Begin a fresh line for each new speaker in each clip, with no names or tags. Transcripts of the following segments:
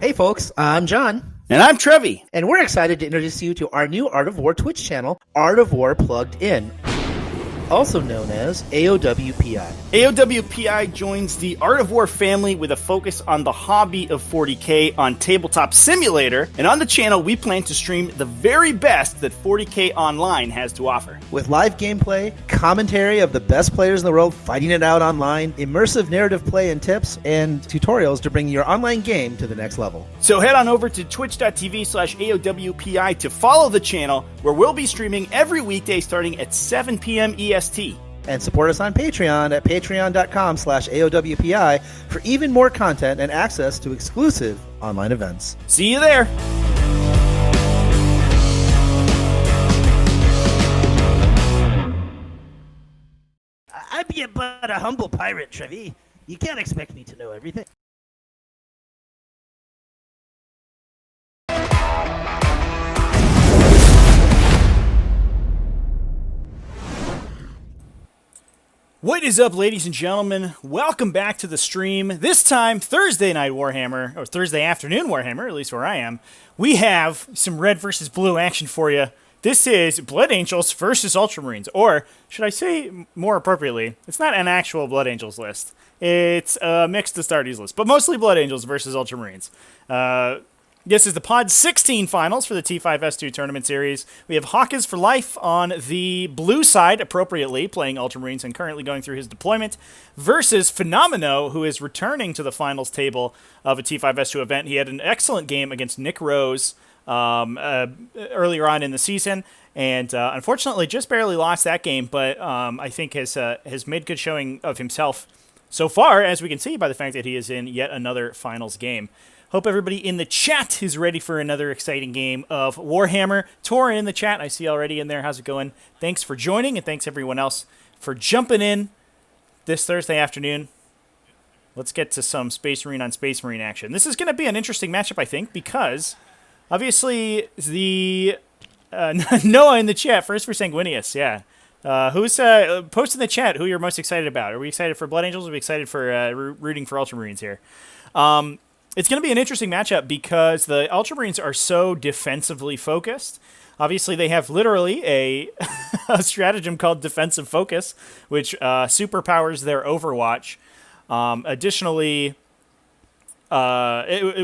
Hey folks, I'm John.
And I'm Trevi.
And we're excited to introduce you to our new Art of War Twitch channel, Art of War Plugged In, also known as AOWPI.
AOWPI joins the Art of War family with a focus on the hobby of 40K on Tabletop Simulator, and on the channel we plan to stream the very best that 40K Online has to offer.
With live gameplay, commentary of the best players in the world fighting it out online, immersive narrative play and tips, and tutorials to bring your online game to the next level.
So head on over to twitch.tv/AOWPI to follow the channel, where we'll be streaming every weekday starting at 7 p.m. EST.
And support us on Patreon at patreon.com/AOWPI for even more content and access to exclusive online events.
See you there!
I'm but a humble pirate, Trevi. You can't expect me to know everything.
What is up, ladies and gentlemen? Welcome back to the stream. This time, Thursday night Warhammer, or Thursday afternoon Warhammer, at least where I am. We have some red versus blue action for you. This is Blood Angels versus Ultramarines, or should I say more appropriately, it's not an actual Blood Angels list. It's a mixed Astartes list, but mostly Blood Angels versus Ultramarines. This is the Pod 16 finals for the T5S2 tournament series. We have Hawkins for life on the blue side, appropriately, playing Ultramarines and currently going through his deployment, versus Phenomeno, who is returning to the finals table of a T5S2 event. He had an excellent game against Nick Rose earlier on in the season, and unfortunately just barely lost that game, but I think has made good showing of himself so far, as we can see by the fact that he is in yet another finals game. Hope everybody in the chat is ready for another exciting game of Warhammer. Torin in the chat, I see already in there. How's it going? Thanks for joining, and thanks everyone else for jumping in this Thursday afternoon. Let's get to some Space Marine on Space Marine action. This is going to be an interesting matchup, I think, because obviously the Noah in the chat, first for Sanguinius, yeah. Who's post in the chat who you're most excited about? Are we excited for Blood Angels? Or are we excited for rooting for Ultramarines here? It's going to be an interesting matchup because the Ultramarines are so defensively focused. Obviously, they have literally a stratagem called Defensive Focus, which superpowers their Overwatch. Additionally,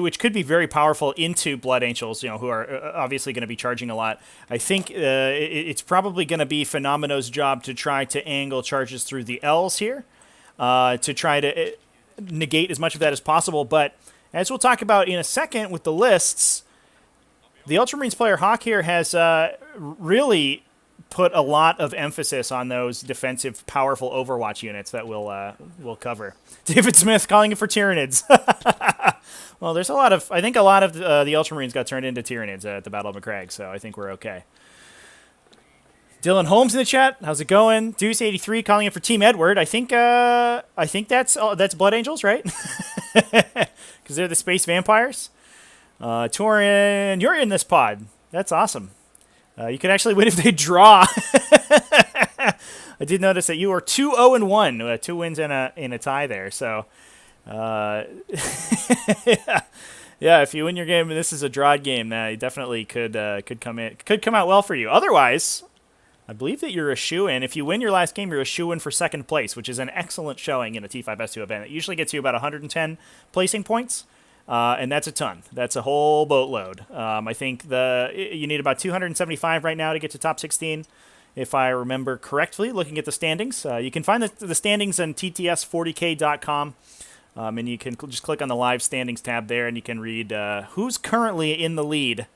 which could be very powerful into Blood Angels, who are obviously going to be charging a lot. I think it's probably going to be Phenomeno's job to try to angle charges through the L's here, to try to negate as much of that as possible, but as we'll talk about in a second with the lists, the Ultramarines player Hawk here has really put a lot of emphasis on those defensive, powerful Overwatch units that we'll cover. David Smith calling it for Tyranids. Well, there's I think a lot of the Ultramarines got turned into Tyranids at the Battle of McCrag, so I think we're okay. Dylan Holmes in the chat. How's it going? Deuce83 calling it for Team Edward. I think that's Blood Angels, right? Because they're the space vampires. Torin, you're in this pod. That's awesome. You can actually win if they draw. I did notice that you are 2-0-1, 2 wins and a tie there. So, yeah, if you win your game and this is a drawed game, you definitely could come out well for you. Otherwise, I believe that you're a shoo-in. If you win your last game, you're a shoo-in for second place, which is an excellent showing in a T5S2 event. It usually gets you about 110 placing points, and that's a ton. That's a whole boatload. I think you need about 275 right now to get to top 16, if I remember correctly, looking at the standings. You can find the standings on tts40k.com, and you can just click on the live standings tab there, and you can read who's currently in the lead.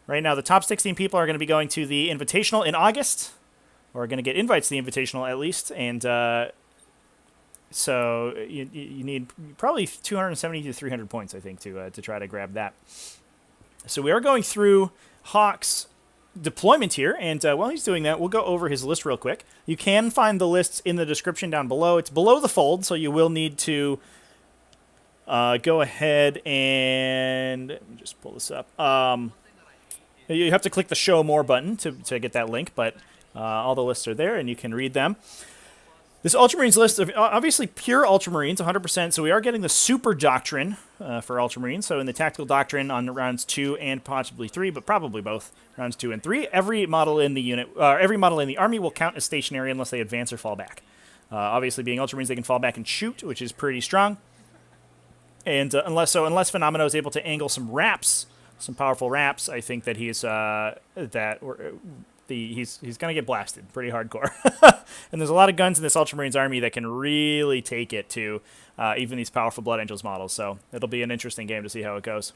Right now, the top 16 people are going to be going to the Invitational in August, or are going to get invites to the Invitational at least, and so you need probably 270 to 300 points, I think, to try to grab that. So we are going through Hawk's deployment here, and while he's doing that, we'll go over his list real quick. You can find the lists in the description down below. It's below the fold, so you will need to go ahead and let me just pull this up. You have to click the Show More button to get that link, but all the lists are there, and you can read them. This Ultramarines list of obviously pure Ultramarines, 100%. So we are getting the Super Doctrine for Ultramarines. So in the Tactical Doctrine on rounds 2 and possibly 3, but probably both rounds 2 and 3, every model in the unit, every model in the army will count as stationary unless they advance or fall back. Obviously, being Ultramarines, they can fall back and shoot, which is pretty strong. And unless Phenomeno is able to angle some wraps, some powerful wraps, I think that he's he's going to get blasted pretty hardcore. And there's a lot of guns in this Ultramarines army that can really take it to even these powerful Blood Angels models. So it'll be an interesting game to see how it goes.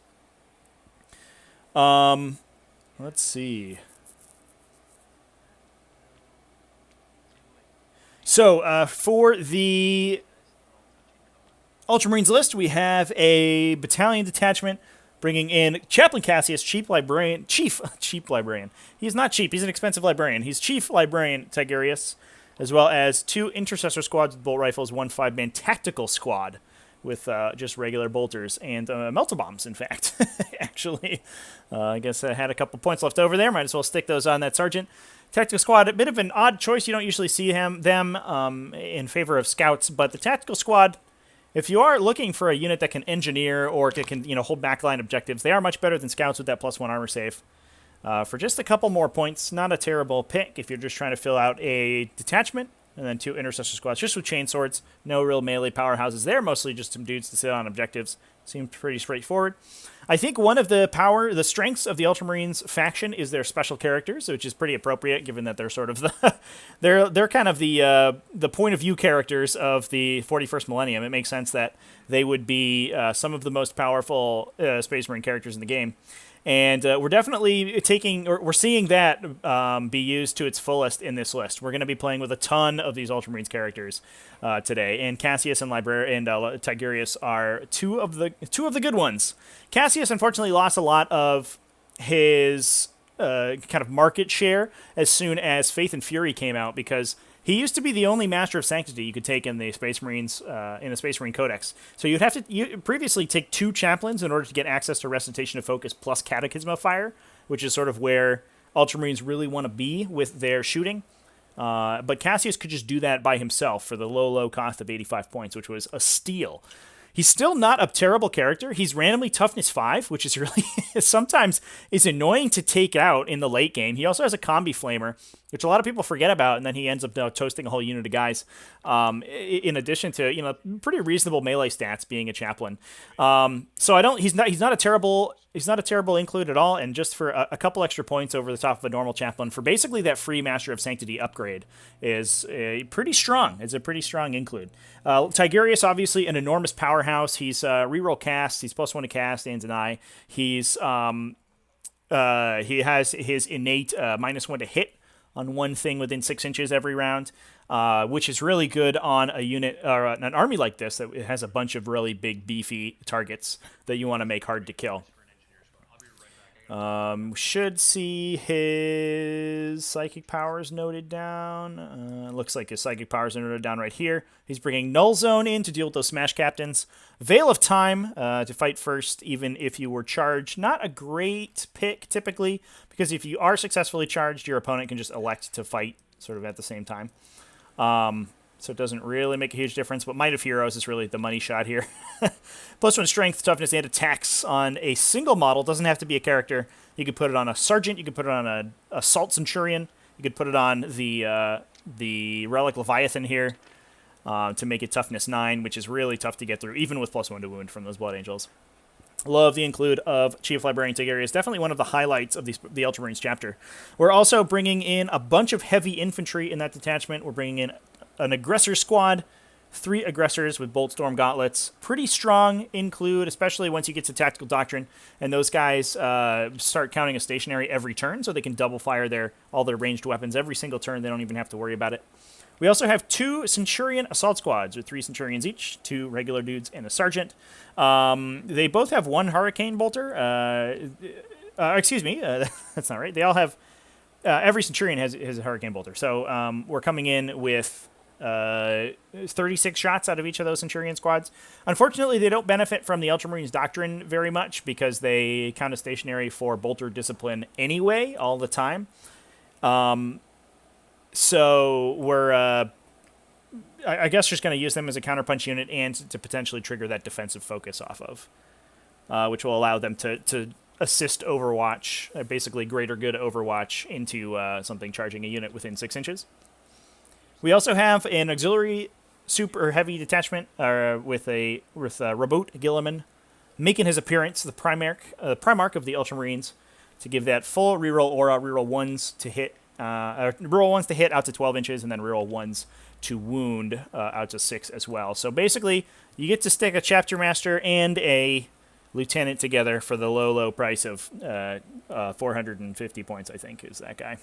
Let's see. So for the Ultramarines list, we have a battalion detachment bringing in Chaplain Cassius, Chief Librarian. He's not cheap. He's an expensive librarian. He's Chief Librarian Tigurius, as well as 2 intercessor squads with bolt rifles, 1 5-man tactical squad with just regular bolters and melta bombs, in fact. Actually, I guess I had a couple points left over there. Might as well stick those on that sergeant. Tactical squad, a bit of an odd choice. You don't usually see them in favor of scouts, but the tactical squad, if you are looking for a unit that can engineer or that can hold backline objectives, they are much better than scouts with that +1 armor save. For just a couple more points, not a terrible pick if you're just trying to fill out a detachment, and then 2 intercessor squads just with chainswords. No real melee powerhouses there, mostly just some dudes to sit on objectives. Seems pretty straightforward. I think one of the strengths of the Ultramarines faction is their special characters, which is pretty appropriate given that they're sort of they're kind of the point of view characters of the 41st millennium. It makes sense that they would be some of the most powerful Space Marine characters in the game. And we're definitely we're seeing that be used to its fullest in this list. We're going to be playing with a ton of these Ultramarines characters today, and Cassius and Tigurius are two of the good ones. Cassius unfortunately lost a lot of his kind of market share as soon as Faith and Fury came out, because he used to be the only Master of Sanctity you could take in the Space Marines, in the Space Marine Codex. So you'd have to previously take 2 chaplains in order to get access to Recitation of Focus plus Catechism of Fire, which is sort of where Ultramarines really want to be with their shooting. But Cassius could just do that by himself for the low cost of 85 points, which was a steal. He's still not a terrible character. He's randomly toughness 5, which is really sometimes is annoying to take out in the late game. He also has a combi flamer, which a lot of people forget about, and then he ends up toasting a whole unit of guys. In addition to pretty reasonable melee stats, being a chaplain. So he's not a terrible include at all, and just for a couple extra points over the top of a normal chaplain for basically that free Master of Sanctity upgrade is pretty strong. It's a pretty strong include. Tigurius, obviously an enormous powerhouse. He's reroll cast. He's +1 to cast and deny. He's he has his innate -1 to hit on one thing within 6 inches every round, which is really good on a unit or an army like this that has a bunch of really big, beefy targets that you want to make hard to kill. Should see his psychic powers noted down. Looks like his psychic powers are noted down right here. He's bringing Null Zone in to deal with those Smash Captains. Veil of Time to fight first, even if you were charged. Not a great pick, typically, because if you are successfully charged, your opponent can just elect to fight sort of at the same time. So it doesn't really make a huge difference, but Might of Heroes is really the money shot here. +1 strength, toughness, and attacks on a single model. Doesn't have to be a character. You could put it on a sergeant. You could put it on an assault centurion. You could put it on the Relic Leviathan here to make it toughness 9, which is really tough to get through, even with +1 to wound from those Blood Angels. Love the include of Chief Librarian Tigurius. Definitely one of the highlights of the Ultramarines chapter. We're also bringing in a bunch of heavy infantry in that detachment. We're bringing in an aggressor squad, 3 aggressors with Bolt Storm gauntlets. Pretty strong include, especially once you get to Tactical Doctrine, and those guys start counting as stationary every turn, so they can double fire all their ranged weapons every single turn. They don't even have to worry about it. We also have 2 Centurion assault squads with 3 Centurions each, 2 regular dudes and a sergeant. They both have 1 Hurricane Bolter. Excuse me, that's not right. They all have, every Centurion has a Hurricane Bolter. So we're coming in with 36 shots out of each of those Centurion squads. Unfortunately, they don't benefit from the Ultramarines Doctrine very much because they count as stationary for Bolter Discipline anyway, all the time. So I guess just going to use them as a counterpunch unit and to potentially trigger that defensive focus off of, which will allow them to assist Overwatch, basically greater good Overwatch into something charging a unit within 6 inches. We also have an auxiliary super heavy detachment with Raboot Gilliman making his appearance, the Primarch of the Ultramarines, to give that full reroll aura, reroll 1s to hit, reroll 1s to hit out to 12 inches, and then reroll 1s to wound out to 6 as well. So basically, you get to stick a Chapter Master and a Lieutenant together for the low price of 450 points, I think, is that guy.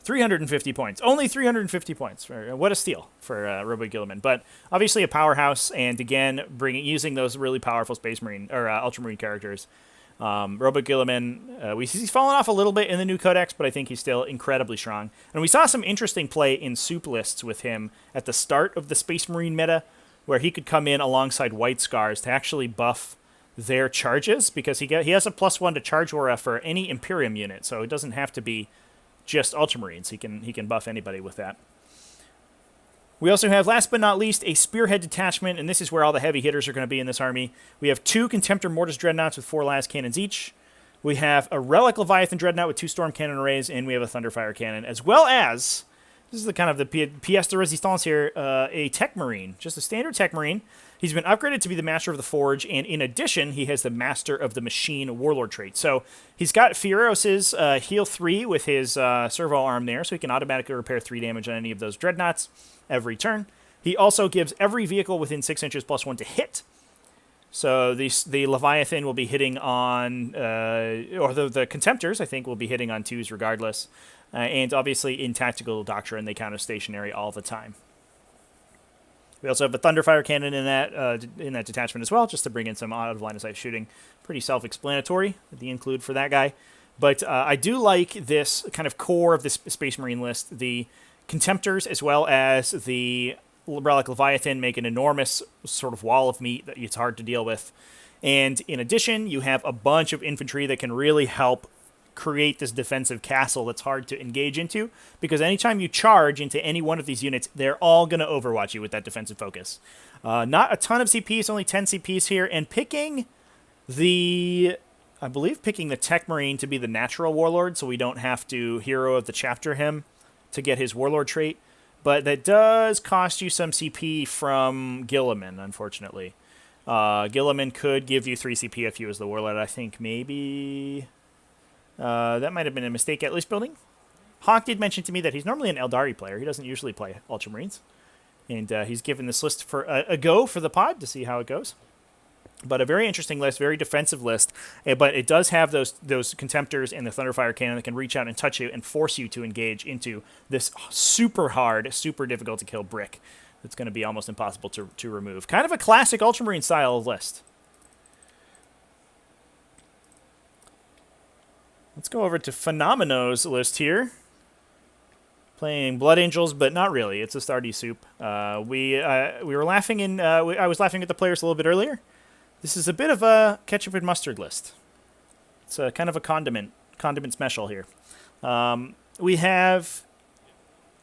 350 points. Only 350 points. What a steal for Robo Gilliman. But obviously a powerhouse, and again, using those really powerful Space Marine or Ultramarine characters. Robo Gilliman, he's fallen off a little bit in the new Codex, but I think he's still incredibly strong. And we saw some interesting play in soup lists with him at the start of the Space Marine meta, where he could come in alongside White Scars to actually buff their charges, because he has a +1 to charge aura for any Imperium unit, so it doesn't have to be just Ultramarines. He can buff anybody with that. We also have, last but not least, a Spearhead detachment, and this is where all the heavy hitters are going to be in this army. We have 2 Contemptor Mortis Dreadnoughts with 4 las cannons each. We have a Relic Leviathan Dreadnought with 2 Storm Cannon arrays, and we have a Thunderfire Cannon, as well as, this is the kind of the pièce de résistance here, a Tech Marine, just a standard Tech Marine. He's been upgraded to be the Master of the Forge, and in addition, he has the Master of the Machine Warlord trait. So he's got Fieros's heal 3 with his servo arm there, so he can automatically repair 3 damage on any of those Dreadnoughts every turn. He also gives every vehicle within 6 inches +1 to hit. So the Leviathan will be hitting on, or the Contemptors, I think, will be hitting on 2s regardless. And obviously in Tactical Doctrine, they count as stationary all the time. We also have a Thunderfire Cannon in that detachment as well, just to bring in some out of line of sight shooting. Pretty self-explanatory, the include for that guy. But I do like this kind of core of this Space Marine list. The Contemptors as well as the Relic Leviathan make an enormous sort of wall of meat that it's hard to deal with. And in addition, you have a bunch of infantry that can really help create this defensive castle that's hard to engage into, because anytime you charge into any one of these units, they're all going to overwatch you with that defensive focus. Not a ton of CPs, only 10 CPs here, and picking the Tech Marine to be the natural warlord, so we don't have to Hero of the Chapter him to get his warlord trait, but that does cost you some CP from Gilliman, unfortunately. Gilliman could give you 3 CP if he was the warlord. I think maybe that might have been a mistake at list building. Hawk did mention to me that he's normally an Eldari player. He doesn't usually play Ultramarines. And he's given this list for a go for the pod to see how it goes. But a very interesting list, very defensive list. But it does have those Contemptors and the Thunderfire Cannon that can reach out and touch you and force you to engage into this super hard, super difficult to kill brick that's going to be almost impossible to remove. Kind of a classic Ultramarine style list. Let's go over to Phenomeno's list here. Playing Blood Angels, but not really. It's a Stardy soup. We were laughing I was laughing at the players a little bit earlier. This is a bit of a ketchup and mustard list. It's a kind of a condiment special here. We have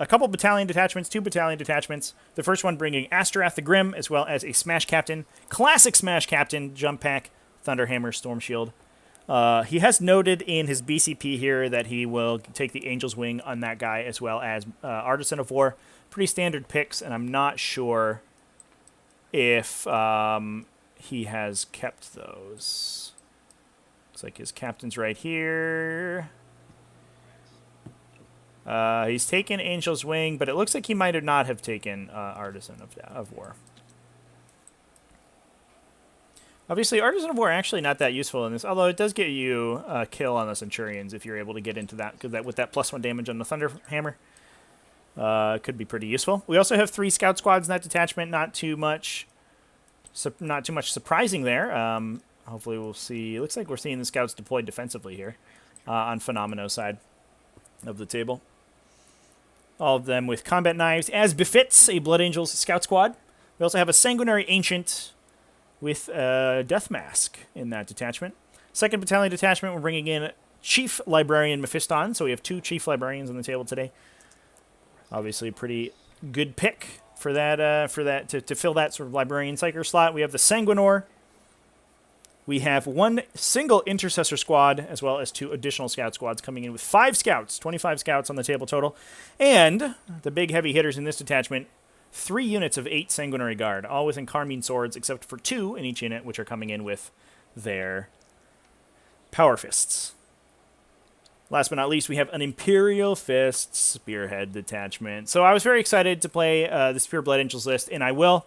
a couple battalion detachments, 2 battalion detachments. The first one bringing Astorath the Grim, as well as a Smash Captain, classic Smash Captain, Jump Pack, Thunderhammer, Storm Shield. He has noted in his BCP here that he will take the Angel's Wing on that guy, as well as Artisan of War. Pretty standard picks, and I'm not sure if he has kept those. Looks like his captain's right here. He's taken Angel's Wing, but it looks like he might not have taken Artisan of War. Obviously, Artisan of War actually not that useful in this, although it does get you a kill on the Centurions if you're able to get into that, because with that +1 damage on the Thunderhammer, could be pretty useful. We also have 3 Scout Squads in that detachment. Not too much surprising there. Hopefully we'll see. It looks like we're seeing the Scouts deployed defensively here on Phenomeno's side of the table. All of them with combat knives, as befits a Blood Angels Scout Squad. We also have a Sanguinary Ancient with a Death Mask in that detachment. Second Battalion detachment, we're bringing in Chief Librarian Mephiston, so we have 2 Chief Librarians on the table today. Obviously, a pretty good pick for that to fill that sort of librarian psyker slot. We have the Sanguinor. We have one single intercessor squad, as well as 2 additional scout squads coming in with 5 scouts, 25 scouts on the table total. And the big heavy hitters in this detachment, 3 units of 8 Sanguinary Guard, all within Carmine Swords, except for 2 in each unit, which are coming in with their Power Fists. Last but not least, we have an Imperial Fist Spearhead detachment. So I was very excited to play the Spear Blood Angels list, and I will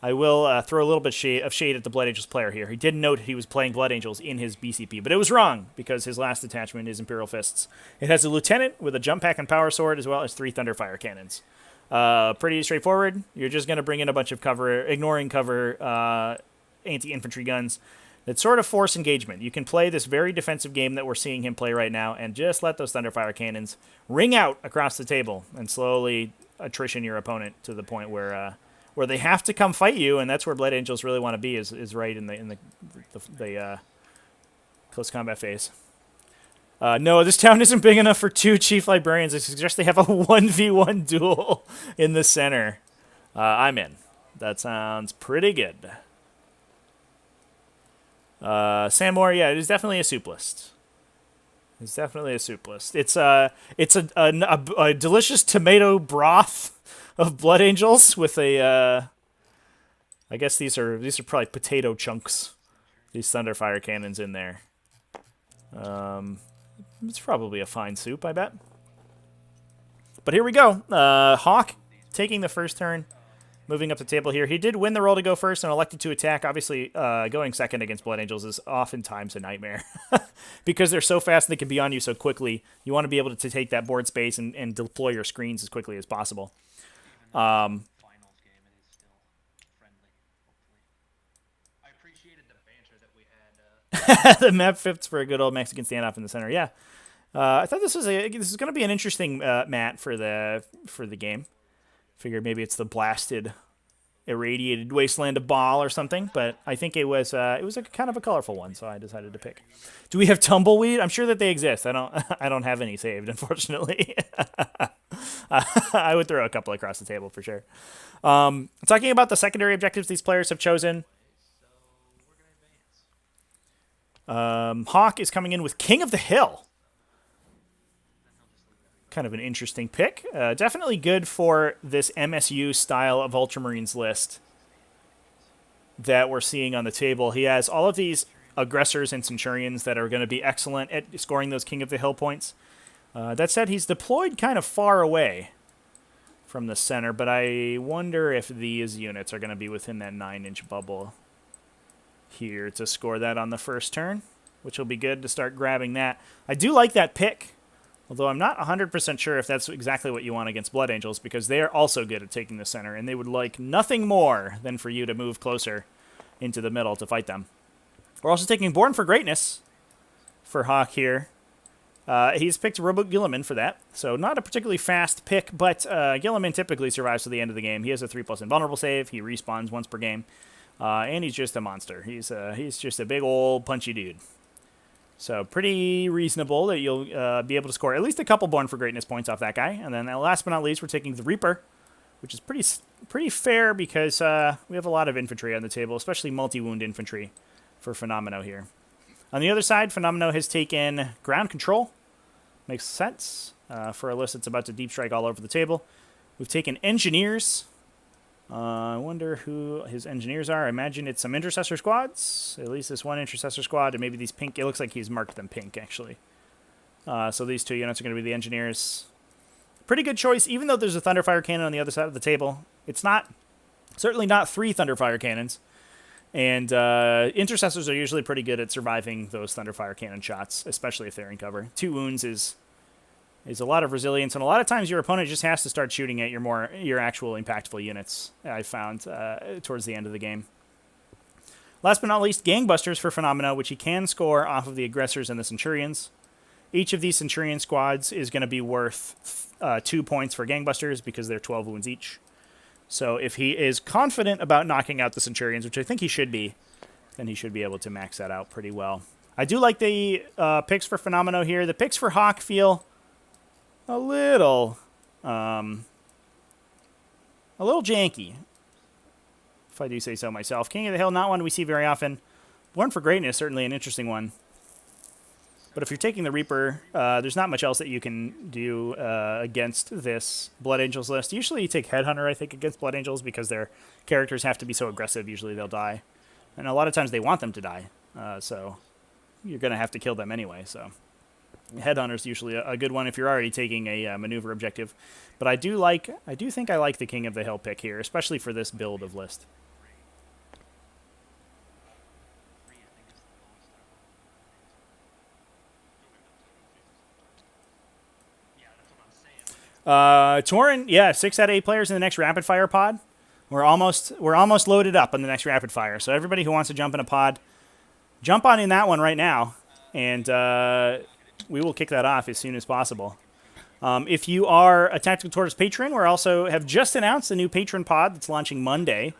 throw a little bit of shade at the Blood Angels player here. He did note he was playing Blood Angels in his BCP, but it was wrong because his last detachment is Imperial Fists. It has a Lieutenant with a Jump Pack and Power Sword, as well as 3 Thunderfire Cannons. Pretty straightforward. You're just going to bring in a bunch of cover, ignoring cover, anti-infantry guns that sort of force engagement. You can play this very defensive game that we're seeing him play right now and just let those Thunderfire Cannons ring out across the table and slowly attrition your opponent to the point where they have to come fight you, and that's where Blood Angels really want to be, is right in the close combat phase. No, this town isn't big enough for 2 Chief Librarians. I suggest they have a 1v1 duel in the center. I'm in. That sounds pretty good. Samor, yeah, it is definitely a soup list. It's definitely a soup list. It's a delicious tomato broth of Blood Angels with a I guess these are probably potato chunks. These Thunderfire Cannons in there. It's probably a fine soup, I bet. But here we go. Hawk taking the first turn, moving up the table here. He did win the roll to go first and elected to attack. Obviously, going second against Blood Angels is oftentimes a nightmare. Because they're so fast and they can be on you so quickly. You want to be able to take that board space and deploy your screens as quickly as possible.
Finals game, it is still friendly, hopefully. I appreciated the banter that we had.
The map fits for a good old Mexican standoff in the center. Yeah, I thought this is going to be an interesting mat for the game. Figured maybe it's the blasted, irradiated wasteland of Baal or something, but I think it was a kind of a colorful one, so I decided to pick. Do we have Tumbleweed? I'm sure that they exist. I don't have any saved, unfortunately. I would throw a couple across the table for sure. Talking about the secondary objectives these players have chosen. Hawk is coming in with King of the Hill. Kind of an interesting pick. Definitely good for this MSU style of Ultramarines list that we're seeing on the table. He has all of these aggressors and Centurions that are going to be excellent at scoring those King of the Hill points. That said, he's deployed kind of far away from the center, but I wonder if these units are going to be within that 9-inch bubble here to score that on the first turn, which will be good to start grabbing that. I do like that pick, although I'm not 100% sure if that's exactly what you want against Blood Angels, because they are also good at taking the center, and they would like nothing more than for you to move closer into the middle to fight them. We're also taking Born for Greatness for Hawk here. He's picked Robot Gilliman for that, so not a particularly fast pick, but Gilliman typically survives to the end of the game. He has a 3+ invulnerable save, he respawns once per game, and he's just a monster. He's just a big old punchy dude. So pretty reasonable that you'll be able to score at least a couple Born for Greatness points off that guy. And then last but not least, we're taking the Reaper, which is pretty fair because we have a lot of infantry on the table, especially multi-wound infantry for Phenomeno here. On the other side, Phenomeno has taken Ground Control. Makes sense for a list that's about to deep strike all over the table. We've taken Engineers. I wonder who his engineers are. I imagine it's some intercessor squads. At least this one intercessor squad, and maybe these pink. It looks like he's marked them pink, actually. So these 2 units are going to be the engineers. Pretty good choice, even though there's a Thunderfire Cannon on the other side of the table. It's certainly not 3 Thunderfire Cannons. And intercessors are usually pretty good at surviving those Thunderfire Cannon shots, especially if they're in cover. 2 wounds is a lot of resilience, and a lot of times your opponent just has to start shooting at your actual impactful units, I found, towards the end of the game. Last but not least, Gangbusters for Phenomena, which he can score off of the aggressors and the Centurions. Each of these Centurion squads is going to be worth 2 points for Gangbusters because they're 12 wounds each. So if he is confident about knocking out the Centurions, which I think he should be, then he should be able to max that out pretty well. I do like the picks for Phenomeno here. The picks for Hawk feel a little a little janky, if I do say so myself. King of the Hill, not one we see very often. Born for Greatness, certainly an interesting one. But if you're taking the Reaper, there's not much else that you can do against this Blood Angels list. Usually you take Headhunter, I think, against Blood Angels because their characters have to be so aggressive. Usually they'll die. And a lot of times they want them to die. So you're going to have to kill them anyway. So Headhunter's usually a good one if you're already taking a maneuver objective. But I do think I like the King of the Hill pick here, especially for this build of list. Torin, yeah, 6 out of 8 players in the next rapid fire pod. We're almost loaded up on the next rapid fire. So everybody who wants to jump in a pod, jump on in that one right now, and we will kick that off as soon as possible. If you are a Tactical Tortoise patron, we also have just announced a new patron pod that's launching Monday.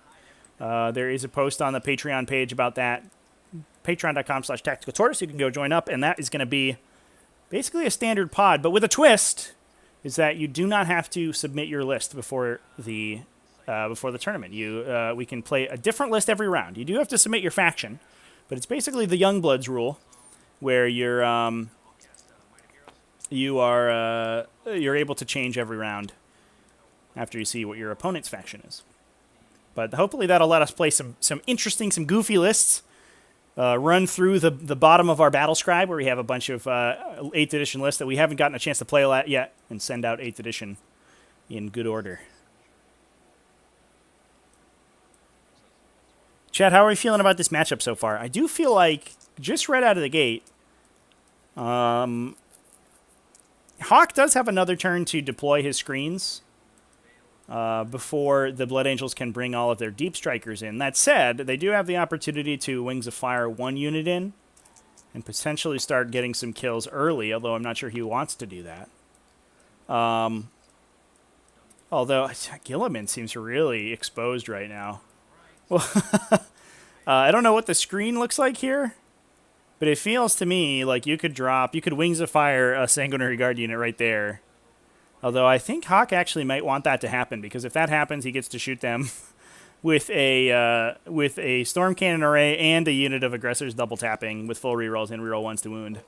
There is a post on the Patreon page about that. Patreon.com/tacticaltortoise. You can go join up, and that is going to be basically a standard pod, but with a twist. Is that you do not have to submit your list before the tournament. We can play a different list every round. You do have to submit your faction, but it's basically the Youngbloods rule, where you're able to change every round after you see what your opponent's faction is. But hopefully that'll let us play some interesting, some goofy lists. Run through the bottom of our battle scribe where we have a bunch of 8th edition lists that we haven't gotten a chance to play yet, and send out 8th edition in good order. Chad, how are we feeling about this matchup so far? I do feel like, just right out of the gate, Hawk does have another turn to deploy his screens before the Blood Angels can bring all of their Deep Strikers in. That said, they do have the opportunity to Wings of Fire 1 unit in and potentially start getting some kills early, although I'm not sure he wants to do that. Although Gilliman seems really exposed right now. Well, I don't know what the screen looks like here, but it feels to me like you could Wings of Fire a Sanguinary Guard unit right there. Although I think Hawk actually might want that to happen, because if that happens, he gets to shoot them with a Storm Cannon array and a unit of Aggressors double tapping with full rerolls and reroll 1s to wound.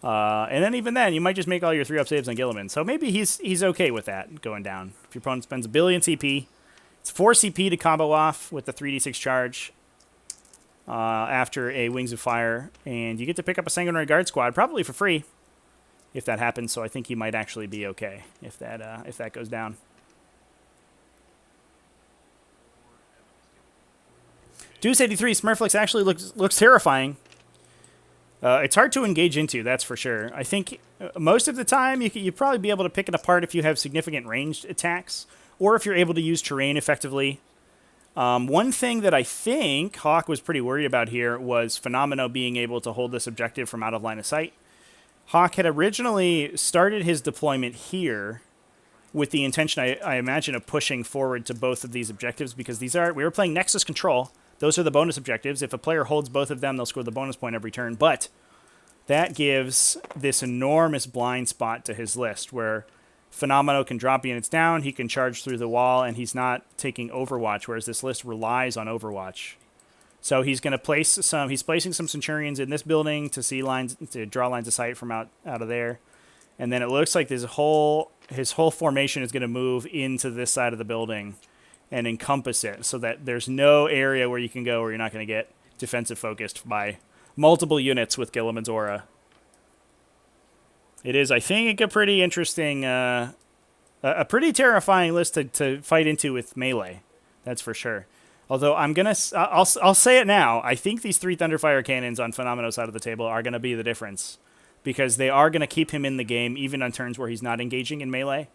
And then even then, you might just make all your 3-up saves on Gilliman. So maybe he's okay with that going down. If your opponent spends 1 billion CP, it's 4 CP to combo off with the 3d6 charge after a Wings of Fire, and you get to pick up a Sanguinary Guard squad probably for free if that happens. So I think he might actually be okay if that goes down. Deuce 83 Smurflix actually looks terrifying. It's hard to engage into, that's for sure. I think most of the time you'd probably be able to pick it apart if you have significant ranged attacks, or if you're able to use terrain effectively. One thing that I think Hawk was pretty worried about here was Phenomeno being able to hold this objective from out of line of sight. Hawk had originally started his deployment here with the intention, I imagine, of pushing forward to both of these objectives, because we were playing Nexus Control. Those are the bonus objectives. If a player holds both of them, they'll score the bonus point every turn. But that gives this enormous blind spot to his list where Phenomeno can drop units down, he can charge through the wall, and he's not taking Overwatch, whereas this list relies on Overwatch. So he's going to he's placing some Centurions in this building to draw lines of sight from out of there. And then it looks like his whole formation is going to move into this side of the building and encompass it, so that there's no area where you can go where you're not going to get defensive focused by multiple units with Gilliman's Aura. It is, I think, a pretty interesting, a pretty terrifying list to fight into with melee. That's for sure. Although I'll say it now. I think these 3 Thunderfire cannons on Phenomeno's side of the table are going to be the difference, because they are going to keep him in the game even on turns where he's not engaging in melee.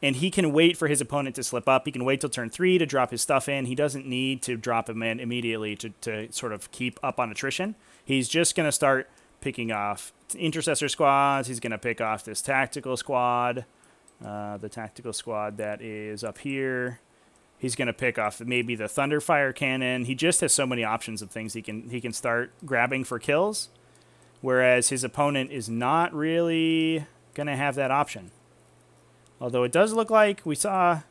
And he can wait for his opponent to slip up. He can wait till turn 3 to drop his stuff in. He doesn't need to drop him in immediately to sort of keep up on attrition. He's just going to start picking off intercessor squads. He's going to pick off this tactical squad, the tactical squad that is up here. He's going to pick off maybe the Thunderfire cannon. He just has so many options of things he can start grabbing for kills, whereas his opponent is not really going to have that option. Although it does look like we saw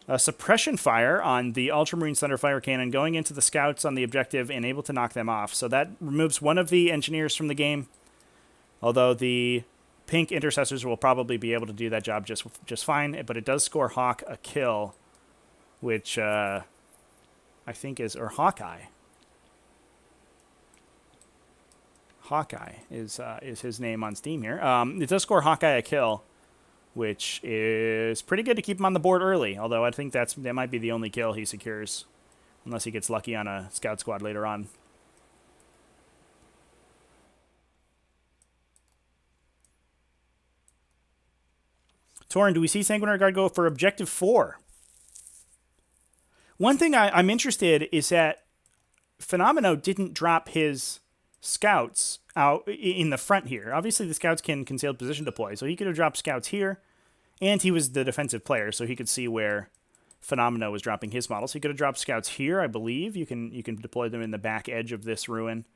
A suppression fire on the Ultramarines Thunderfire Cannon going into the scouts on the objective and able to knock them off. So that removes one of the engineers from the game, although the pink intercessors will probably be able to do that job just fine. But it does score Hawk a kill, which I think is, or Hawkeye. Hawkeye is his name on Steam here. It does score Hawkeye a kill, which is pretty good to keep him on the board early, although I think that might be the only kill he secures, unless he gets lucky on a scout squad later on. Torin, do we see Sanguinary Guard go for Objective 4? One thing I'm interested is that Phenomeno didn't drop his scouts out in the front here. Obviously, the scouts can concealed position deploy, so he could have dropped scouts here, and he was the defensive player, so he could see where Phenomeno was dropping his model. So he could have dropped scouts here, I believe. You can deploy them in the back edge of this ruin.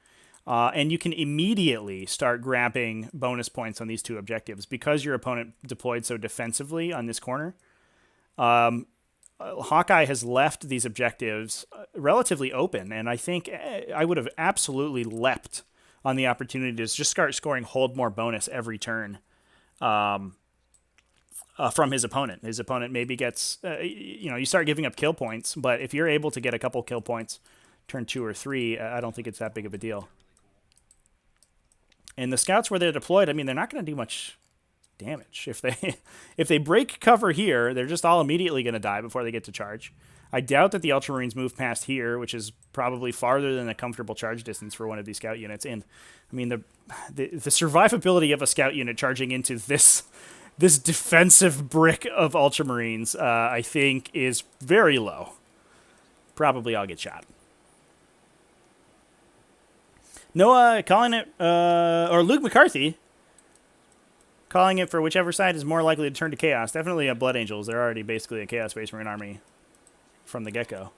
And you can immediately start grabbing bonus points on these two objectives because your opponent deployed so defensively on this corner. Hawkeye has left these objectives relatively open, and I think I would have absolutely leapt on the opportunity to just start scoring hold more bonus every turn from his opponent. His opponent maybe gets, you start giving up kill points, but if you're able to get a couple kill points turn 2 or 3, I don't think it's that big of a deal. And the scouts where they're deployed, I mean, they're not going to do much damage. If they break cover here, they're just all immediately going to die before they get to charge. I doubt that the Ultramarines move past here, which is probably farther than a comfortable charge distance for one of these scout units. And I mean, the survivability of a scout unit charging into this defensive brick of Ultramarines, I think, is very low. Probably I'll get shot. Noah calling it, or Luke McCarthy calling it for whichever side is more likely to turn to chaos. Definitely a Blood Angels. They're already basically a Chaos Space Marine army from the get-go.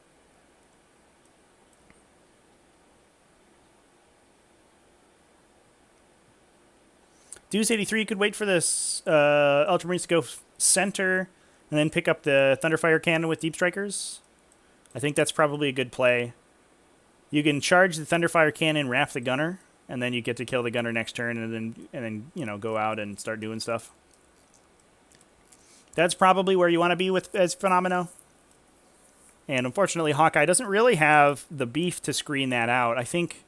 Deuce 83 could wait for this Ultramarines to go center and then pick up the Thunderfire Cannon with Deep Strikers. I think that's probably a good play. You can charge the Thunderfire Cannon, wrap the gunner, and then you get to kill the gunner next turn, and then go out and start doing stuff. That's probably where you want to be with as Phenomeno. And unfortunately, Hawkeye doesn't really have the beef to screen that out. I think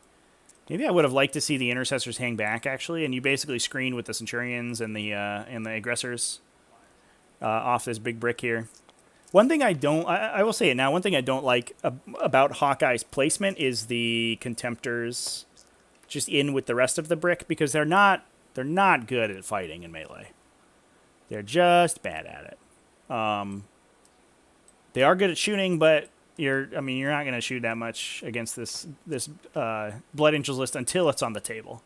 maybe I would have liked to see the Intercessors hang back, actually, and you basically screen with the Centurions and the Aggressors off this big brick here. One thing I will say it now, one thing I don't like about Hawkeye's placement is the Contemptors just in with the rest of the brick, because they're not good at fighting in melee. They're just bad at it. They are good at shooting, but you're not going to shoot that much against this Blood Angels list until it's on the table.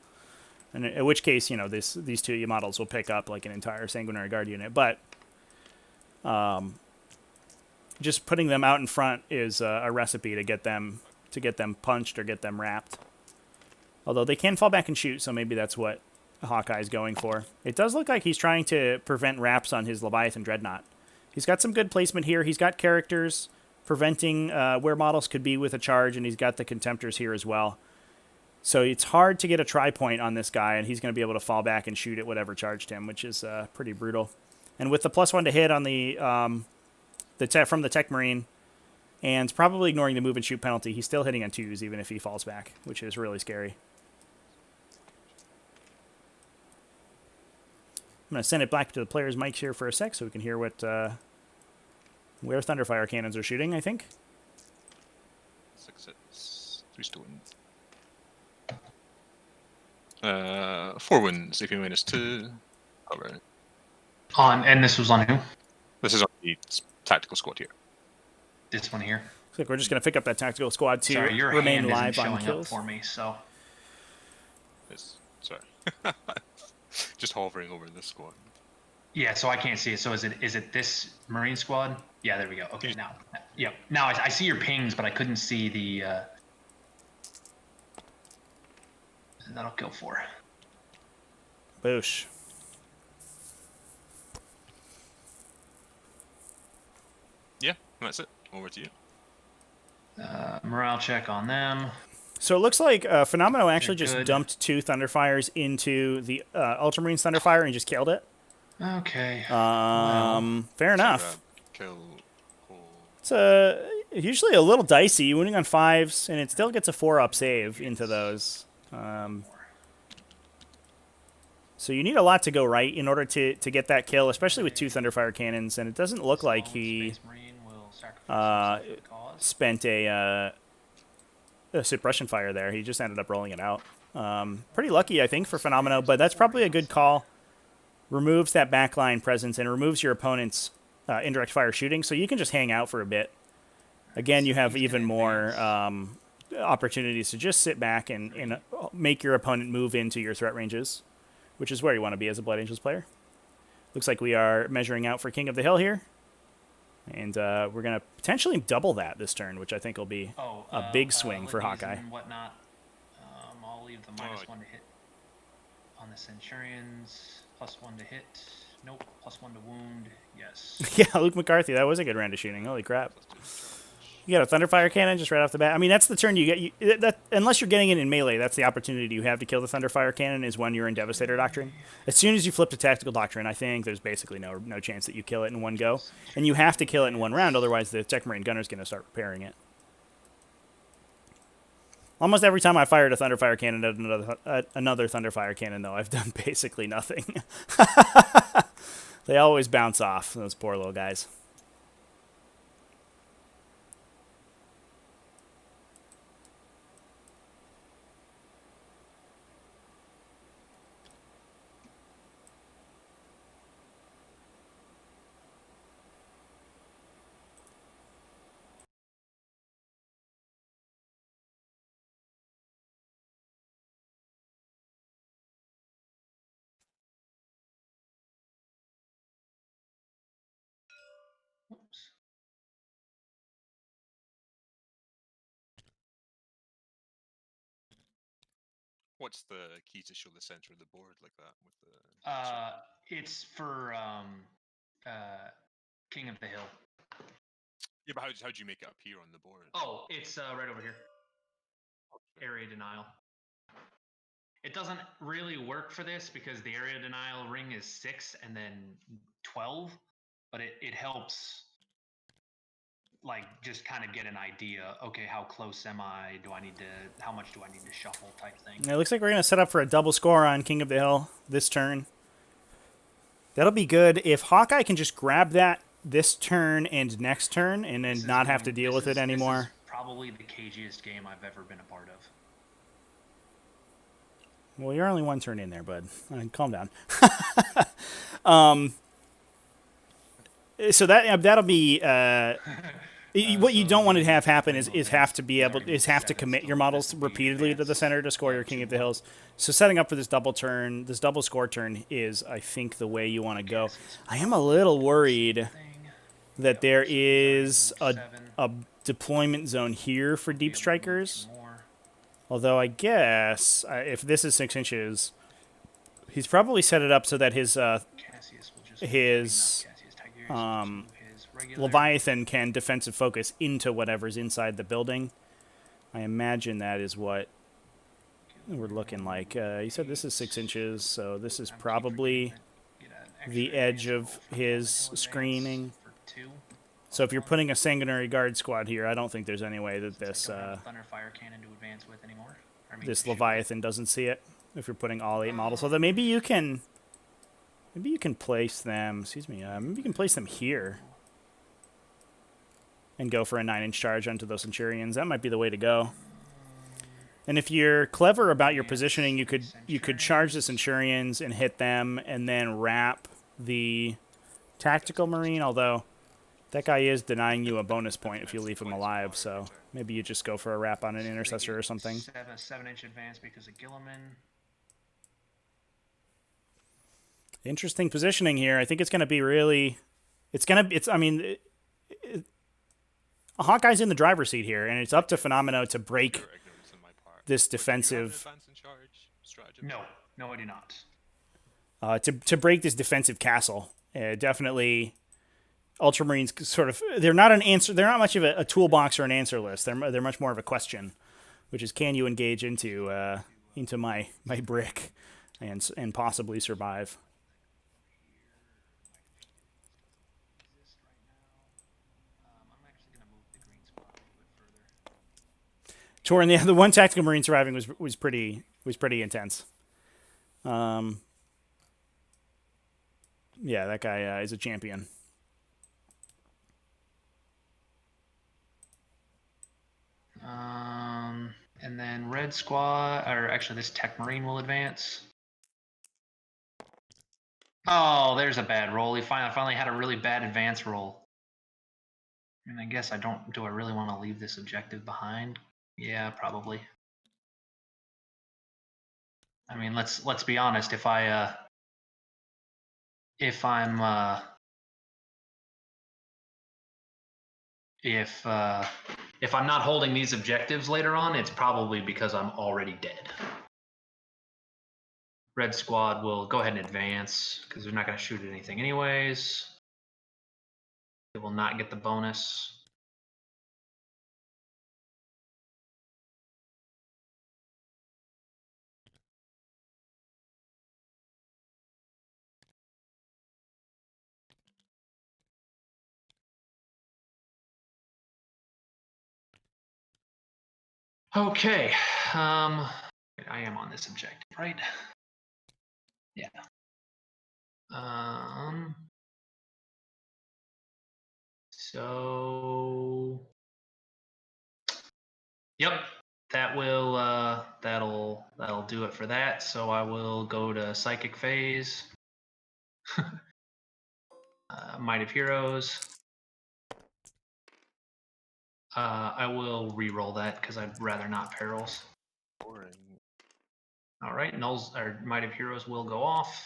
And in which case, these two models will pick up like an entire Sanguinary Guard unit, but just putting them out in front is a recipe to get them punched or get them wrapped. Although they can fall back and shoot, so maybe that's what Hawkeye's going for. It does look like he's trying to prevent wraps on his Leviathan Dreadnought. He's got some good placement here. He's got characters preventing where models could be with a charge, and he's got the Contemptors here as well. So it's hard to get a tri-point on this guy, and he's going to be able to fall back and shoot at whatever charged him, which is pretty brutal. And with the +1 to hit on from the Tech Marine, and probably ignoring the move and shoot penalty, he's still hitting on 2s even if he falls back, which is really scary. I'm going to send it back to the players' mics here for a sec so we can hear where Thunderfire Cannons are shooting, I think.
6-6. 3 still wins. 4 wins if you -2. Alright.
And this was on who?
This is on the tactical squad here.
This one here.
Looks like we're just going to pick up that tactical squad to
Sorry, your
remain
hand
live
isn't
on
showing
kills.
up for me, so.
Sorry. Just hovering over this squad.
Yeah, so I can't see it. So is it this Marine squad? Yeah, there we go. Okay, now. Yep. Now I see your pings, but I couldn't see the. That'll kill 4.
Boosh.
Yeah, That's it. Over to you.
Morale check on them.
So it looks like Phenomeno actually
They're
just
good.
dumped 2 Thunderfires into the Ultramarines Thunderfire and just killed it.
Okay.
Fair enough.
Kill. Or...
It's usually a little dicey, winning on 5s, and it still gets a 4-up save into those. So you need a lot to go right in order to get that kill, especially with 2 Thunderfire cannons, and it doesn't look like he
Space Marine will sacrifice himself for the cause.
spent a suppression fire there. He just ended up rolling it out. Pretty lucky, I think, for Phenomeno, but that's probably a good call. Removes that backline presence and removes your opponent's indirect fire shooting, so you can just hang out for a bit. Again, you have even more opportunities to just sit back and make your opponent move into your threat ranges, which is where you want to be as a Blood Angels player. Looks like we are measuring out for King of the Hill here. And we're going to potentially double that this turn, which I think will be a big swing for
Libby's
Hawkeye.
and whatnot. I'll leave the -1 to hit on the Centurions. +1 to hit. Nope. +1 to wound. Yes.
Yeah, Luke McCarthy, that was a good round of shooting. Holy crap. You got a Thunderfire cannon just right off the bat. I mean, that's the turn you get. That unless you're getting it in melee, that's the opportunity you have to kill the Thunderfire cannon is when you're in Devastator Doctrine. As soon as you flip to Tactical Doctrine, I think there's basically no chance that you kill it in one go. And you have to kill it in one round, otherwise the Tech Marine Gunner's going to start repairing it. Almost every time I fired a Thunderfire cannon at another Thunderfire cannon, though, I've done basically nothing. They always bounce off, those poor little guys.
Oops.
What's the key to show the center of the board like that with the?
It's for King of the Hill.
Yeah, but how do you make it appear on the board?
Oh, it's right over here. Area denial. It doesn't really work for this because the area denial ring is 6 and then 12, but it helps, like, just kind of get an idea. Okay, how close am I? How much do I need to shuffle type thing?
It looks like we're going to set up for a double score on King of the Hill this turn. That'll be good. If Hawkeye can just grab that this turn and next turn and then not have to deal with it anymore.
This is probably the cagiest game I've ever been a part of.
Well, you're only one turn in there, bud. Calm down. So that'll be what you don't want to have happen is have to commit your models repeatedly to the center to score your King of the Hills. So setting up for this double score turn is, I think, the way you want to go. I am a little worried that there is a deployment zone here for Deep Strikers. Although I guess if this is 6 inches, he's probably set it up so that his Leviathan can defensive focus into whatever's inside the building. I imagine that is what we're looking like. He said this is 6 inches, so this is probably the edge of his screening. So if you're putting a Sanguinary Guard squad here, I don't think there's any way that this this Leviathan doesn't see it. If you're putting all 8 models, although maybe you can place them. Excuse me. Maybe you can place them here and go for a 9-inch charge onto those Centurions. That might be the way to go. And if you're clever about your positioning, you could charge the Centurions and hit them, and then wrap the Tactical Marine. Although that guy is denying you a bonus point if you leave him alive, so maybe you just go for a wrap on an Intercessor or something.
7-inch advance because of Gilliman.
Interesting positioning here. I think it's going to be really... I mean... Hawkeye's in the driver's seat here, and it's up to Phenomeno to break this defensive...
No, I do not.
To break this defensive castle. Definitely Ultramarines sort of, they're not an answer. They're not much of a toolbox or an answer list. They're much more of a question, which is, can you engage into my brick and possibly survive? Torin, the one tactical marine surviving was pretty intense. Yeah, that guy is a champion.
And then red squad, or actually this tech marine will advance. Oh, there's a bad roll. I finally had a really bad advance roll. And I guess do I really want to leave this objective behind? Yeah, probably. I mean, let's be honest. If I'm not holding these objectives later on, it's probably because I'm already dead. Red squad will go ahead and advance because they're not going to shoot at anything anyways. They will not get the bonus. Okay, I am on this objective, right? Yeah. So, yep, that will that'll do it for that. So I will go to psychic phase, might of heroes. I will re-roll that because I'd rather not perils.
Boring.
All right, nulls or might of heroes will go off.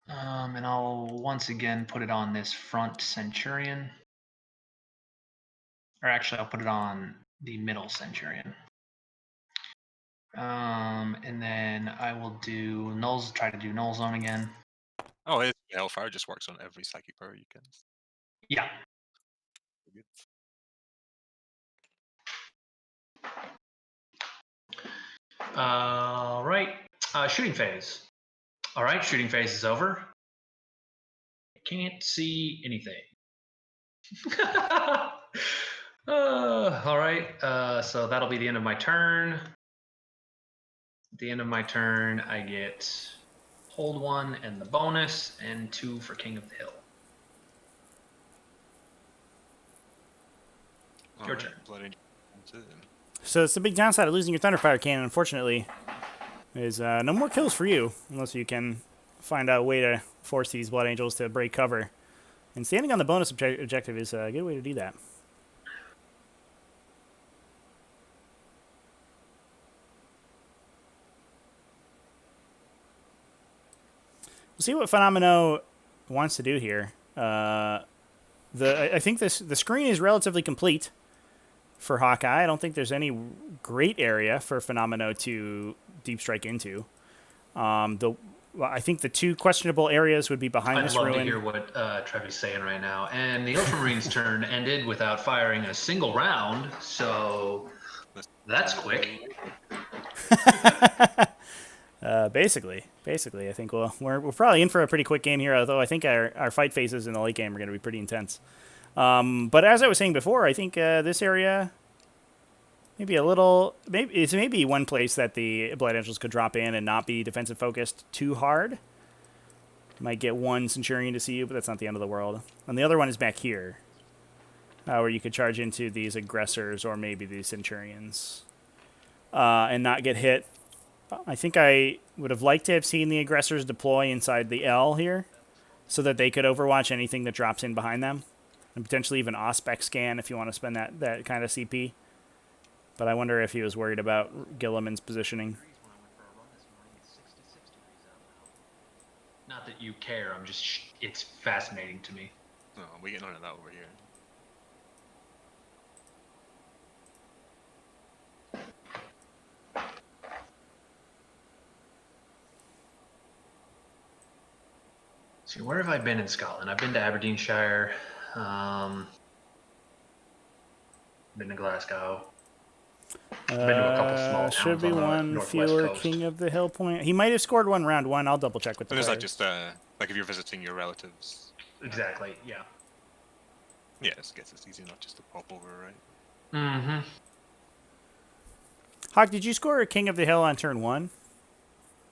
And I'll once again put it on this front centurion. Or actually, I'll put it on the middle centurion. And then I will do nulls. Try to do null zone again.
Oh, Hellfire just works on every psychic power you can.
Yeah.
Good.
All right. Shooting phase. All right, shooting phase is over. I can't see anything. All right. So that'll be the end of my turn. At the end of my turn, I get hold 1 and the bonus, and 2 for King of the Hill. Your turn.
So it's the big downside of losing your Thunderfire cannon, unfortunately, is no more kills for you, unless you can find a way to force these Blood Angels to break cover. And standing on the bonus objective is a good way to do that. We'll see what Phenomeno wants to do here. I think the screen is relatively complete for Hawkeye. I don't think there's any great area for Phenomeno to deep strike into. I think the two questionable areas would be behind this ruin.
I'd love to hear what Trevor's saying right now. And the Ultramarines' turn ended without firing a single round, so that's quick.
Basically, I think we're probably in for a pretty quick game here. Although I think our fight phases in the late game are going to be pretty intense. But as I was saying before, I think this area it's maybe one place that the Blood Angels could drop in and not be defensive focused too hard. Might get one Centurion to see you, but that's not the end of the world. And the other one is back here, where you could charge into these aggressors or maybe these Centurions and not get hit. I think I would have liked to have seen the aggressors deploy inside the L here so that they could overwatch anything that drops in behind them, and potentially even Auspex scan if you want to spend that kind of CP. But I wonder if he was worried about Gilliman's positioning.
Not that you care, it's fascinating to me.
Oh, we get none of that over here.
See, where have I been in Scotland? I've been to Aberdeenshire. Been to Glasgow. Been to a couple small towns
should be
on the
one
northwest
fewer
coast.
King of the Hill point. He might have scored one round one. I'll double check with the
And is
players.
that just like if you're visiting your relatives?
Exactly. Yeah.
Yeah, I guess it's easy not just to pop over, right?
Mm-hmm.
Hawk, did you score a King of the Hill on turn one?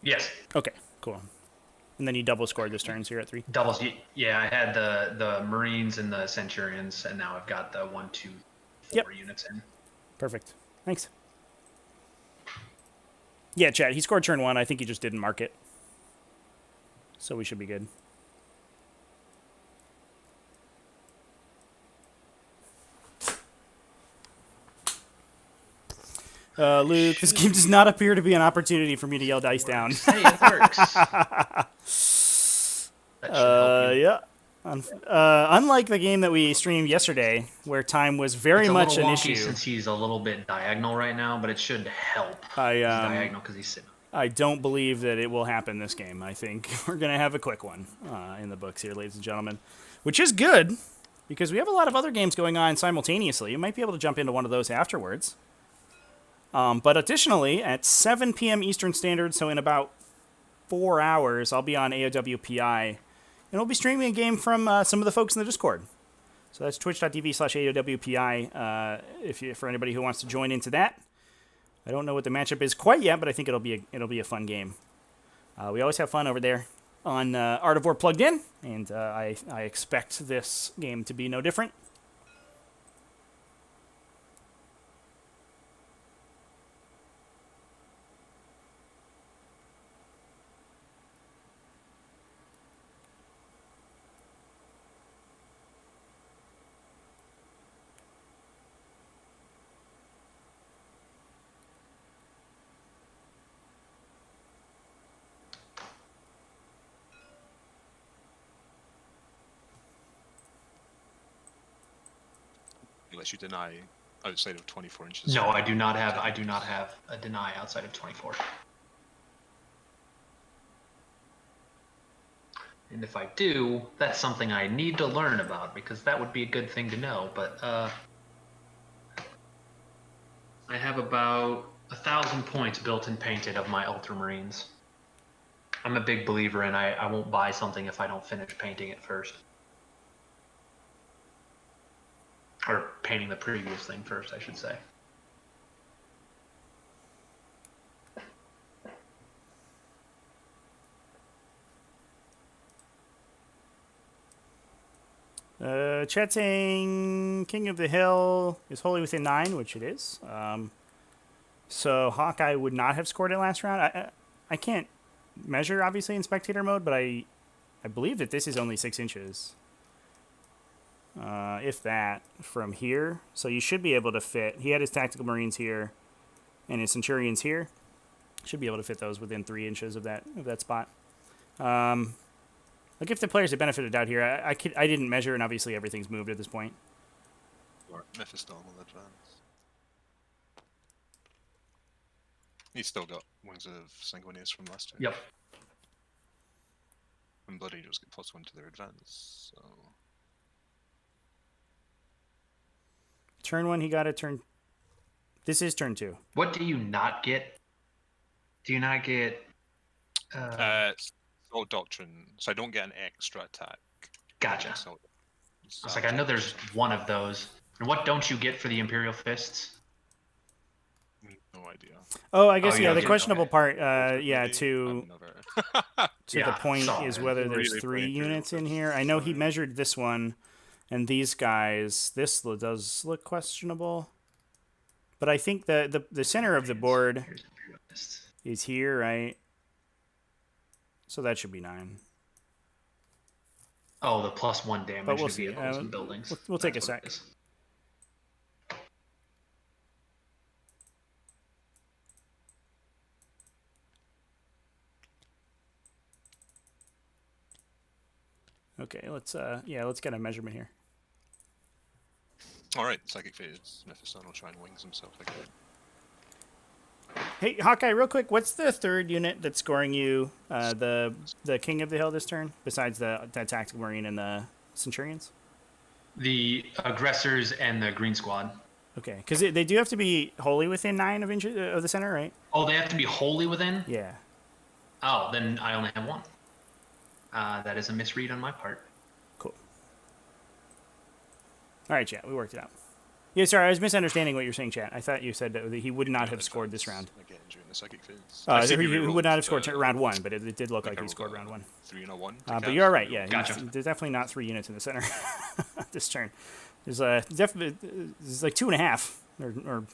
Yes.
Okay, cool. And then you double scored this turn, so you're at 3.
Doubles. Yeah, I had the Marines and the Centurions, and now I've got the 1, 2, 4 units in.
Perfect. Thanks. Yeah, Chad, he scored turn one. I think he just didn't mark it. So we should be good. Luke, this game does not appear to be an opportunity for me to yell dice down.
Hey, it works. That should help you.
Yeah. Unlike the game that we streamed yesterday, where time was very much an issue.
Since he's a little bit diagonal right now, but it should help. He's diagonal because he's sitting.
I don't believe that it will happen this game. I think we're going to have a quick one in the books here, ladies and gentlemen, which is good because we have a lot of other games going on simultaneously. You might be able to jump into one of those afterwards. But additionally, at 7 p.m. Eastern Standard, so in about 4 hours, I'll be on AOWPI, and we'll be streaming a game from some of the folks in the Discord. So that's twitch.tv/AOWPI for anybody who wants to join into that. I don't know what the matchup is quite yet, but I think it'll be a fun game. We always have fun over there on Art of War Plugged In, and I expect this game to be no different.
Unless you deny outside of 24 inches.
No, I do not have a deny outside of 24. And if I do, that's something I need to learn about because that would be a good thing to know. But I have about 1,000 points built and painted of my Ultramarines. I'm a big believer in I won't buy something if I don't finish painting it first. Or painting the previous thing first, I should say.
Chat saying King of the Hill is wholly within 9, which it is. So Hawkeye would not have scored it last round. I can't measure, obviously, in spectator mode, but I believe that this is only 6 inches. If that, from here. So you should be able to fit. He had his Tactical Marines here and his Centurions here. Should be able to fit those within 3 inches of that spot. I'll give the players the benefit of the doubt here. I didn't measure, and obviously everything's moved at this point.
Or Mephisto will advance. He's still got Wings of Sanguinius from last turn.
Yep.
And Blood Angels get +1 to their advance, so...
Turn 1, he got a turn... This is turn 2.
What do you not get? Do you not get...
Assault Doctrine, so I don't get an extra attack.
Gotcha.
I
was like, I know there's one of those. And what don't you get for the Imperial Fists?
No idea.
Oh, I guess,
yeah,
the
okay.
questionable part, to
Yeah,
the point
sorry.
is whether there's
Really
3
playing
units in
Imperial
here.
Fists,
I know he
sorry.
measured this one, and these guys, this does look questionable. But I think the center of the board
Here's Imperial Fists.
is here, right? So that should be 9.
Oh, the +1 damage
But we'll
to
see.
vehicles and buildings.
We'll take a
That's what
sec.
it is.
Okay, let's get a measurement here.
Alright, Psychic Phase. Mephisto will try and wings himself again.
Hey, Hawkeye, real quick, what's the third unit that's scoring you the King of the Hill this turn, besides the Tactical Marine and the Centurions?
The aggressors and the green squad.
Okay, because they do have to be wholly within 9 of the center, right?
Oh, they have to be wholly within?
Yeah.
Oh, then I only have 1. That is a misread on my part.
Cool. All right, chat, we worked it out. Yeah, sorry, I was misunderstanding what you're saying, chat. I thought you said that he would not have scored this round.
Again, during the psychic phase.
He would not have scored round 1, but it did look like he scored round 1.
3 and a 1.
But you're right, yeah.
Gotcha.
There's definitely not 3 units in the center this turn. There's definitely like 2.5 or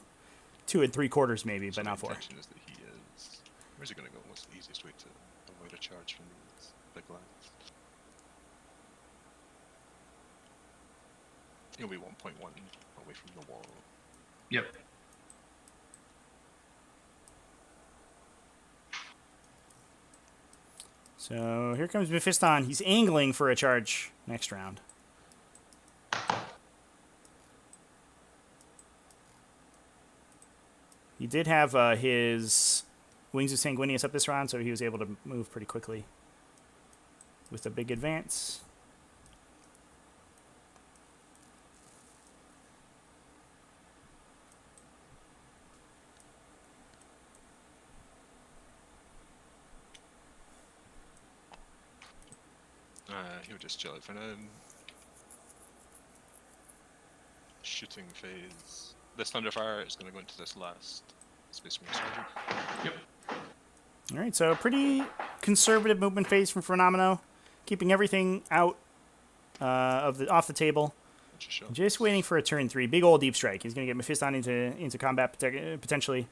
2 3/4 maybe, but not 4.
The intention is that he is. Where's he going to go? What's the easiest way to avoid a charge from these big lines? He'll be 1.1 away from the wall.
Yep.
So here comes Mephiston. He's angling for a charge next round. He did have his Wings of Sanguinius up this round, so he was able to move pretty quickly with a big advance.
He'll just chill it for now. Shooting phase. This Thunderfire is going to go into this last Space Marine Sergeant.
Yep.
All right, so a pretty conservative movement phase from Phenomenal, keeping everything out off the table. Just waiting for a turn 3. Big old deep strike. He's going to get Mephiston into combat potentially.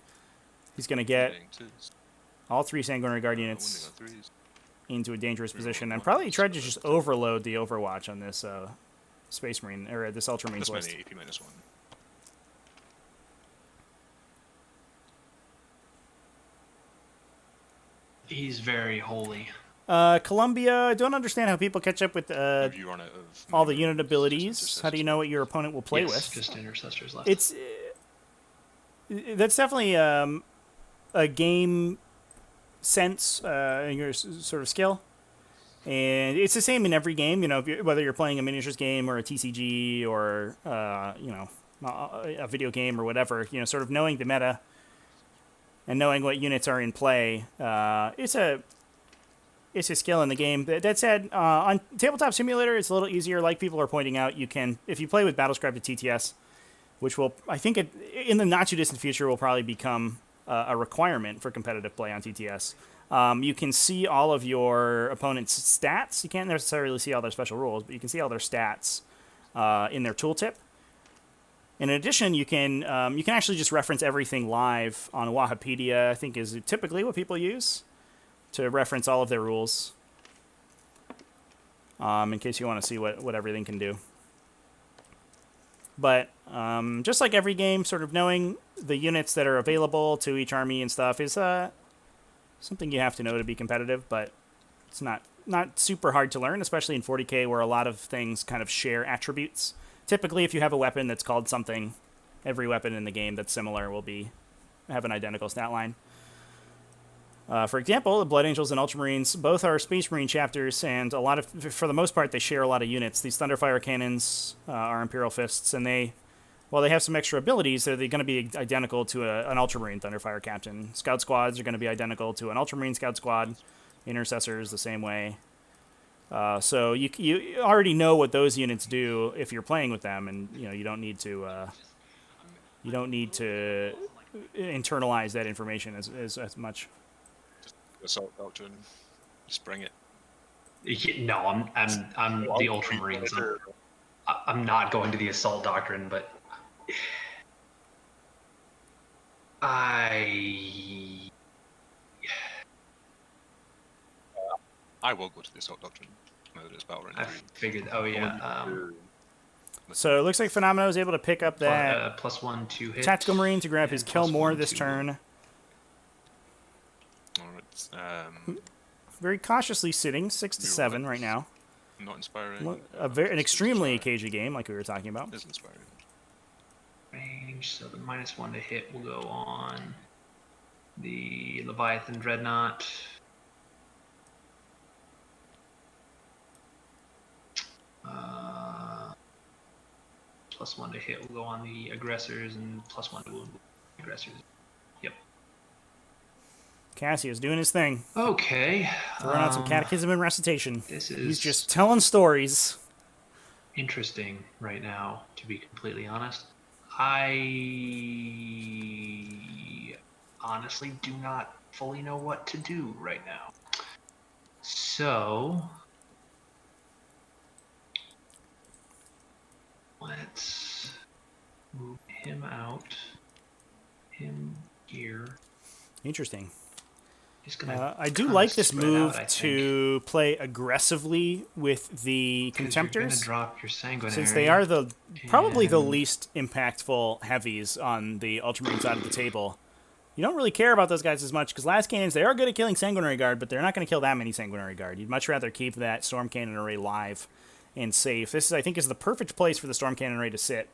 He's going to get all 3 Sanguinary Guard units into a dangerous position, and probably try to just overload the Overwatch on this Space Marine or this Ultramarines list.
AP -1.
He's very holy.
Columbia, I don't understand how people catch up with
You run out of
all the unit abilities. How do you know what your opponent will play
Yes,
with?
just intercessors left.
It's that's definitely a game sense in your sort of skill, and it's the same in every game. You know, whether you're playing a miniatures game or a TCG or a video game or whatever. You know, sort of knowing the meta and knowing what units are in play. It's a skill in the game. That said, on Tabletop Simulator, it's a little easier. Like people are pointing out, you can, if you play with Battlescribe to TTS, which will, I think, in the not too distant future, will probably become a requirement for competitive play on TTS. You can see all of your opponent's stats. You can't necessarily see all their special rules, but you can see all their stats in their tooltip. In addition, you can actually just reference everything live on Wahapedia. I think is typically what people use to reference all of their rules, in case you want to see what everything can do. But just like every game, sort of knowing the units that are available to each army and stuff is something you have to know to be competitive, but it's not super hard to learn, especially in 40K where a lot of things kind of share attributes. Typically, if you have a weapon that's called something, every weapon in the game that's similar will have an identical stat line. For example, the Blood Angels and Ultramarines both are Space Marine chapters, and for the most part, they share a lot of units. These Thunderfire cannons are Imperial Fists, and while they have some extra abilities, they're going to be identical to an Ultramarine Thunderfire captain. Scout squads are going to be identical to an Ultramarine Scout squad. Intercessors the same way. So you already know what those units do if you're playing with them, and you don't need to internalize that information as much.
Assault Doctrine. Just bring it.
No, I'm the Ultramarines. I'm not going to the Assault Doctrine, but I
will go to the Assault Doctrine. Now that it's Battle Round 3.
I figured. Oh yeah.
So it looks like Phenomena was able to pick up that
+1 2 hit.
Tactical Marine to grab his kill more this turn. Very cautiously sitting 6 to 7 right now.
Not inspiring.
An extremely cagey game, like we were talking about.
Is inspiring.
Range, so the -1 to hit will go on the Leviathan Dreadnought. +1 to hit will go on the aggressors, and +1 to wound the aggressors. Yep.
Cassio's doing his thing.
Okay.
Throwing out some catechism and recitation.
This
He's
is
just telling stories.
interesting right now, to be completely honest. I honestly do not fully know what to do right now. So let's move him out. Him here.
Interesting.
He's gonna
I do
kinda
like this
spread
move
out, I think.
to play aggressively with the
'Cause you're gonna
Contemptors,
drop your sanguinary.
since they are probably the
and-
least impactful heavies on the Ultramarine side of the table. You don't really care about those guys as much, because last games, they are good at killing Sanguinary Guard, but they're not going to kill that many Sanguinary Guard. You'd much rather keep that Storm Cannon Array live and safe. This, I think, is the perfect place for the Storm Cannon Array to sit,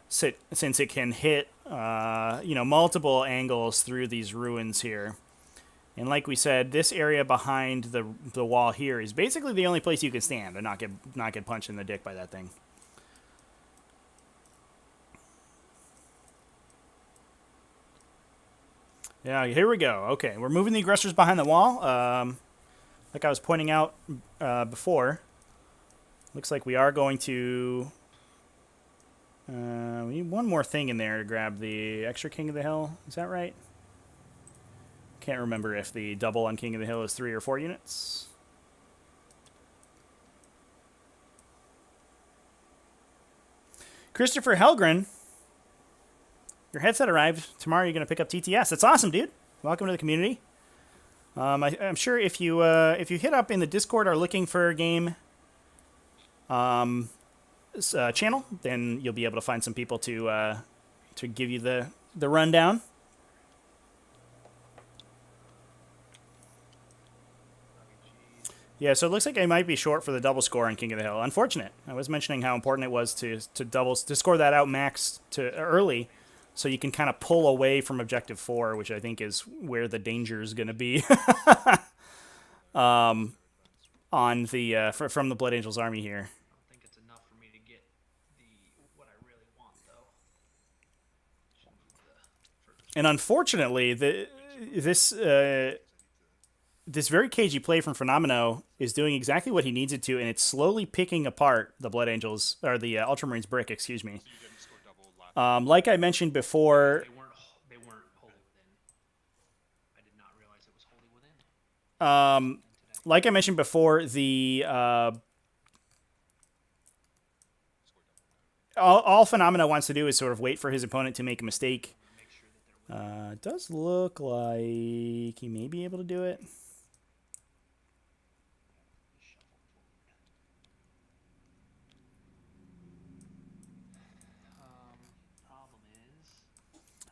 since it can hit multiple angles through these ruins here. And like we said, this area behind the wall here is basically the only place you can stand and not get punched in the dick by that thing. Yeah, here we go. Okay, we're moving the aggressors behind the wall. Like I was pointing out before, looks like we are going to... we need one more thing in there to grab the extra King of the Hill. Is that right? Can't remember if the double on King of the Hill is 3 or 4 units. Christopher Helgren, your headset arrived. Tomorrow you're going to pick up TTS. That's awesome, dude. Welcome to the community. I'm sure if you hit up in the Discord are looking for a game channel, then you'll be able to find some people to give you the rundown. Yeah, so it looks like I might be short for the double score on King of the Hill. Unfortunate. I was mentioning how important it was to score that out max to early, so you can kind of pull away from objective 4, which I think is where the danger is going to be. On the from the Blood Angels army here.
I don't think it's enough for me to get what I really want, though.
And unfortunately, this very cagey play from Phenomenal is doing exactly what he needs it to, and it's slowly picking apart the Blood Angels, or the Ultramarines brick, excuse me. Like I mentioned before...
They weren't wholly within. I did not realize it was wholly within.
Like I mentioned before, all Phenomena wants to do is sort of wait for his opponent to make a mistake. It does look like he may be able to do it.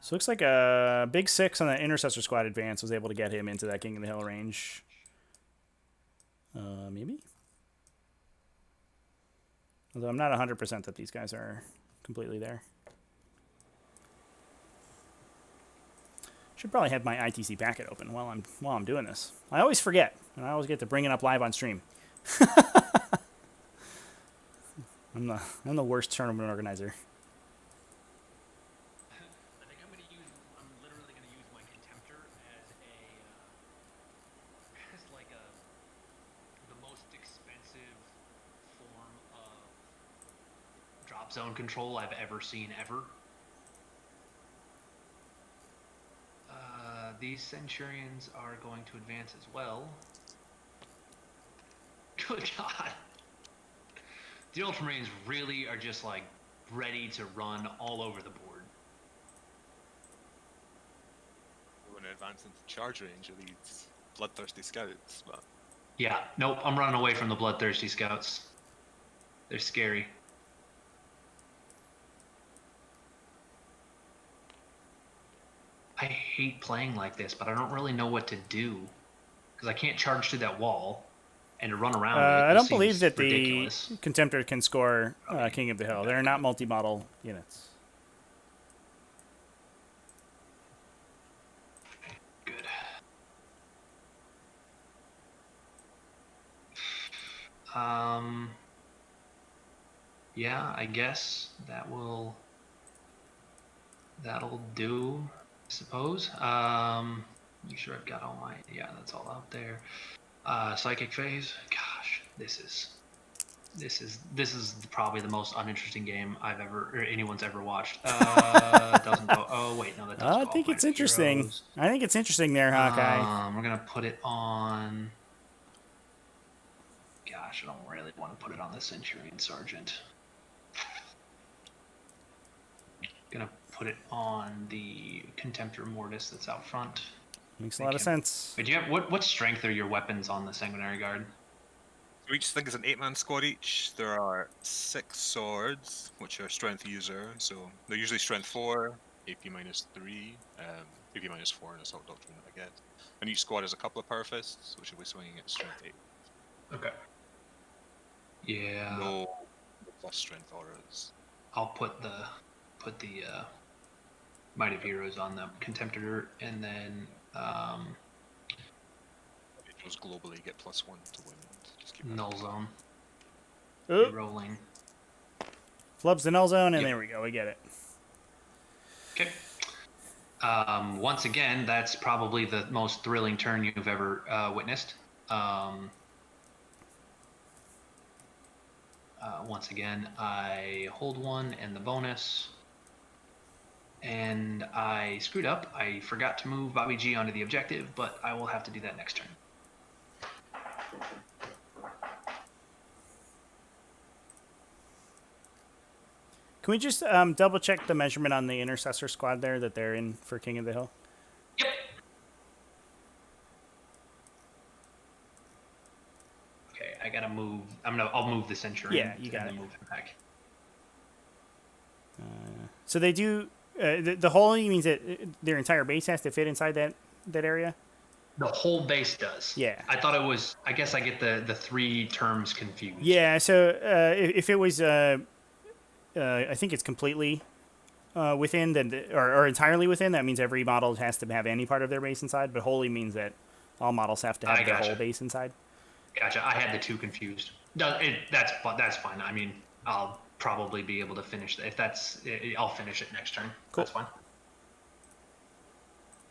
So it looks like a big 6 on the Intercessor Squad advance was able to get him into that King of the Hill range. Maybe? Although I'm not 100% that these guys are completely there. Should probably have my ITC packet open while I'm doing this. I always forget, and I always get to bring it up live on stream. I'm the worst tournament organizer.
I think I'm literally gonna use my Contemptor as the most expensive form of drop zone control I've ever seen ever. These Centurions are going to advance as well. Good God. The Ultramarines really are just like ready to run all over the board.
When it advances into charge range of these bloodthirsty scouts, but
Yeah, nope, I'm running away from the bloodthirsty scouts. They're scary. I hate playing like this, but I don't really know what to do. Because I can't charge through that wall and to run around it.
I don't
seems
believe that
ridiculous.
the Contemptor can score King of the Hill. They're not multi-model units.
Good. yeah, I guess that'll do, I suppose. Make sure I've got all my, yeah, that's all out there. Psychic phase. Gosh, this is probably the most uninteresting game I've ever or anyone's ever watched. Doesn't go. Oh wait, no, that does
I
go off
think
my
it's interesting.
heroes.
I think it's interesting there, Hawkeye.
We're gonna put it on. Gosh, I don't really want to put it on the Centurion Sergeant. Gonna put it on the Contemptor Mortis that's out front.
Makes a lot of sense.
Wait, do you have what strength are your weapons on the Sanguinary Guard?
So each thing is an 8-man squad each. There are 6 swords, which are strength user. So they're usually strength 4, AP minus 3, AP minus 4 in Assault Doctrine, I guess. And each squad has a couple of power fists, which will be swinging at strength 8.
Okay. Yeah.
No plus strength auras.
I'll put the Might of Heroes on the Contemptor, and then
Those globally get +1 to win. Just keep
Null Zone.
Oop.
Rolling.
Flubs the null zone, and
Yep.
there we go. We get it.
Okay. Once again, that's probably the most thrilling turn you've ever witnessed. Once again, I hold 1 and the bonus. And I screwed up. I forgot to move Bobby G onto the objective, but I will have to do that next turn.
Can we just double check the measurement on the Intercessor squad there that they're in for King of the Hill?
Yep. Okay, I gotta move. I'll move the Centurion.
Yeah, you got
and
it.
then move him back.
So they do. The Holy means that their entire base has to fit inside that area.
The whole base does.
Yeah.
I thought it was. I guess I get the 3 terms confused.
Yeah. So if it was, I think it's completely within, then or entirely within. That means every model has to have any part of their base inside. But Holy means that all models have to have their whole base inside.
Gotcha. I had the 2 confused. That's fine. I mean, I'll probably be able to finish that. If that's, I'll finish it next turn.
Cool.
That's fine.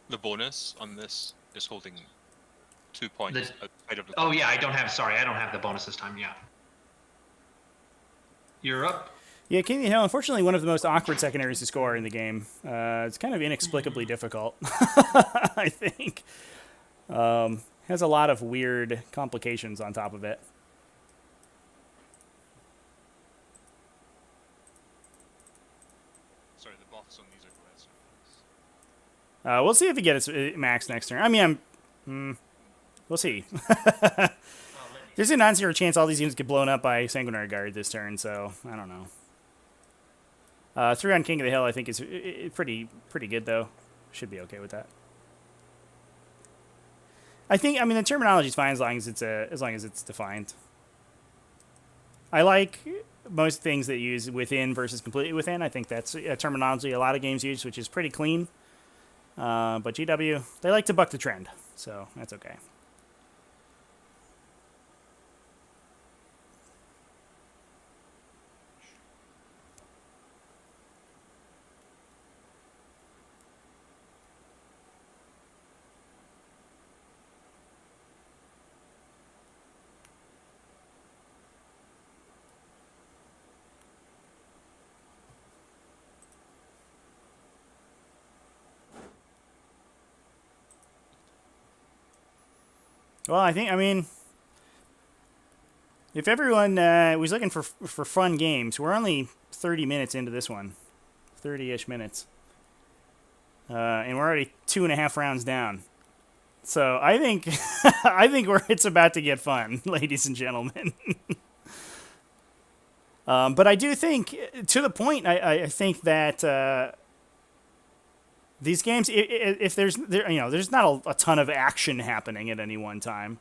The bonus on this is holding 2 points outside of the.
Oh yeah, I don't have the bonus this time. Yeah. You're up.
Yeah, King of the Hill, unfortunately, one of the most awkward secondaries to score in the game. It's kind of inexplicably difficult, I think. Has a lot of weird complications on top of it.
Sorry, the buffs on these are less.
We'll see if he gets max next turn. I mean, we'll see. There's a non-zero chance all these units get blown up by Sanguinary Guard this turn, so I don't know. 3 on King of the Hill, I think, is pretty good, though. Should be okay with that. I mean, the terminology is fine as long as it's defined. I like most things that use within versus completely within. I think that's a terminology a lot of games use, which is pretty clean. But GW, they like to buck the trend, so that's okay. Well, I mean, if everyone was looking for fun games, we're only 30 minutes into this one. 30-ish minutes. And we're already 2.5 rounds down. So I think it's about to get fun, ladies and gentlemen. But I do think, to the point, I think that these games, if there's not a ton of action happening at any one time.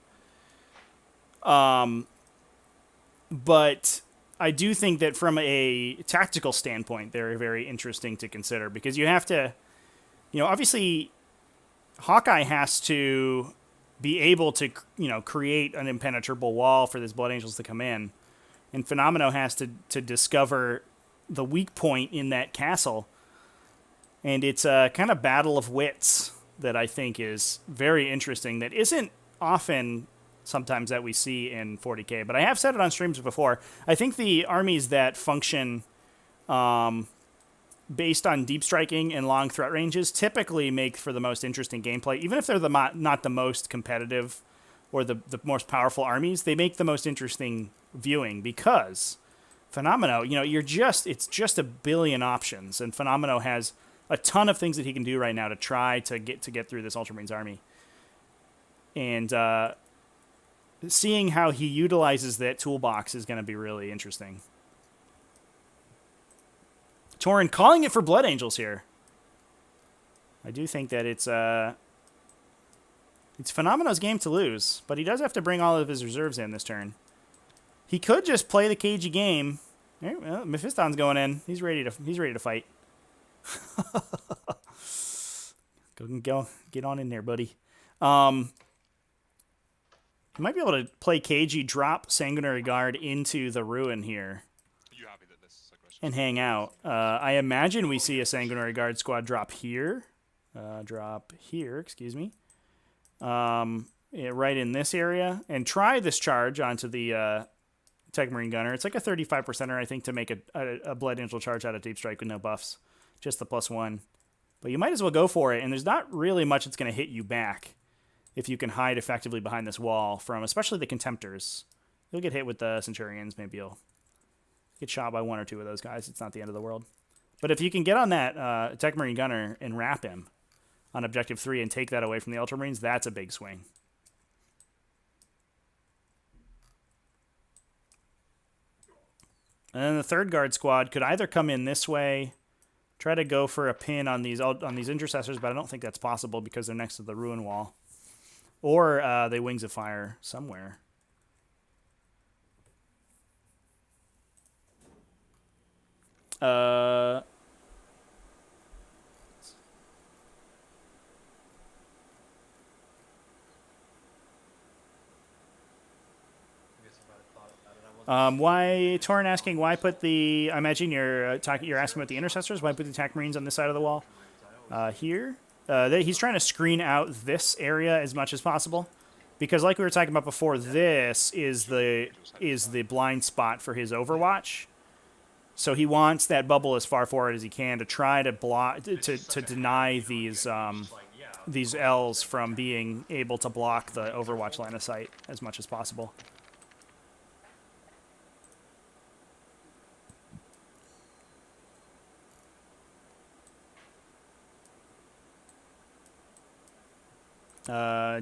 But I do think that from a tactical standpoint, they're very interesting to consider because you have to, obviously, Hawkeye has to be able to, create an impenetrable wall for these Blood Angels to come in. and Phenomeno has to discover the weak point in that castle. And it's a kind of battle of wits that I think is very interesting, that isn't often sometimes that we see in 40K. But I have said it on streams before. I think the armies that function based on deep striking and long threat ranges typically make for the most interesting gameplay. Even if they're not the most competitive or the most powerful armies, they make the most interesting viewing because Phenomeno, it's just a billion options, and Phenomeno has a ton of things that he can do right now to try to get through this Ultramarines army. And seeing how he utilizes that toolbox is going to be really interesting. Torin calling it for Blood Angels here. I do think that it's Phenomeno's game to lose, but he does have to bring all of his reserves in this turn. He could just play the cagey game. Well, Mephiston's going in. He's ready to fight. Go get on in there, buddy. You might be able to play cagey, drop Sanguinary Guard into the ruin here, and hang out. I imagine we see a Sanguinary Guard squad drop here. Excuse me. Right in this area, and try this charge onto the Tech Marine Gunner. It's like a 35%er, I think, to make a Blood Angel charge out of Deep Strike with no buffs. Just the +1. But you might as well go for it, and there's not really much that's going to hit you back if you can hide effectively behind this wall from, especially the Contemptors. You'll get hit with the Centurions, maybe you'll get shot by one or two of those guys. It's not the end of the world. But if you can get on that Tech Marine Gunner and wrap him on Objective 3 and take that away from the Ultramarines, that's a big swing. And then the third guard squad could either come in this way, try to go for a pin on these intercessors, but I don't think that's possible because they're next to the ruin wall. Or they Wings of Fire somewhere. Why Torin asking why put the? I imagine you're asking about the intercessors. Why put the attack marines on this side of the wall? Here, he's trying to screen out this area as much as possible, because like we were talking about before, this is the blind spot for his Overwatch. So he wants that bubble as far forward as he can to try to block to deny these L's from being able to block the Overwatch line of sight as much as possible.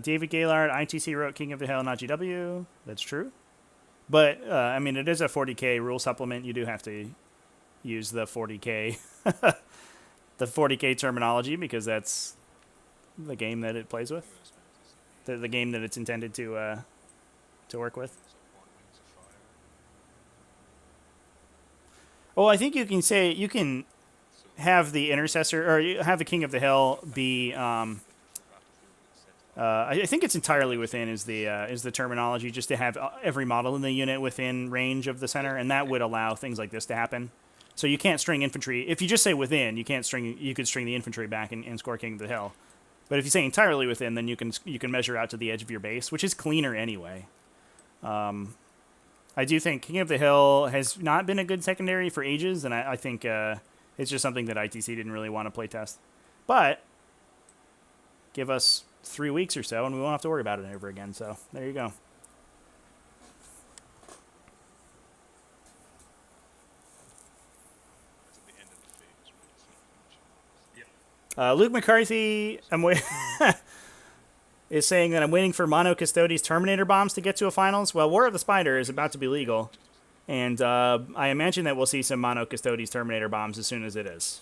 David Gaylord, ITC wrote King of the Hill, not GW. That's true. But, I mean, it is a 40K rule supplement. You do have to use the 40K the 40K terminology because that's the game that it plays with. The game that it's intended to work with. Well, I think you can have the Intercessor, or have the King of the Hill be... I think it's entirely within is the terminology, just to have every model in the unit within range of the center, and that would allow things like this to happen. So you can't string infantry. If you just say within, you can't string. You could string the infantry back and score King of the Hill. But if you say entirely within, then you can measure out to the edge of your base, which is cleaner anyway. I do think King of the Hill has not been a good secondary for ages, and I think it's just something that ITC didn't really want to play test. But give us 3 weeks or so, and we won't have to worry about it ever again. So there you go. Luke McCarthy, is saying that I'm waiting for Mono Custodes Terminator bombs to get to a finals. Well, War of the Spider is about to be legal, and I imagine that we'll see some Mono Custodes Terminator bombs as soon as it is.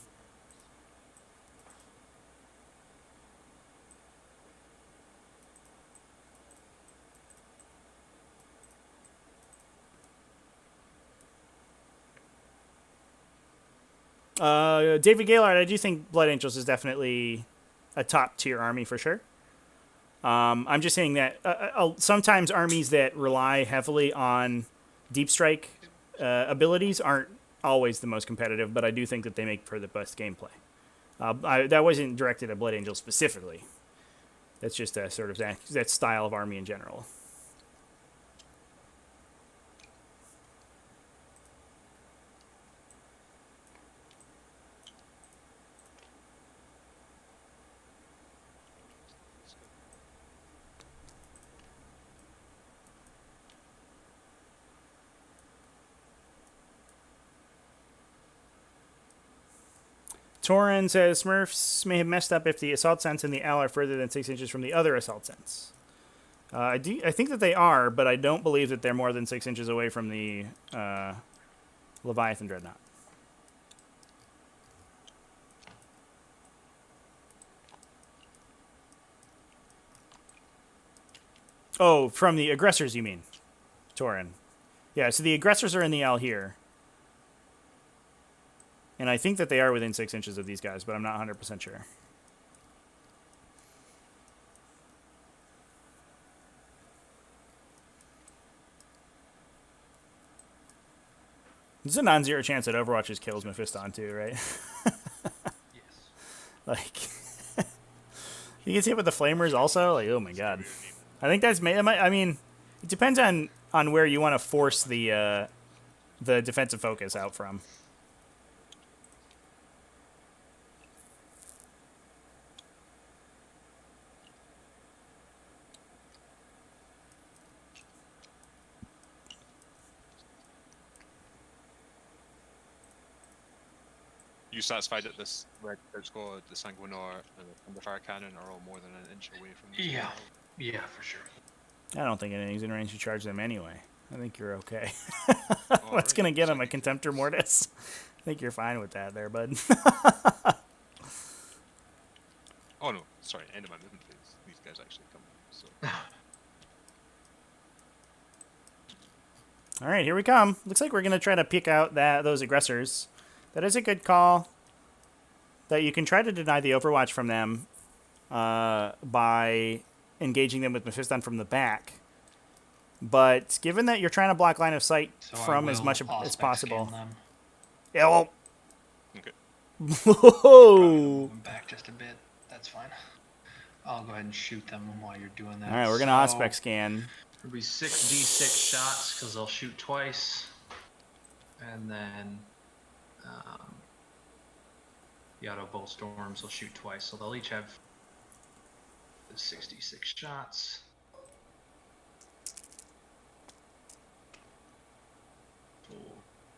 David Gaylord, I do think Blood Angels is definitely a top tier army for sure. I'm just saying that sometimes armies that rely heavily on deep strike abilities aren't always the most competitive, but I do think that they make for the best gameplay. That wasn't directed at Blood Angel specifically. That's just a sort of that style of army in general. Torin says Smurfs may have messed up if the assault sense and the L are further than 6 inches from the other assault sense. I think that they are, but I don't believe that they're more than 6 inches away from the Leviathan Dreadnought. Oh, from the aggressors, you mean, Torin? Yeah, so the aggressors are in the L here. And I think that they are within 6 inches of these guys, but I'm not 100% sure. There's a non-zero chance that Overwatch just kills Mephiston too, right?
Yes.
Like, he gets hit with the flamers also. Like, oh my god. I think that's. I mean, it depends on where you want to force the defensive focus out from.
You satisfied that this red squad, the Sanguinar, and the Fire Cannon are all more than an inch away from each
Yeah.
other?
Yeah, for sure.
I don't think anything's in range to charge them anyway. I think you're okay. What's
Alright,
gonna get him? A
second
Contemptor Mortis? I think you're fine with that there, bud.
Oh no, sorry, end of my movement phase. These guys actually come in, so.
All right, here we come. Looks like we're gonna try to pick out those aggressors. That is a good call. That you can try to deny the Overwatch from them by engaging them with Mephiston from the back. But given that you're trying to block line of sight
So
from
I
as
will
much as
Auspex
possible.
scan them.
Yeah, well.
Okay.
Whoa!
Move them back just a bit. That's fine. I'll go ahead and shoot them while you're doing that.
All right, we're gonna Auspex scan.
It'll be 6d6 shots because they'll shoot twice, and then the auto bolt storms will shoot twice, so they'll each have the 66 shots.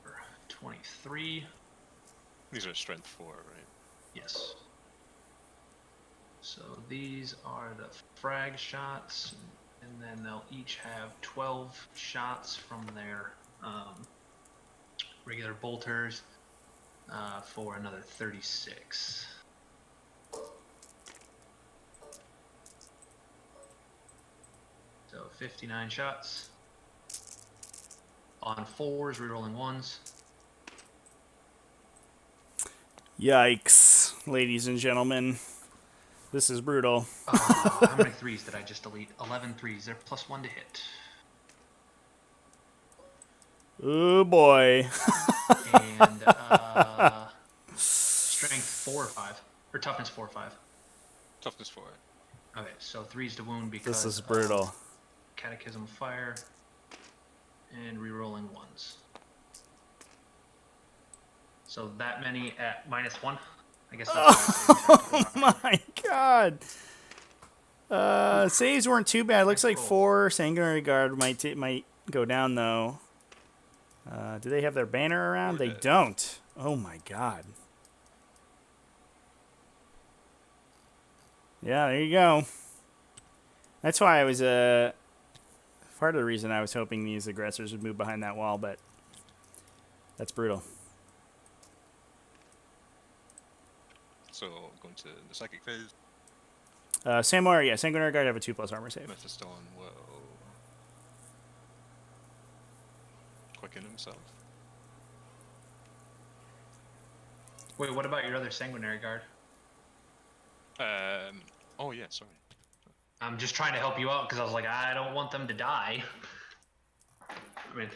For 23.
These are strength 4, right?
Yes. So these are the frag shots, and then they'll each have 12 shots from their regular bolters for another 36. So 59 shots. On 4s, rerolling 1s.
Yikes, ladies and gentlemen. This is brutal.
How many 3s did I just delete? 11 3s. They're +1 to hit.
Oh boy.
And strength 4 or 5. Or toughness 4 or 5.
Toughness 4.
Okay, so 3s to wound because
This is brutal.
Catechism of Fire. And rerolling 1s. So that many at -1? I guess that's
Oh my god. Saves weren't too bad. Looks like 4 Sanguinary Guard might go down though. Do they have their banner around? They don't. Oh my god. Yeah, there you go. That's why I was part of the reason I was hoping these aggressors would move behind that wall, but that's brutal.
So going to the psychic phase.
Sanguinary Guard have a 2+ armor save.
Mephiston will quicken himself.
Wait, what about your other Sanguinary Guard?
Oh yeah, sorry.
I'm just trying to help you out because I was like, I don't want them to die. I mean,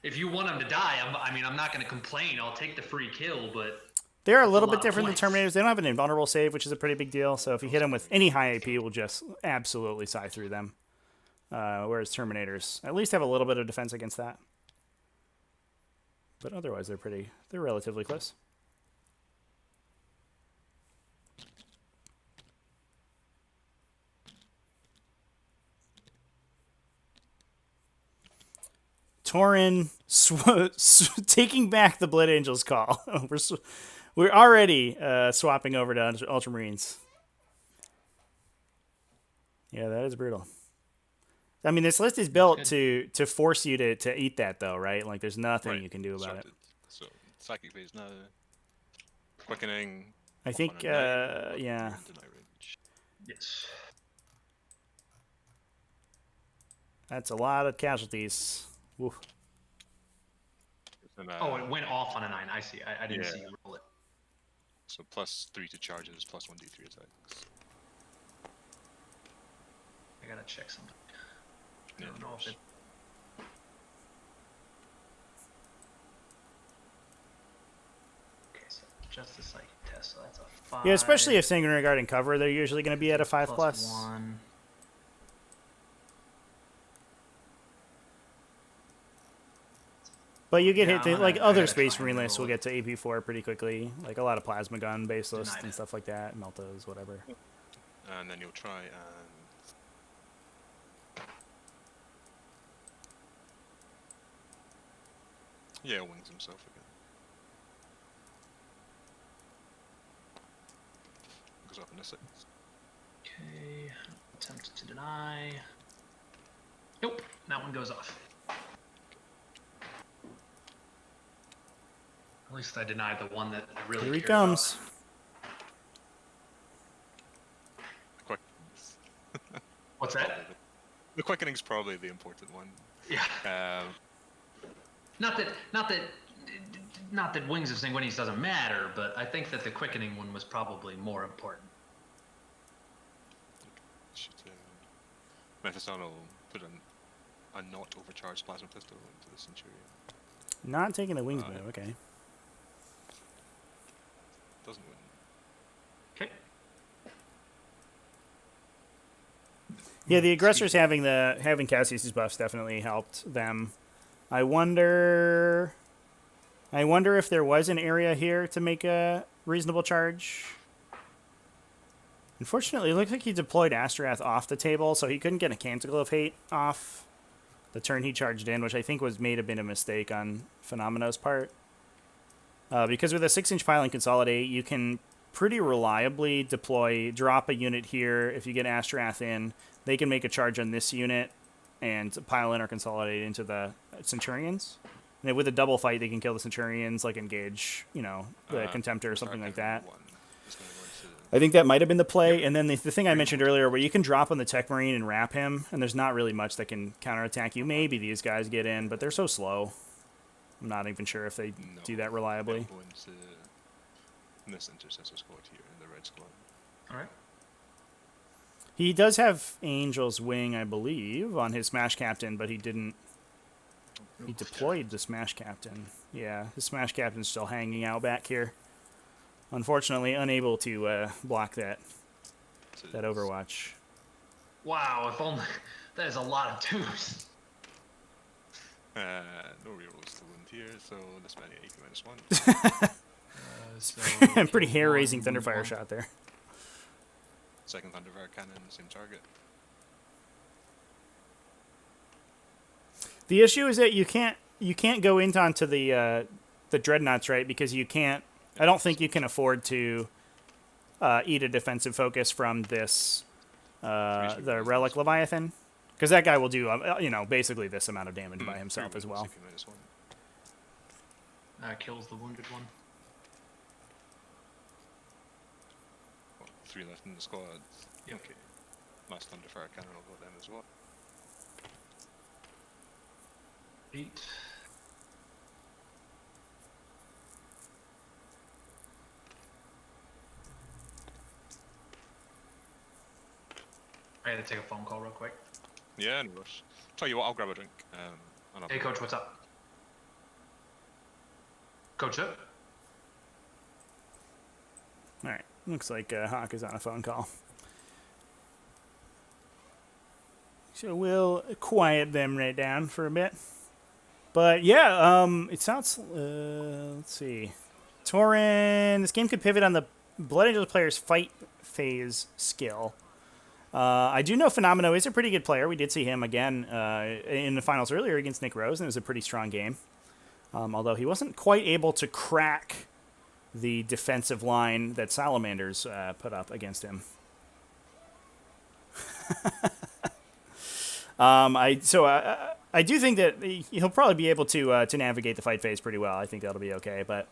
If you want them to die, I'm not going to complain. I'll take the free kill, but
They're a
it's
little
lot
bit
of
different than
points.
Terminators. They don't have an invulnerable save, which is a pretty big deal. So if you hit them with any high AP, will just absolutely scythe through them. Whereas Terminators at least have a little bit of defense against that. But otherwise, they're relatively close. Torin taking back the Blood Angels call. We're already swapping over to Ultramarines. Yeah, that is brutal. I mean, this list is built to force you to eat that, though, right? Like, there's nothing you can do about it.
So, psychic phase now. Quickening.
I think, yeah.
Yes.
That's a lot of casualties. Woo.
Oh, it went off on a 9. I see. I didn't see you roll it.
So +3 to charges, +1d3 attacks.
I gotta check something. I don't know if it... Okay, so just a psychic test, so that's a 5.
Yeah, especially if Sanguine regarding cover, they're usually going to be at a 5+.
+1.
But you get
Yeah,
hit,
I'm
like
gonna- I
other
gotta
Space
try and
Marine lists will
roll
get to AP4 pretty quickly. Like a lot of Plasma Gun based lists
Denied.
and stuff like that, Meltas, whatever.
And then you'll try and... Yeah, wings himself again. Goes up in a 6.
Okay, attempt to deny. Nope, that one goes off. At least I denied the one that I really
Here he
cared about.
comes.
Quick.
What's that?
The quickening's probably the important one.
Yeah. Not that Wings of Sanguinius doesn't matter, but I think that the quickening one was probably more important.
Mephistone will put a not overcharged plasma pistol into the Centurion.
Not taking the wings move, okay.
Doesn't win.
Okay.
Yeah, the aggressors having Cassius's buffs definitely helped them. I wonder if there was an area here to make a reasonable charge. Unfortunately, it looked like he deployed Astrath off the table, so he couldn't get a Canticle of Hate off the turn he charged in, which I think may have been a mistake on Phenomeno's part. Because with a 6-inch pile and consolidate, you can pretty reliably drop a unit here. If you get Astrath in, they can make a charge on this unit and pile in or consolidate into the Centurions. And with a double fight, they can kill the Centurions, like engage, the Contemptor or something like that. I think that might have been the play. And then the thing I mentioned earlier, where you can drop on the Tech Marine and wrap him, and there's not really much that can counterattack you. Maybe these guys get in, but they're so slow. I'm not even sure if they do that reliably.
In this intercessor squad here, in the red squad.
Alright.
He does have Angel's Wing, I believe, on his Smash Captain, but he didn't. He deployed the Smash Captain. Yeah, his Smash Captain's still hanging out back here. Unfortunately, unable to block that Overwatch.
Wow, if only... That is a lot of 2s.
No rerolls to wound here, so this many AP-1.
Pretty hair-raising Thunderfire shot there.
Second Thunderfire cannon, same target.
The issue is that you can't go onto the Dreadnoughts, right? Because you can't. I don't think you can afford to eat a defensive focus from this the Relic Leviathan, because that guy will do basically this amount of damage by himself as well.
Kills the wounded one.
3 left in the squad.
Yep.
Okay. Last Thunderfire cannon will go them as well.
8. I had to take a phone call real quick.
Yeah, no rush. Tell you what, I'll grab a drink. And
Hey, Coach, what's up? Coach up.
All right. Looks like Hawk is on a phone call. So we'll quiet them right down for a bit. But yeah, it sounds. Let's see. Torin. This game could pivot on the Blood Angels player's fight phase skill. I do know Phenomeno is a pretty good player. We did see him again in the finals earlier against Nick Rose, and it was a pretty strong game. Although he wasn't quite able to crack the defensive line that Salamanders put up against him. I do think that he'll probably be able to navigate the fight phase pretty well. I think that'll be okay, but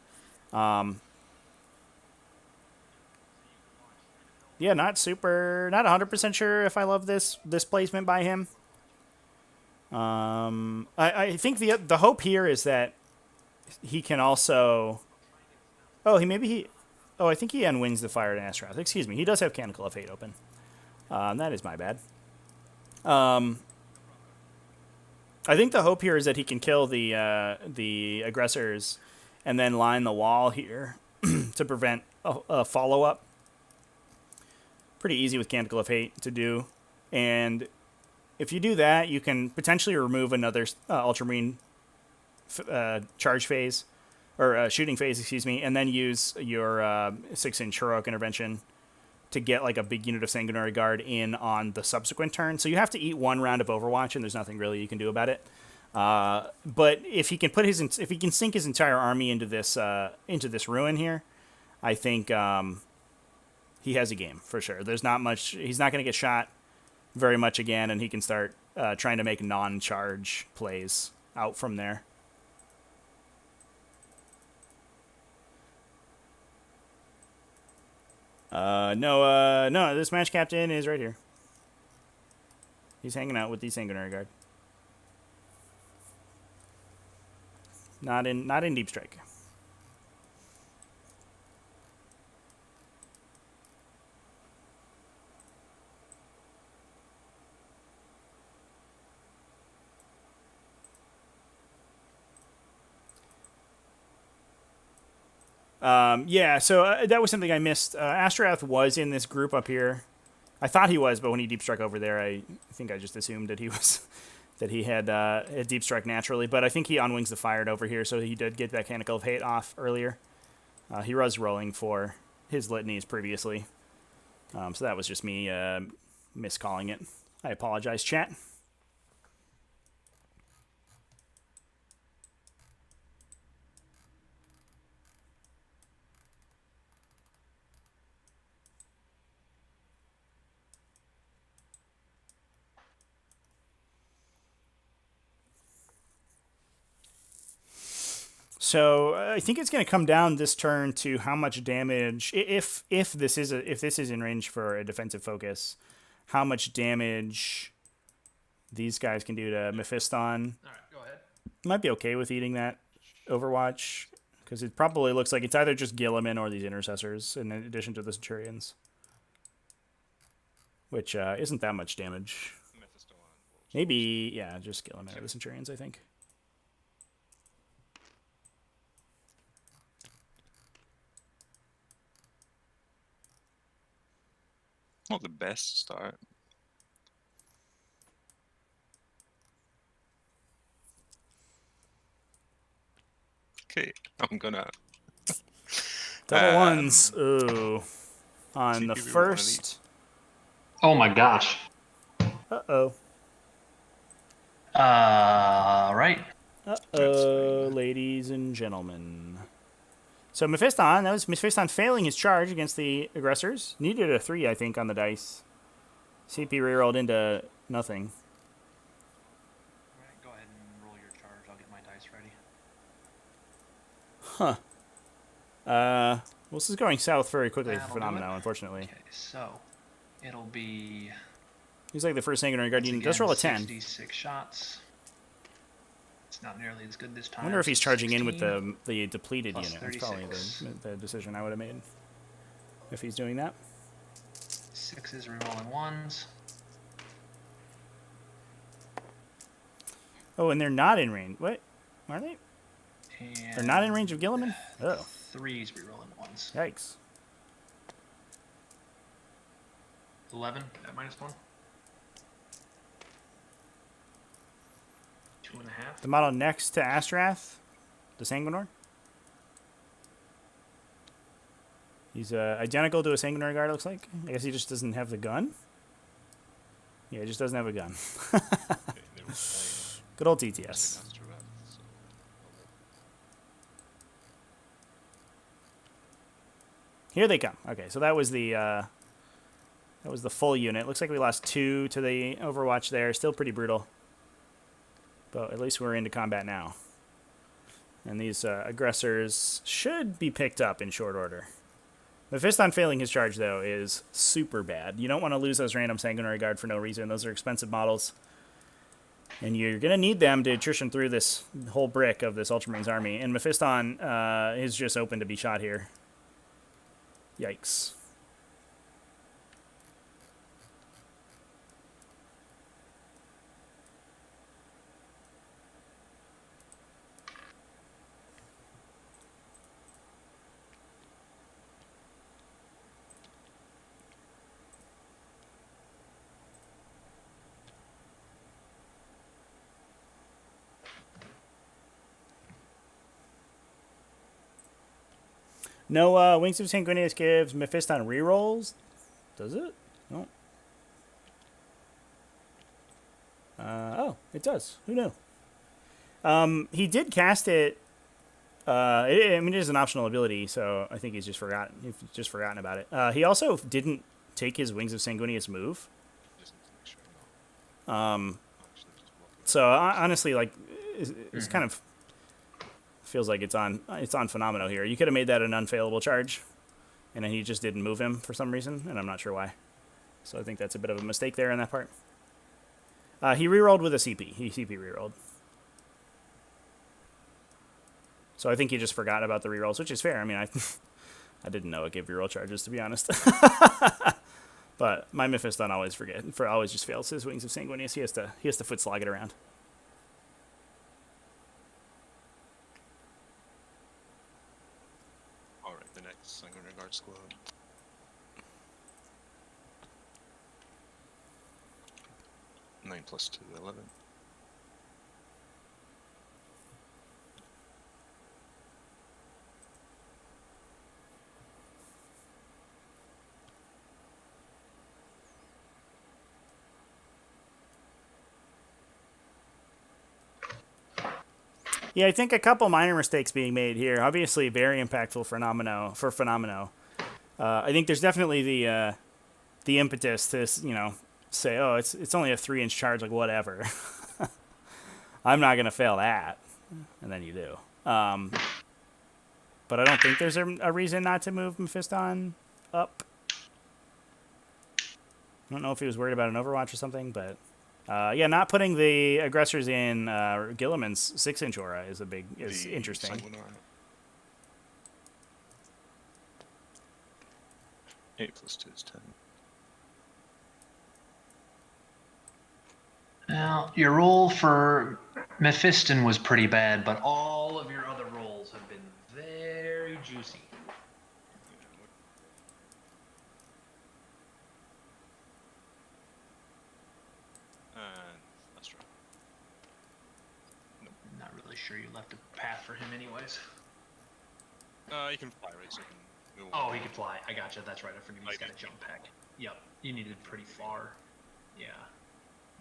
yeah, not 100% sure if I love this placement by him. I think the hope here is that he can also. I think he unwings the fire to Astrath. Excuse me, he does have Canonical of Fate open. That is my bad. I think the hope here is that he can kill the aggressors and then line the wall here to prevent a follow-up. Pretty easy with Canonical of Hate to do. And if you do that, you can potentially remove another Ultramarine charge phase, or shooting phase, excuse me, and then use your 6-inch heroic intervention to get like a big unit of Sanguinary Guard in on the subsequent turn. So you have to eat one round of Overwatch, and there's nothing really you can do about it. But if he can if he can sink his entire army into this ruin here, I think he has a game for sure. There's not much. He's not going to get shot very much again, and he can start trying to make non-charge plays out from there. No, this match captain is right here. He's hanging out with the Sanguinary Guard. Not in Deep Strike. Yeah, so that was something I missed. Astrath was in this group up here. I thought he was, but when he deep struck over there, I think I just assumed that he was, that he had a deep strike naturally. But I think he unwings the fired over here, so he did get that Canonical of Hate off earlier. He was rolling for his litanies previously, so that was just me miscalling it. I apologize, chat. So I think it's going to come down this turn to how much damage, if this is in range for a defensive focus, how much damage these guys can do to Mephiston.
All right, go ahead.
Might be okay with eating that Overwatch, because it probably looks like it's either just Gilliman or these Intercessors, in addition to the Centurions, which isn't that much damage. Maybe, yeah, just Gilliman or the Centurions, I think.
Not the best start. Okay, I'm gonna
double ones. Ooh, on the first.
Oh my gosh.
Uh-oh.
Right.
Uh-oh, ladies and gentlemen. So Mephiston, that was Mephiston failing his charge against the aggressors. Needed a 3, I think, on the dice. CP rerolled into nothing.
All right, go ahead and roll your charge. I'll get my dice ready.
Huh. Well, this is going south very quickly for
That'll
Phenomeno,
do it.
unfortunately.
Okay, so it'll be.
He's like the first Sanguinary Guard unit. Does roll a 10.
66 shots. It's not nearly as good this time.
I wonder if he's charging
16,
in with the depleted
plus
unit. That's probably
36.
the decision I would have made if he's doing that.
6s rerolling 1s.
Oh, and they're not in range. What? Are they?
And
They're not in range of Gilliman? Oh.
3's rerolling ones.
Yikes.
11 at -1. 2.5.
The model next to Astrath, the Sanguinor. He's identical to a Sanguinor guard, it looks like. I guess he just doesn't have the gun. Yeah, he just doesn't have a gun.
Okay, they were playing
Good old TTS.
Master Wrath, so
Here they come. Okay, so that was the full unit. Looks like we lost 2 to the Overwatch there. Still pretty brutal. But at least we're into combat now. And these aggressors should be picked up in short order. Mephiston failing his charge, though, is super bad. You don't want to lose those random Sanguinary Guard for no reason. Those are expensive models. And you're going to need them to attrition through this whole brick of this Ultramarines army. And Mephiston is just open to be shot here. Yikes. No, Wings of Sanguinius gives Mephiston rerolls. Does it? No. Oh, it does. Who knew? He did cast it. I mean, it is an optional ability, so I think he's just forgotten. He's just forgotten about it. He also didn't take his Wings of Sanguinius move.
just need to make sure I'm not actually just walking.
So honestly, like, it's kind of feels like it's on Phenomenal here. You could have made that an unfailable charge, and then he just didn't move him for some reason, and I'm not sure why. So I think that's a bit of a mistake there in that part. He rerolled with a CP. He CP rerolled. So I think he just forgot about the rerolls, which is fair. I mean, I didn't know it gave reroll charges, to be honest. But my Mephiston always just fails his Wings of Sanguinius. He has to foot slog it around.
Alright, the next Sanguinary Guard squad. Nine plus 2, 11.
Yeah, I think a couple minor mistakes being made here. Obviously, very impactful for Phenomeno. I think there's definitely the impetus to say, oh, it's only a 3-inch charge, like whatever. I'm not gonna fail that, and then you do. But I don't think there's a reason not to move Mephiston up. I don't know if he was worried about an Overwatch or something, but. Yeah, not putting the aggressors in Gilliman's 6-inch aura is interesting.
Sanguinor. 8 plus 2 is 10.
Now, your roll for Mephiston was pretty bad, but all of your other rolls have been very juicy.
That's right.
I'm not really sure you left a path for him anyways.
You can fly, right? So you can move
Oh,
on.
he could fly. I gotcha. That's right. I forget he's
Like-
got a jump pack. Yep. You needed pretty far. Yeah.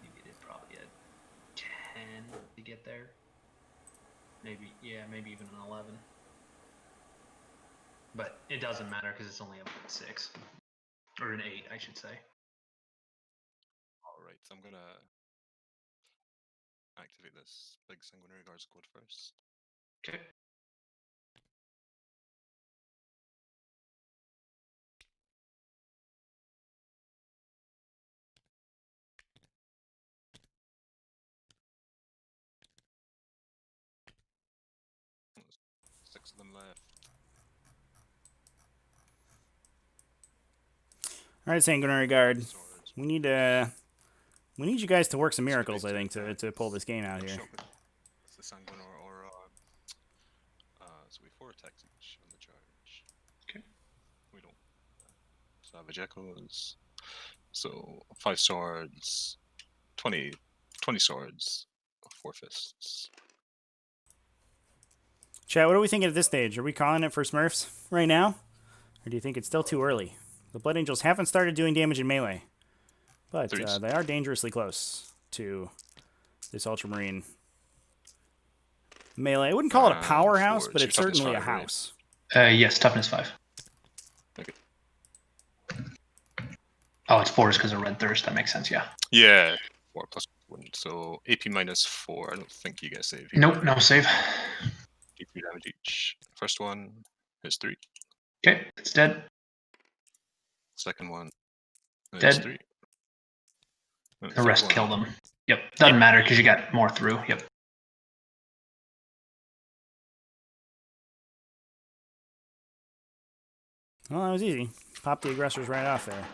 You needed probably a 10 to get there. Maybe, yeah, maybe even an 11. But it doesn't matter because it's only up at 6. Or an 8, I should say.
Alright, so I'm gonna activate this big Sanguinary Guard squad first.
Okay.
There's 6 of them left.
All right, Sanguinary Guard.
Swords.
We need you guys to work some miracles, I think, to pull this game out here.
It's the Sanguinor or So we 4 attacks each on the charge.
Okay.
We don't Savage Echoes. So 5 swords, 20 swords, 4 fists.
Chat, what are we thinking at this stage? Are we calling it for Smurfs right now? Or do you think it's still too early? The Blood Angels haven't started doing damage in melee. But they are dangerously close to this Ultramarine melee. I wouldn't call it a powerhouse, but it's certainly a house.
Yes, toughness 5.
Okay.
Oh, it's 4 because of Red Thirst. That makes sense, yeah.
Yeah, 4 plus 1. So AP minus 4. I don't think you guys save.
Nope, no save.
Take 3 damage each. First one is 3.
Okay, it's dead.
Second one is
Dead.
3.
The rest kill them. Yep, doesn't matter because you got more through. Yep.
Well, that was easy. Pop the aggressors right off there.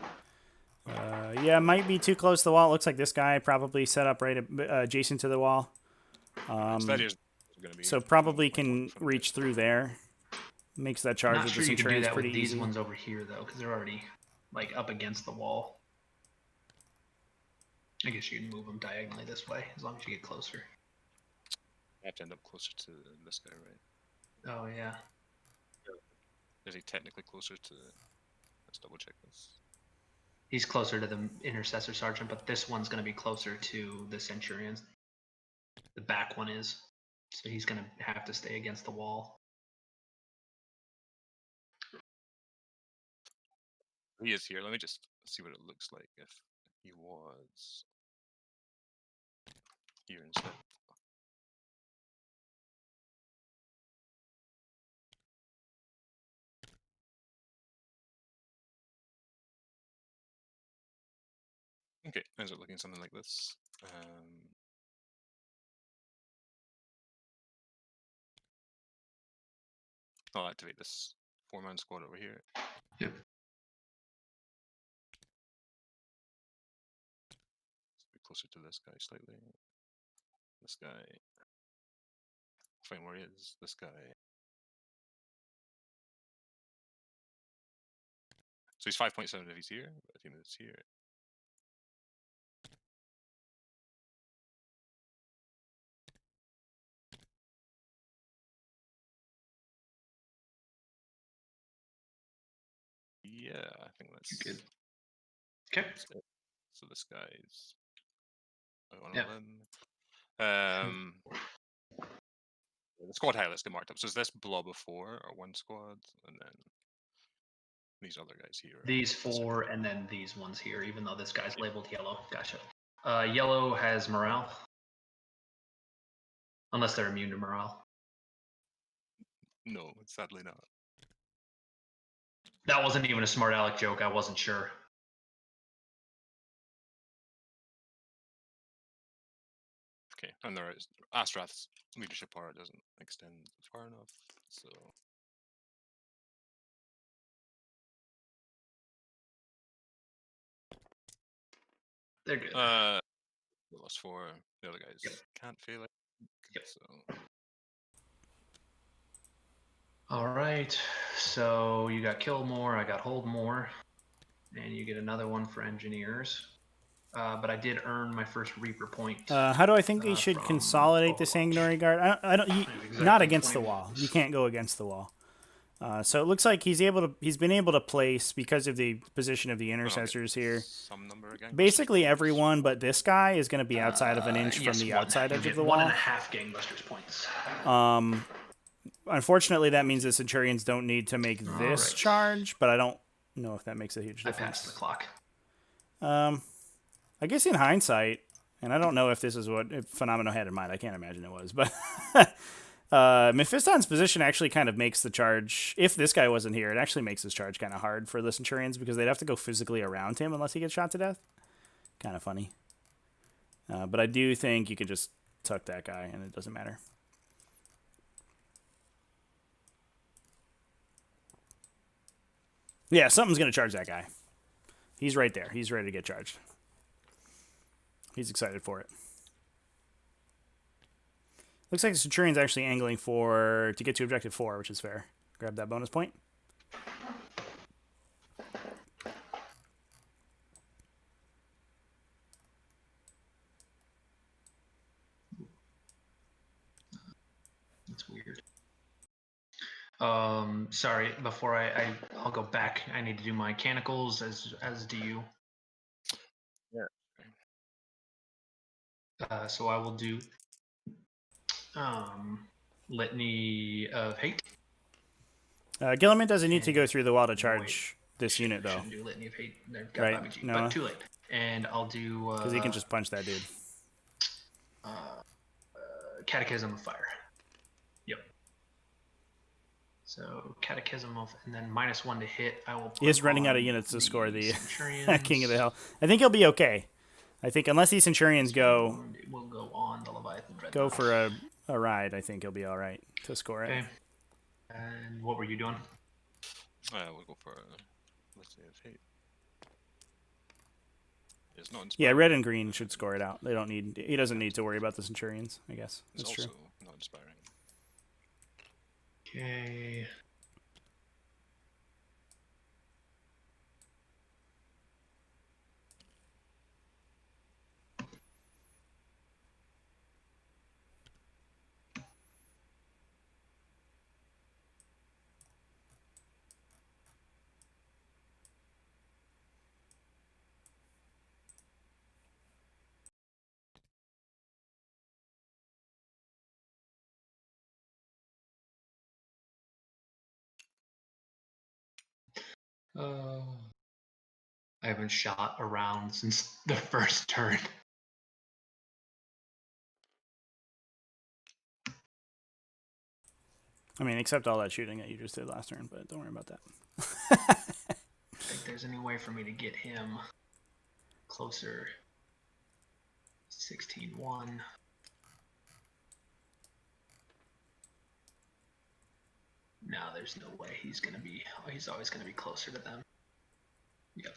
Yeah, might be too close to the wall. It looks like this guy probably set up right adjacent to the wall. So probably can reach through there. Makes that charge
Not
with
sure
the
you can do
Centurions
that
pretty
with these
easy.
ones over here though, because they're already like up against the wall. I guess you can move them diagonally this way as long as you get closer.
I have to end up closer to this guy, right?
Oh yeah.
Is he technically closer to? Let's double check this.
He's closer to the Intercessor Sergeant, but this one's going to be closer to the Centurions. The back one is. So he's going to have to stay against the wall.
He is here. Let me just see what it looks like if he was here instead. Okay, ends up looking something like this. I'll activate this 4-man squad over here.
Yep.
Be closer to this guy slightly. This guy. Find where he is. This guy. So he's 5.7 if he's here, but if he moves here. Yeah, I think that's
good. Okay.
So this guy's on
Yep.
a limb. The squad highlights get marked up. So is this blob of 4 or 1 squad, and then these other guys here?
These 4 and then these ones here, even though this guy's labeled yellow. Gotcha. Yellow has morale. Unless they're immune to morale.
No, sadly not.
That wasn't even a smart aleck joke. I wasn't sure.
Okay, and there is Astrath's leadership power doesn't extend far enough, so
They're good.
lost 4. The other guys can't fail it.
Yep.
So
All right. So you got kill more. I got hold more, and you get another one for engineers. But I did earn my first Reaper point.
How do I think we should consolidate the Sanguinary Guard? I don't. Not against the wall. You can't go against the wall. So it looks like he's been able to place, because of the position of the intercessors here.
Some number again.
Basically everyone but this guy is going to be outside of an inch from the outside edge of the wall.
1.5 gangbusters points.
Unfortunately, that means the Centurions don't need to make this charge, but I don't know if that makes a huge difference.
I passed the clock.
I guess in hindsight, and I don't know if this is what Phenomenal had in mind. I can't imagine it was, but Mephiston's position actually kind of makes the charge. If this guy wasn't here, it actually makes this charge kind of hard for the Centurions because they'd have to go physically around him unless he gets shot to death. Kind of funny. But I do think you could just tuck that guy and it doesn't matter. Yeah, something's going to charge that guy. He's right there. He's ready to get charged. He's excited for it. Looks like the Centurion's actually angling to get to objective 4, which is fair. Grab that bonus point.
That's weird. Sorry, before I'll go back. I need to do my mechanicals as do you.
Yeah.
So I will do Litany of Hate.
Gilliman doesn't need to go through the wall to charge this unit, though.
Shouldn't do Litany of Hate. They've got
Right,
Bobby G,
Noah?
but too late. And I'll do
Because he can just punch that dude.
Catechism of Fire. Yep. So Catechism of, and then -1 to hit. I will.
He is running out of units to score the King of the Hill. I think he'll be okay. I think unless these Centurions go,
It will go on the Leviathan Dreadnought.
go for a ride, I think he'll be all right to score it.
Okay. And what were you doing?
We'll go for let's see if hate. It's not
Yeah,
inspiring.
red and green should score it out. They don't need. He doesn't need to worry about the Centurions. I guess
It's
that's
also
true.
not inspiring.
Okay. I haven't shot around since the first turn.
I mean, except all that shooting that you just did last turn, but don't worry about that.
I think there's any way for me to get him closer. 16-1. No, there's no way he's gonna be. Oh, he's always gonna be closer to them. Yep.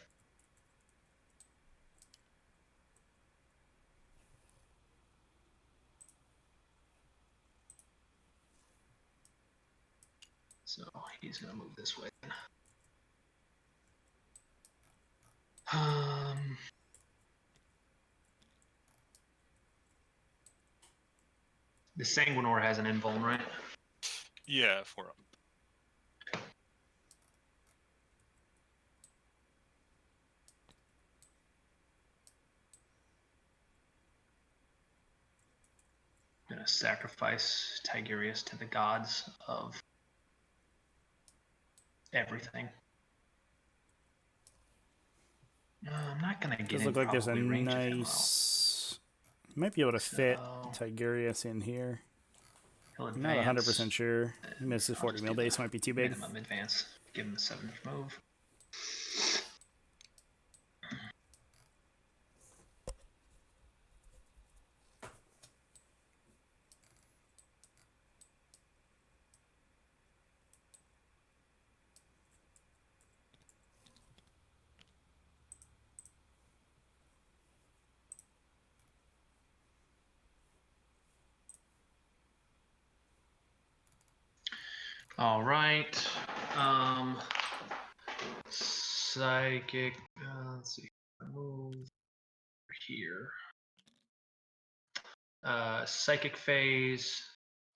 So he's gonna move this way. The Sanguinor has an invuln, right?
Yeah, 4 up.
I'm gonna sacrifice Tigurius to the gods of everything. No, I'm not gonna get
Does
in
look like there's a
probably range of him,
nice. You might be able to fit
So-
Tigurius in here.
He'll
I'm not
advance.
100% sure. He misses
I'll
40
just
mil
do
base,
the
might be too big.
Minimum advance. Give him a 7-inch move. All right. Psychic. Let's see. Move here. Psychic phase.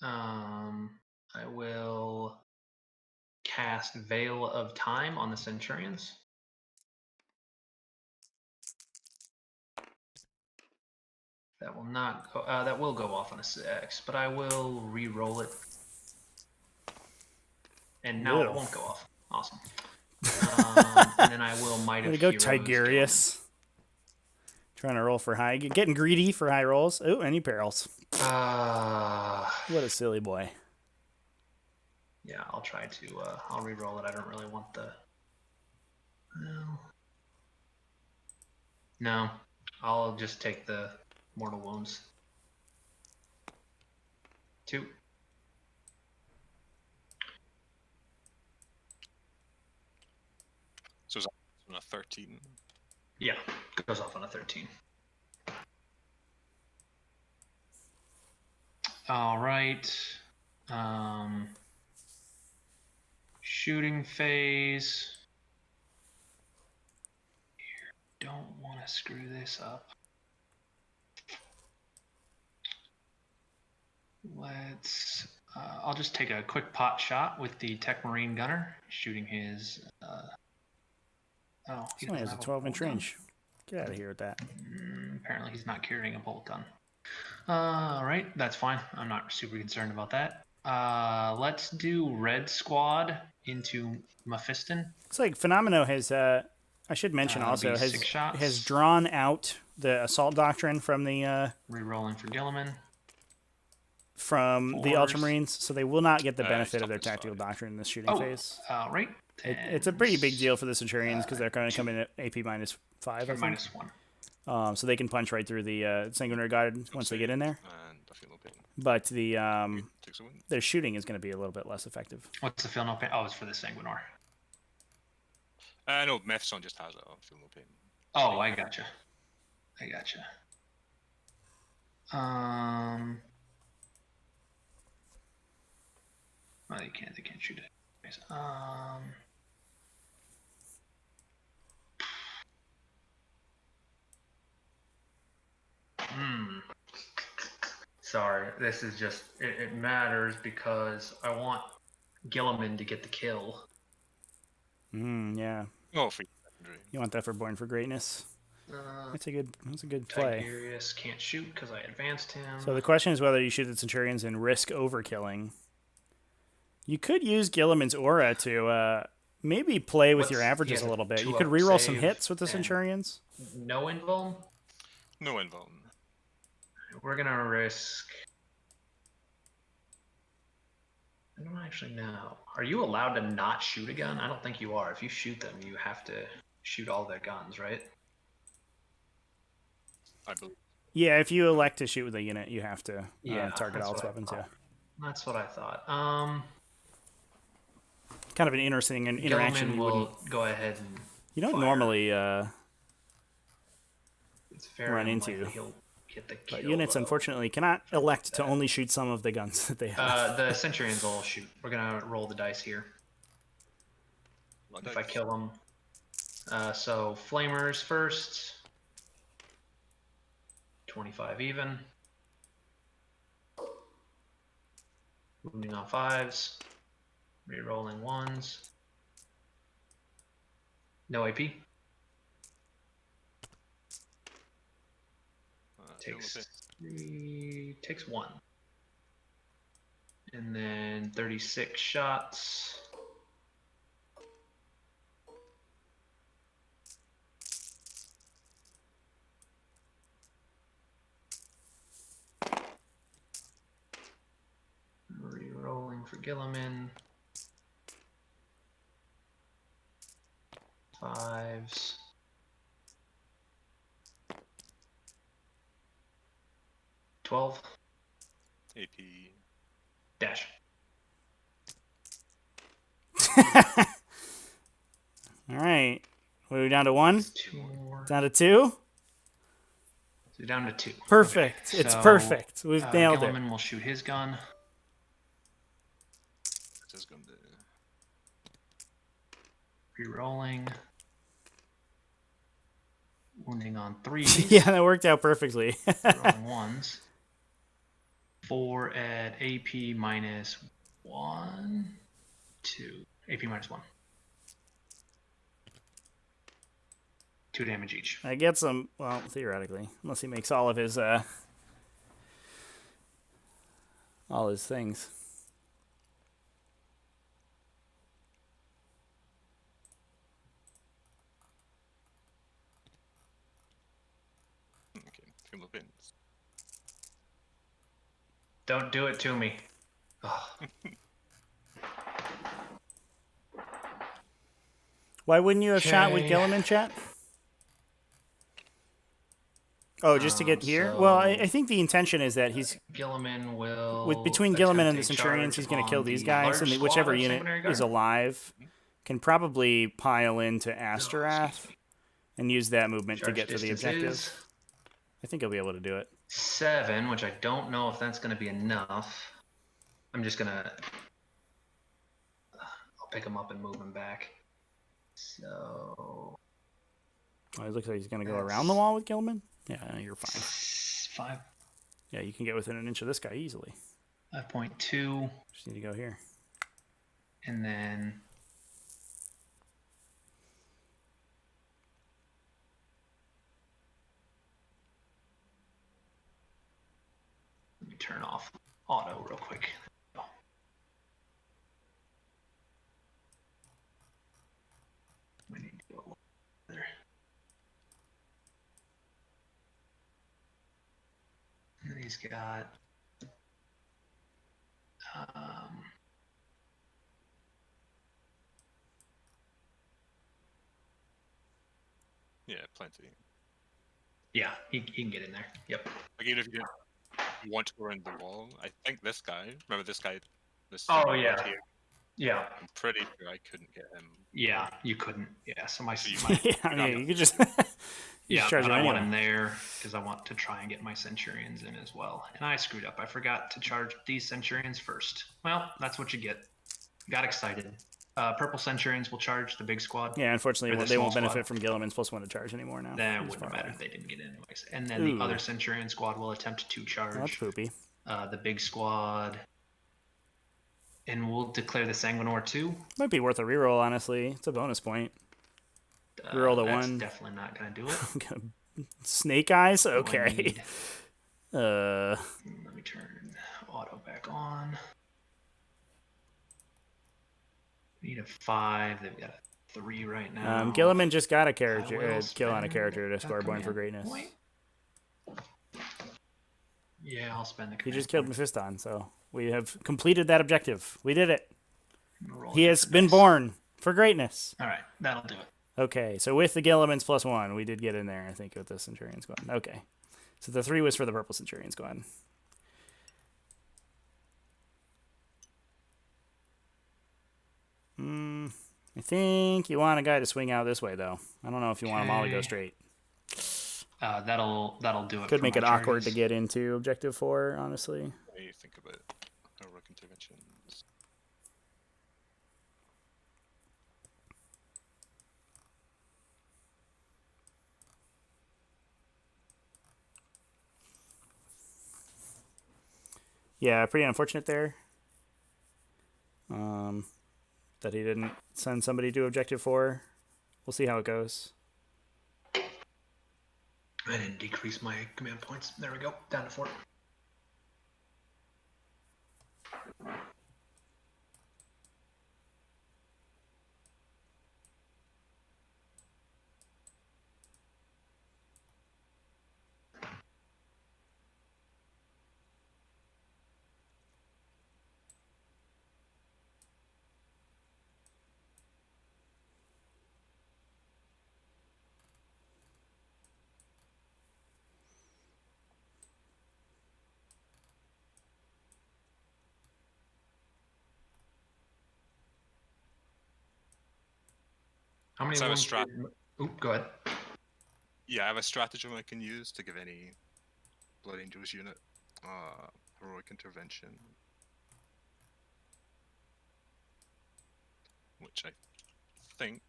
I will cast Veil of Time on the Centurions. That will not go. That will go off on a 6, but I will re-roll it. And now
Ew.
it won't go off. Awesome. And then I will Might
Way
of
to go,
Heroes
Tigurius. Trying to roll for high. Getting greedy for high rolls. Oh, any perils.
Gilliman.
What a silly boy.
Yeah, I'll try to. I'll re-roll it. I don't really want the. No, I'll just take the mortal wounds. 2.
So it's on a 13.
Yeah, goes off on a 13. All right. Shooting phase. Don't want to screw this up. Let's. I'll just take a quick pot shot with the Tech Marine gunner, shooting his. Oh,
He only has a 12-inch range. Get out of here with that.
Apparently, he's not carrying a bolt gun. All right, that's fine. I'm not super concerned about that. Let's do Red Squad into Mephiston.
Looks like Phenomeno has. I should mention also has drawn out the assault doctrine from the
Rerolling for Gilliman.
From the Ultramarines, so they will not get the benefit of their tactical doctrine in this shooting phase.
Right.
It's a pretty big deal for the Centurions because they're going to come in at AP -5. I think.
-1.
So they can punch right through the Sanguinary Guard once they get in there.
And I feel no pain.
But the
Takes a win.
their shooting is going to be a little bit less effective.
What's the feel no pain? Oh, it's for the Sanguinar.
No, Mephiston just has it. I feel no pain.
Oh, I gotcha. Well, they can't shoot it. Sorry, this is just, it matters because I want Gilliman to get the kill.
Yeah.
Oh, for secondary.
You want that for Born for Greatness. That's a good play.
Tiberius can't shoot because I advanced him.
So the question is whether you shoot the Centurions and risk overkilling. You could use Gilliman's aura to maybe play with your averages a little bit. You could reroll some hits with the Centurions.
No invuln?
No invuln.
We're going to risk... I don't actually know. Are you allowed to not shoot a gun? I don't think you are. If you shoot them, you have to shoot all their guns, right?
I believe.
Yeah, if you elect to shoot with a unit, you have to target all its weapons,
That's what I thought.
Kind of an interesting interaction.
Will go ahead and
you don't
fire.
Normally
it's very
run into.
He'll get the kill,
but units, unfortunately, cannot elect to only shoot some of the guns that they have.
The Centurions will shoot. We're going to roll the dice here. If I kill them. So, Flamers first. 25 even. Wounding on 5s. Rerolling 1s. No AP. Takes 1. And then 36 shots. Rerolling for Gilliman. 5s. $12.
AP.
Dash.
All right. What are we down to 1?
2 more.
Down to 2?
So down to 2.
Perfect.
Okay,
it's perfect. We've nailed
Gilliman will shoot his gun.
That's his gun there.
Rerolling. Wounding on 3.
Yeah, that worked out perfectly.
Rolling 1s. 4 at AP -1. 2. AP -1. 2 damage each.
I get some, well, theoretically, unless he makes all his things.
Okay, feel no pains.
Don't do it to me.
Why wouldn't you have shot with
Okay.
Gilliman, chat? Oh, just to get here?
so-
Well, I think the intention is that he's
Gilliman will...
between Gilliman and the Centurions, he's going to kill these guys, and whichever unit is alive can probably pile into Asterath and use that movement to get to the objective. I think he'll be able to do it.
7, which I don't know if that's going to be enough. I'm just going to... I'll pick him up and move him back. So...
Oh, it looks like he's going to go around the wall with Gilman. Yeah, you're fine.
5.
Yeah, you can get within an inch of this guy easily.
5.2.
Just need to go here.
And then... Let me turn off auto real quick. We need to go a little further. And he's got
Yeah, plenty.
yeah, he can get in there. Yep.
Like even if you didn't want to go around the wall, I think this guy. Remember this guy? This
Oh,
guy
yeah.
here,
Yeah.
I'm pretty sure I couldn't get him.
Yeah, you couldn't. Yeah, so my
Yeah, I mean, you could just... you
yeah,
just charge
but
him
I want
anyway.
him there because I want to try and get my Centurions in as well. And I screwed up. I forgot to charge these Centurions first. Well, that's what you get. Got excited. Purple Centurions will charge the big squad.
Yeah, unfortunately,
Or the
they won't
small
benefit
squad.
from Gilliman's +1 to charge anymore now.
That
He's
wouldn't
far
matter
away.
if they didn't get in anyways. And then
Ooh.
the other Centurion squad will attempt to charge
Oh, that's poopy.
the big squad. And we'll declare the Sanguinor 2.
Might be worth a reroll, honestly. It's a bonus point. Reroll the
that's
1.
definitely not going to do it.
Snake eyes?
Do I
Okay.
need-
Uh,
Let me turn auto back on. Need a 5. They've got a 3 right now.
Gilliman just got a
I
character,
will
kill on a
spend
character to
a
score Born for
command
Greatness.
point. Yeah, I'll spend the
He
command
just killed
point.
Mephiston, so we have completed that objective. We did it.
Roll
He
a
has
different
been
dice.
born for greatness.
All right, that'll do it.
Okay, so with the Gilliman's +1, we did get in there, I think, with the Centurion squad. Okay. So the 3 was for the Purple Centurion squad. I think you want a guy to swing out this way, though. I don't know if you want him all to go
Okay.
straight.
That'll do it.
Could
for
make
my
it awkward to
charges.
get into Objective 4, honestly.
What do you think about heroic interventions?
Yeah, pretty unfortunate there. That he didn't send somebody to Objective 4. We'll see how it goes.
I didn't decrease my command points. There we go. Down to 4. How many
So I have a
wounds
strat-
did- Oop, go ahead.
Yeah, I have a stratagem I can use to give any Blood Angels unit heroic intervention, which I think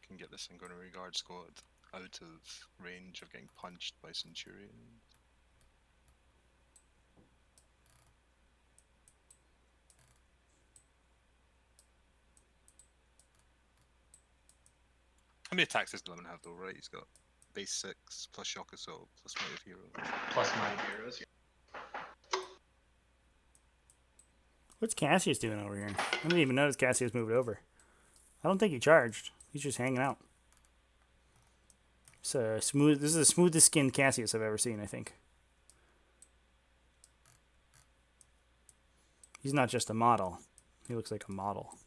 can get the Sanguinary Guard squad out of range of getting punched by Centurions. How many attacks does Gilliman have though, right? He's got base 6 plus shock assault plus might of hero.
Plus my heroes.
What's Cassius doing over here? I didn't even notice Cassius moved over. I don't think he charged. He's just hanging out. It's a smooth. This is the smoothest skinned Cassius I've ever seen, I think. He's not just a model. He looks like a model.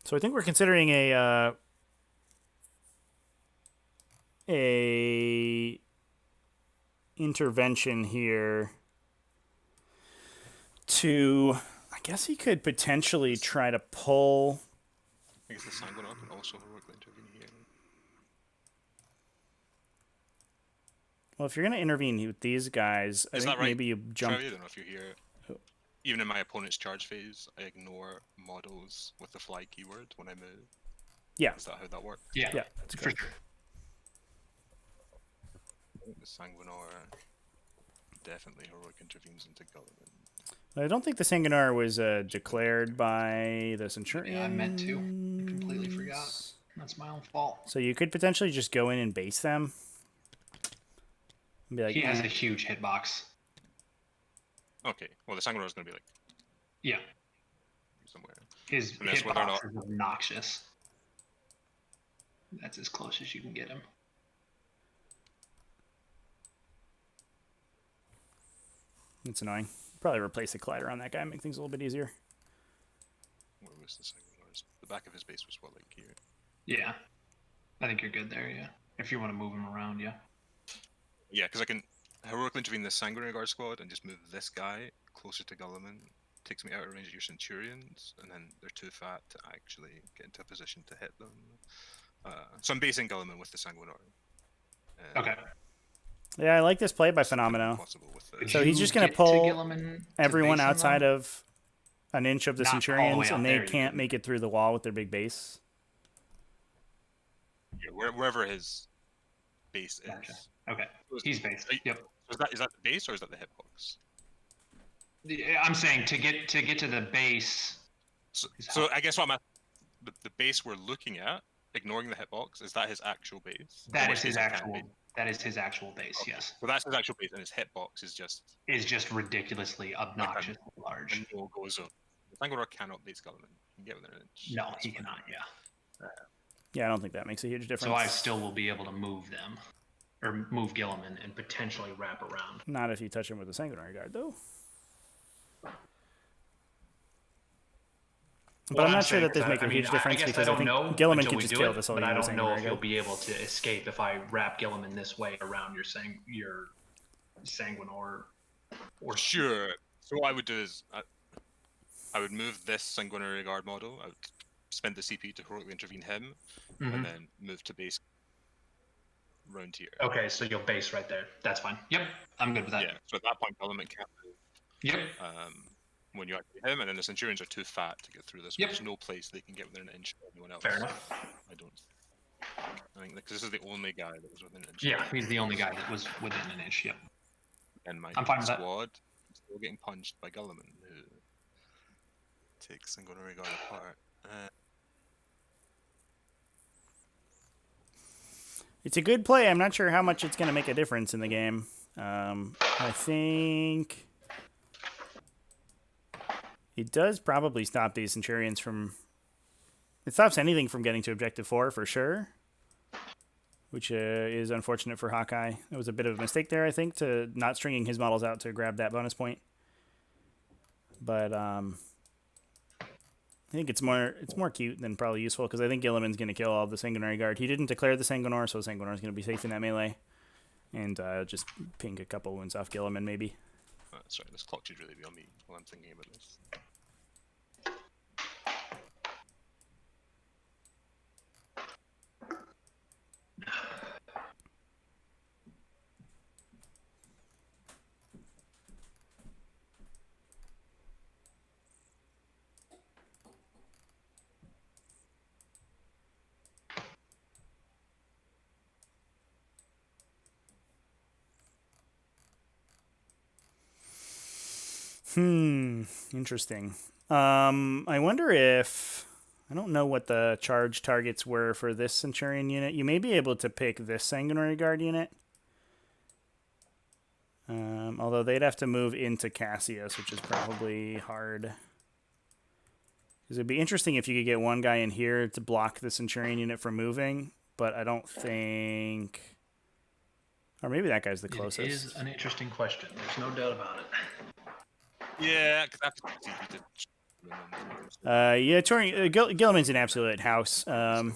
So I think we're considering a intervention here to, I guess he could potentially try to pull.
I guess the Sanguinary. Oh, also heroically intervene here.
Well, if you're going to intervene with these guys, I
Is
think
that right?
maybe you jump.
Trevi, I don't know if you're here. Even in my opponent's charge phase, I ignore models with the fly keyword when I move.
Yeah.
Is that how that works?
Yeah,
Yeah, that's
for
correct.
sure.
The Sanguinor definitely heroic intervenes into Gulliman.
I don't think the Sanguinar was declared by the Centurion.
Yeah, I meant to. I completely forgot. That's my own fault.
So you could potentially just go in and base them. And be like,
He has a huge hitbox.
Okay, well the Sanguinor is going to be like
Yeah,
somewhere.
his
And that's whether or
hitbox
not-
is obnoxious. That's as close as you can get him.
It's annoying. Probably replace the collider on that guy, make things a little bit easier.
Where was the Sanguinor's? The back of his base was what, like here?
Yeah, I think you're good there. Yeah, if you want to move him around, yeah.
Yeah, because I can heroically intervene the Sanguinary Guard squad and just move this guy closer to Gulliman. Takes me out of range of your Centurions, and then they're too fat to actually get into a position to hit them. So I'm basing Gulliman with the Sanguinor.
Okay.
Yeah, I like this play by Phenomeno.
Possible with the,
Could
So he's
you
just going
get
to pull
Gilliman to
everyone
base him,
outside
though?
of an inch of the
Not all the way
Centurions,
out
and
there,
they
you
can't
can.
make it through the wall with their big base.
yeah, wherever his base is.
Gotcha. Okay,
So is-
he's based.
are you-
Yep.
Is that the base or is that the hitbox?
I'm saying to get to the base.
So I guess what I'm at, the base we're looking at, ignoring the hitbox, is that his actual base?
That
Or
is
is
his
it a can
actual.
base?
That is his actual base.
Okay.
Yes,
So that's his actual base, and his hitbox is just
is just ridiculously obnoxiously large.
a no go zone. The Sanguinor cannot base Gulliman. You can get within an inch.
No,
That's
he
fine.
cannot. Yeah.
Yeah, I don't think that makes a huge difference.
So I still will be able to move them, or move Gilliman and potentially wrap around.
Not if you touch him with a Sanguinary Guard, though. But I'm not sure that this makes a huge difference
I
because I
don't
think
know
Gilliman
until
can
we
just
do
kill
it,
this all
but I
you
don't know if
Sanguinary
he'll
Guard.
be able to escape if I wrap Gilliman this way around your Sanguinor. Or
Sure. So what I would do is I would move this Sanguinary Guard model. I would spend the CP to heroically intervene him,
Mhm.
and then move to base round here.
Okay, so you'll base right there. That's fine. Yep, I'm good with that.
Yeah. So at that point, Gulliman can't move
Yep.
when you activate him, and then the Centurions are too fat to get through this.
Yep.
There's no place they can get within an inch of anyone else.
Fair enough.
I don't. I think because this is the only guy that was within an inch.
Yeah, he's the only guy that was within an inch. Yep.
And my
I'm fine with that.
squad is still getting punched by Gulliman, who takes Sanguinary Guard apart.
It's a good play. I'm not sure how much it's going to make a difference in the game. I think it does probably stop these Centurions from... It stops anything from getting to Objective 4 for sure, which is unfortunate for Hawkeye. It was a bit of a mistake there, I think, to not stringing his models out to grab that bonus point. But I think it's more cute than probably useful because I think Gilliman's going to kill all the Sanguinary Guard. He didn't declare the Sanguinor, so Sanguinor's going to be safe in that melee. And just ping a couple wounds off Gilliman, maybe.
Sorry, this clock should really be on me while I'm thinking about this.
Interesting. I wonder if... I don't know what the charge targets were for this Centurion unit. You may be able to pick this Sanguinary Guard unit. Although they'd have to move into Cassius, which is probably hard. Because it'd be interesting if you could get one guy in here to block the Centurion unit from moving, but I don't think... Or maybe that guy's the closest.
It is an interesting question. There's no doubt about it.
Yeah, because that's easy to.
Yeah, Gilliman's an absolute house.
Cool.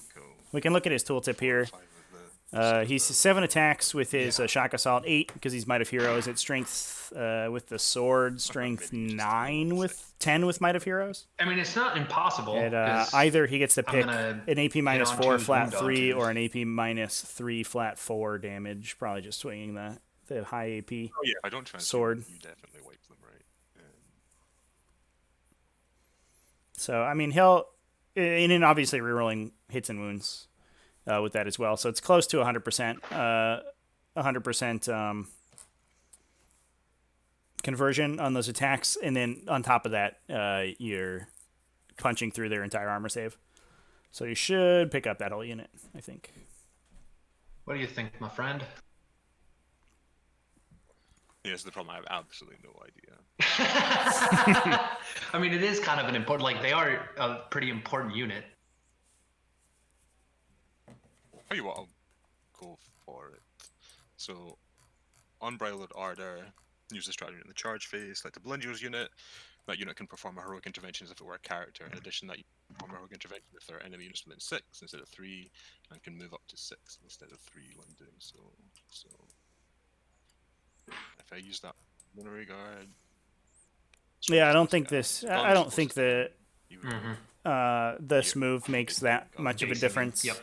We can look at his tooltip here.
5 of
He's 7 attacks with his shock assault, 8 because he's might of heroes. It's strength with the sword, strength 9 with 10 with might of heroes.
I mean, it's not impossible.
And
'cause
either he gets to
I'm
pick
gonna
an AP
hit
minus
on
4
twos,
flat
wound on
3
twos.
or an AP minus 3 flat 4 damage. Probably just swinging the high AP.
Oh yeah, I don't transfer.
Sword.
You definitely wipe them, right?
So I mean he'll, and then obviously rerolling hits and wounds with that as well. So it's close to 100%. 100% conversion on those attacks, and then on top of that, you're punching through their entire armor save. So you should pick up that whole unit, I think.
What do you think, my friend?
Here's the problem. I have absolutely no idea.
I mean, it is kind of an important. Like, they are a pretty important unit.
Tell you what, I'll go for it. So, Unbridled Ardor, use the strategy in the charge phase, like the Belingo's unit. That unit can perform a heroic intervention as if it were a character. In addition, that you can perform a heroic intervention if there are enemy units within 6 instead of 3, and can move up to 6 instead of 3 when doing so. So, if I use that Luminary Guard.
Yeah, I don't think this. I don't think that
Mm-hmm.
this move makes that much of a difference.
Yep.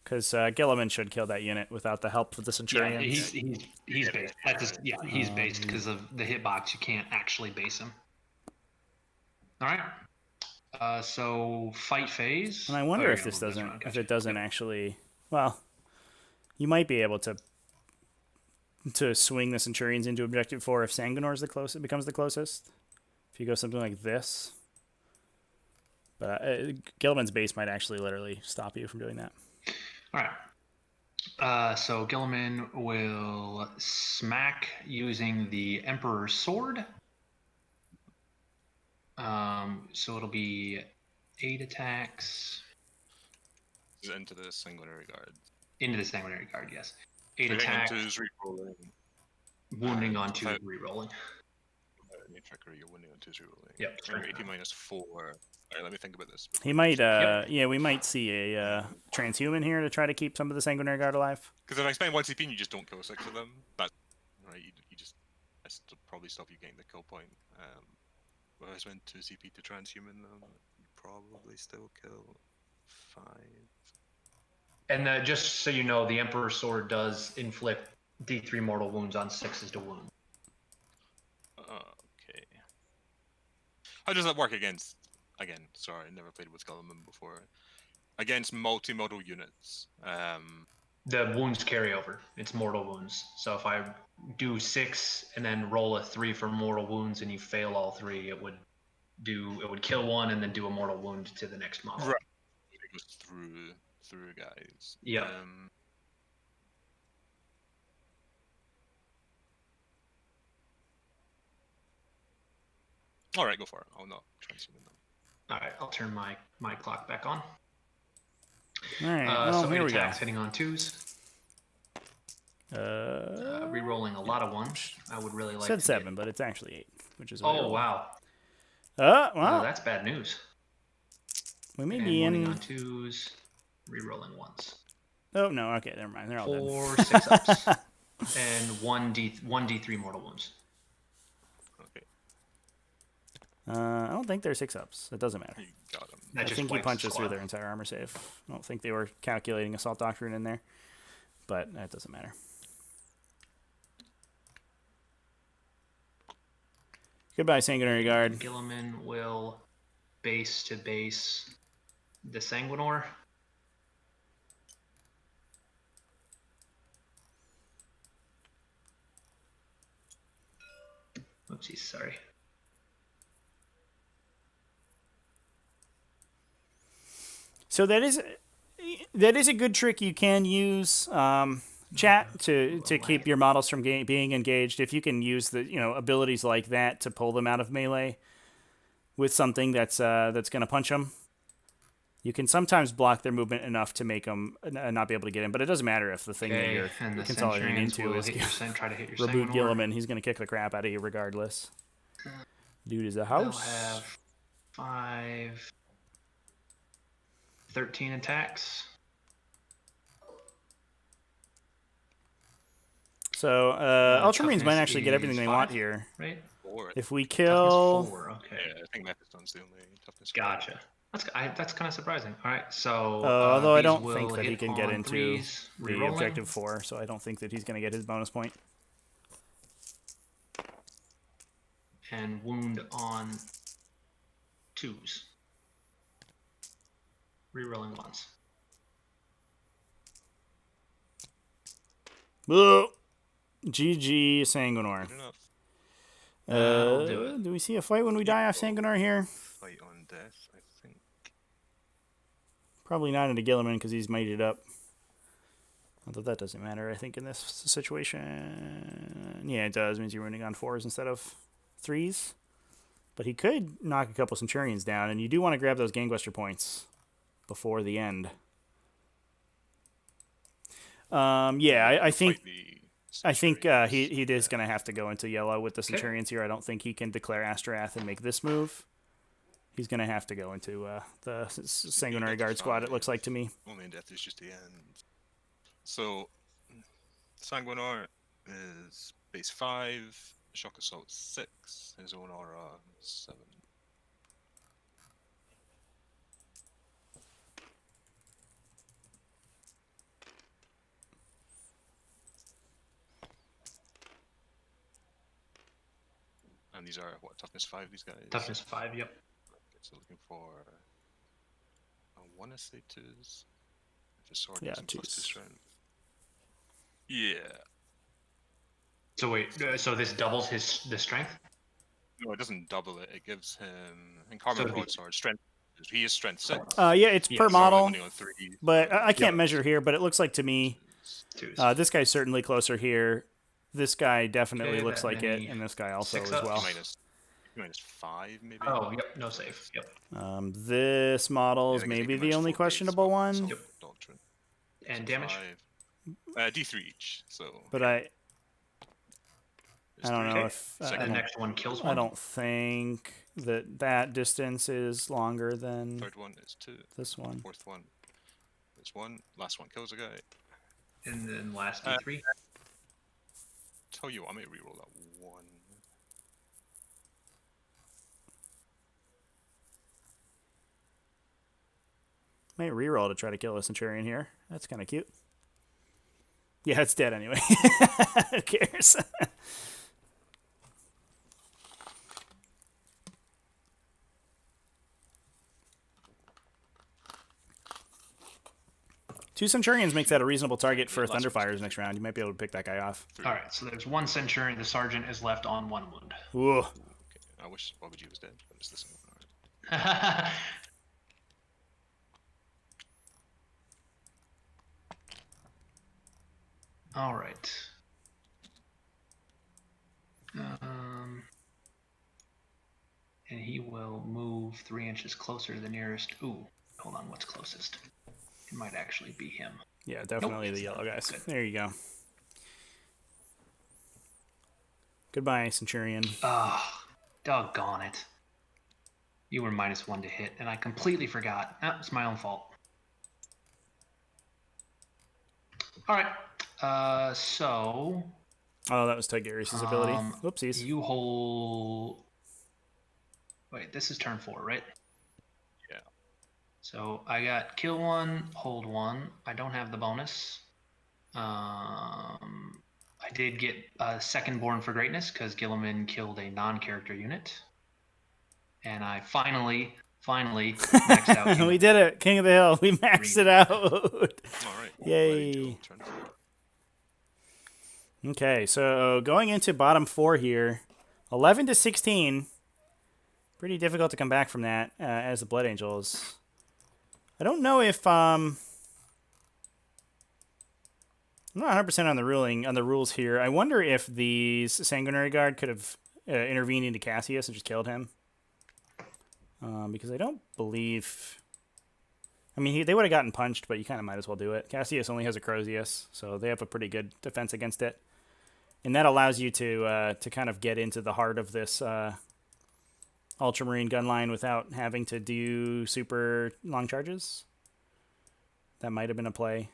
Because Gilliman should kill that unit without the help of the
Yeah,
Centurions.
he's based. That's just, yeah, he's based because of the hitbox. You can't actually base him. All right. So fight phase.
And I wonder
you're
if
gonna
this
move
doesn't,
one.
if
Gotcha.
it doesn't actually. Well, you might be able to swing the Centurions into Objective 4 if Sanguinor's the closest, becomes the closest. If you go something like this. But Gilliman's base might actually literally stop you from doing that.
All right. So Gilliman will smack using the Emperor's Sword. So it'll be 8 attacks
Into the Sanguinary Guard.
into the Sanguinary Guard. Yes, 8
Hitting
attacks,
into his rerolling.
wounding on 2,
without-
rerolling.
Any trickery, you're winning on 2 rerolling.
Yep,
Remember,
strength
80 minus 4. Alright, let me think about this.
He might, yeah, we might see a transhuman here to try to keep some of the Sanguinary Guard alive.
Because if I spend 1 CP and you just don't kill 6 of them, that's right. You just that's to probably stop you getting the kill point. But if I spend 2 CP to transhuman them, you probably still kill 5.
And just so you know, the Emperor's Sword does inflict D3 mortal wounds on 6s to wound.
Okay. How does that work against? Again, sorry, I never played with Gulliman before. Against multi-model units.
The wounds carry over. It's mortal wounds. So if I do 6 and then roll a 3 for mortal wounds and you fail all 3, it would kill 1 and then do a mortal wound to the next model.
Right. It goes through guys.
Yeah.
All right, go for it. I'll not transhuman them.
All right, I'll turn my clock back on.
All right, well,
So 8
here we go.
attacks hitting on 2s. Rerolling a lot of 1s. I would really like
Said
to
7, but it's actually 8, which is
Oh, wow.
well,
That's bad news.
we may
And
be
wounding
in.
on 2s, rerolling 1s.
Oh no, okay, never mind. They're all dead.
4 6 ups. And 1d3 mortal wounds.
Okay,
I don't think they're 6-ups. It doesn't matter.
you got them.
That
I
just
think he
wipes the
punches through
squad.
their entire armor save. I don't think they were calculating Assault Doctrine in there, but that doesn't matter. Goodbye, Sanguinary Guard.
Gilliman will base to base the Sanguinor. Oopsies, sorry.
So that is a good trick you can use, chat, to keep your models from being engaged. If you can use the abilities like that to pull them out of melee with something that's going to punch them, you can sometimes block their movement enough to make them not be able to get in. But it doesn't matter if the thing that
Okay,
you're
and the
consolidating
Centurions
into
will
is
hit your, try to hit your
Reboot
Sanguinor.
Gilliman. He's going to kick the crap out of you regardless. Dude is a
They'll
house.
have 5, 13 attacks.
So Ultramarines might
toughness
actually get everything
is
they
5,
want here.
right?
4.
If we
Toughness
kill...
4, okay.
Yeah, I think Mephiston's the only toughness.
Gotcha. That's kind of surprising. All right, so
although I
these
don't
will
think that he
hit
can get
on
into
3s,
the
rerolling,
objective 4, so I don't think that he's going to get his bonus point.
and wound on 2s. Rerolling once.
Boo! GG Sanguinor.
Good enough.
That'll do it.
Do we see a fight when we die off Sanguinor here?
Fight on death, I think.
Probably not into Gilliman because he's mated up. Although that doesn't matter, I think, in this situation. Yeah, it does. It means you're running on 4s instead of 3s. But he could knock a couple Centurions down, and you do want to grab those Gangbuster points before the end. Yeah, I think he is going to have to go into yellow with the Centurions here. I don't think he can declare Astrath and make this move. He's going to have to go into the Sanguinary Guard squad, it looks like to me.
Only in death is just the end. So, Sanguinor is base 5, shock assault 6, his own aura 7. And these are, what, toughness 5, these guys?
Toughness 5, yep.
Okay, so looking for, I want to say 2s. If his sword
Yeah,
isn't plus 2
2s.
strength. Yeah.
So wait, so this doubles the strength?
No, it doesn't double it. It gives him, in Carbon Broadsword, strength. He is strength 6.
Yeah, it's per
Yes.
model,
Only on 3.
but I can't measure here, but it looks like to me,
2s.
this guy's certainly closer here. This guy definitely
Okay,
looks
that
like it,
many
and this guy also
6
as
ups.
well.
Minus 5, maybe?
Oh, yep, no save. Yep.
This model is
Yeah, I guess
maybe
it'd
the
be minus
only
4 base,
questionable
but
one,
still
Yep.
Doctrine.
And
So
damage?
5. D3 each, so.
but
yeah,
I
it's
don't
3.
know if
The
I don't,
next one kills one.
I don't think that distance is longer than
Third one is 2.
this one.
Fourth one is 1. Last one kills a guy.
And then last D3.
Tell you what, I may reroll that 1.
Might reroll to try to kill a Centurion here. That's kind of cute. Yeah, it's dead anyway. Who cares? Two Centurions makes that a reasonable target for Thunderfires next round. You might be able to pick that guy off.
All right, so there's 1 Centurion. The Sergeant is left on 1 wound.
Ooh.
Okay. I wish Bobby G was dead, but it's this one. Alright.
All right. And he will move 3 inches closer to the nearest. Ooh, hold on. What's closest? It might actually be him.
Yeah, definitely
Nope,
the
it's
yellow
not.
guys.
Good.
There you go. Goodbye, Centurion.
Ah, doggone it. You were -1 to hit, and I completely forgot. Ah, it's my own fault. All right. So
Oh, that was Tigurius' ability.
Um,
Whoopsies.
you hold. Wait, this is turn 4, right?
Yeah.
So I got kill 1, hold 1. I don't have the bonus. I did get a second Born for Greatness because Gilliman killed a non-character unit, and I finally maxed out.
We did it. King of the Hill. We maxed it out.
Alright.
Yay. Okay, so going into bottom 4 here, 11 to 16. Pretty difficult to come back from that as the Blood Angels. I don't know if I'm not 100% on the rules here. I wonder if the Sanguinary Guard could have intervened into Cassius and just killed him. Because I don't believe. I mean, they would have gotten punched, but you kind of might as well do it. Cassius only has a Crozius, so they have a pretty good defense against it. And that allows you to kind of get into the heart of this Ultramarine gun line without having to do super long charges. That might have been a play.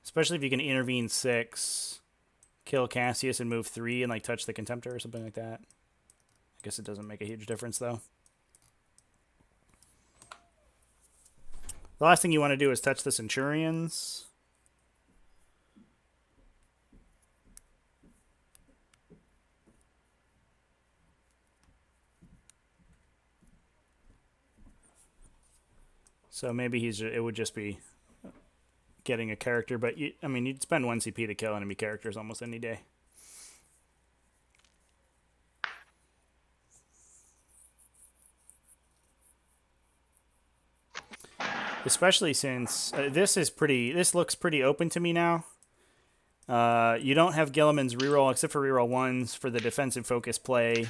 Especially if you can intervene 6 kill Cassius and move 3 and like touch the Contemptor or something like that. I guess it doesn't make a huge difference though. The last thing you want to do is touch the Centurions. So maybe it would just be getting a character, but I mean, you'd spend 1 CP to kill enemy characters almost any day. Especially since this looks pretty open to me now. You don't have Gilliman's reroll except for reroll 1s for the defensive focus play.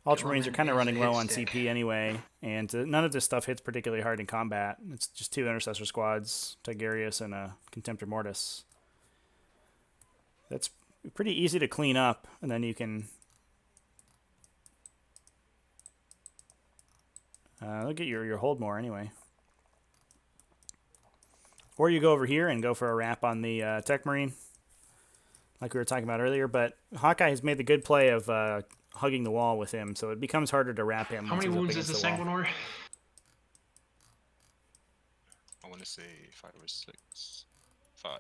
Ultramarines are kind of running low on CP anyway, and none of this stuff hits particularly hard in combat. It's just 2 Intercessor squads, Tigurius and a Contemptor Mortis. That's pretty easy to clean up, and then you can look at your hold more anyway. Or you go over here and go for a wrap on the Tech Marine, like we were talking about earlier. But Hawkeye has made the good play of hugging the wall with him, so it becomes harder to wrap him.
How many wounds is the Sanguinor?
I want to say 5 or 6. 5.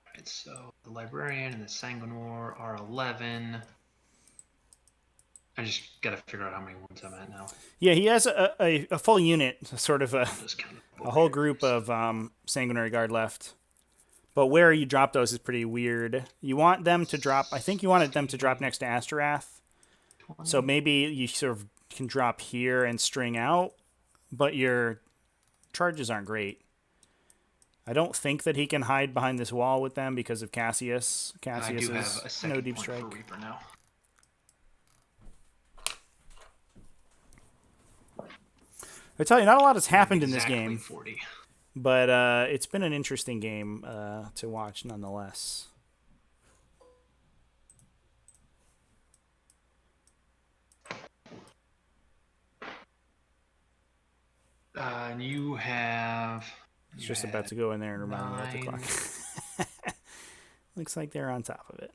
Alright, so the Librarian and the Sanguinor are 11. I just gotta figure out how many wounds I'm at now.
Yeah, he has a full unit, sort of a whole group of Sanguinary Guard left. But where you drop those is pretty weird. You want them to drop, I think you wanted them to drop next to Asterath. So maybe you sort of can drop here and string out, but your charges aren't great. I don't think that he can hide behind this wall with them because of Cassius. Cassius is no deep strike.
Now.
I tell you, not a lot has happened in this game,
40.
but it's been an interesting game to watch nonetheless.
And you have...
It's just about to go in there and remind me about the clock. Looks like they're on top of it.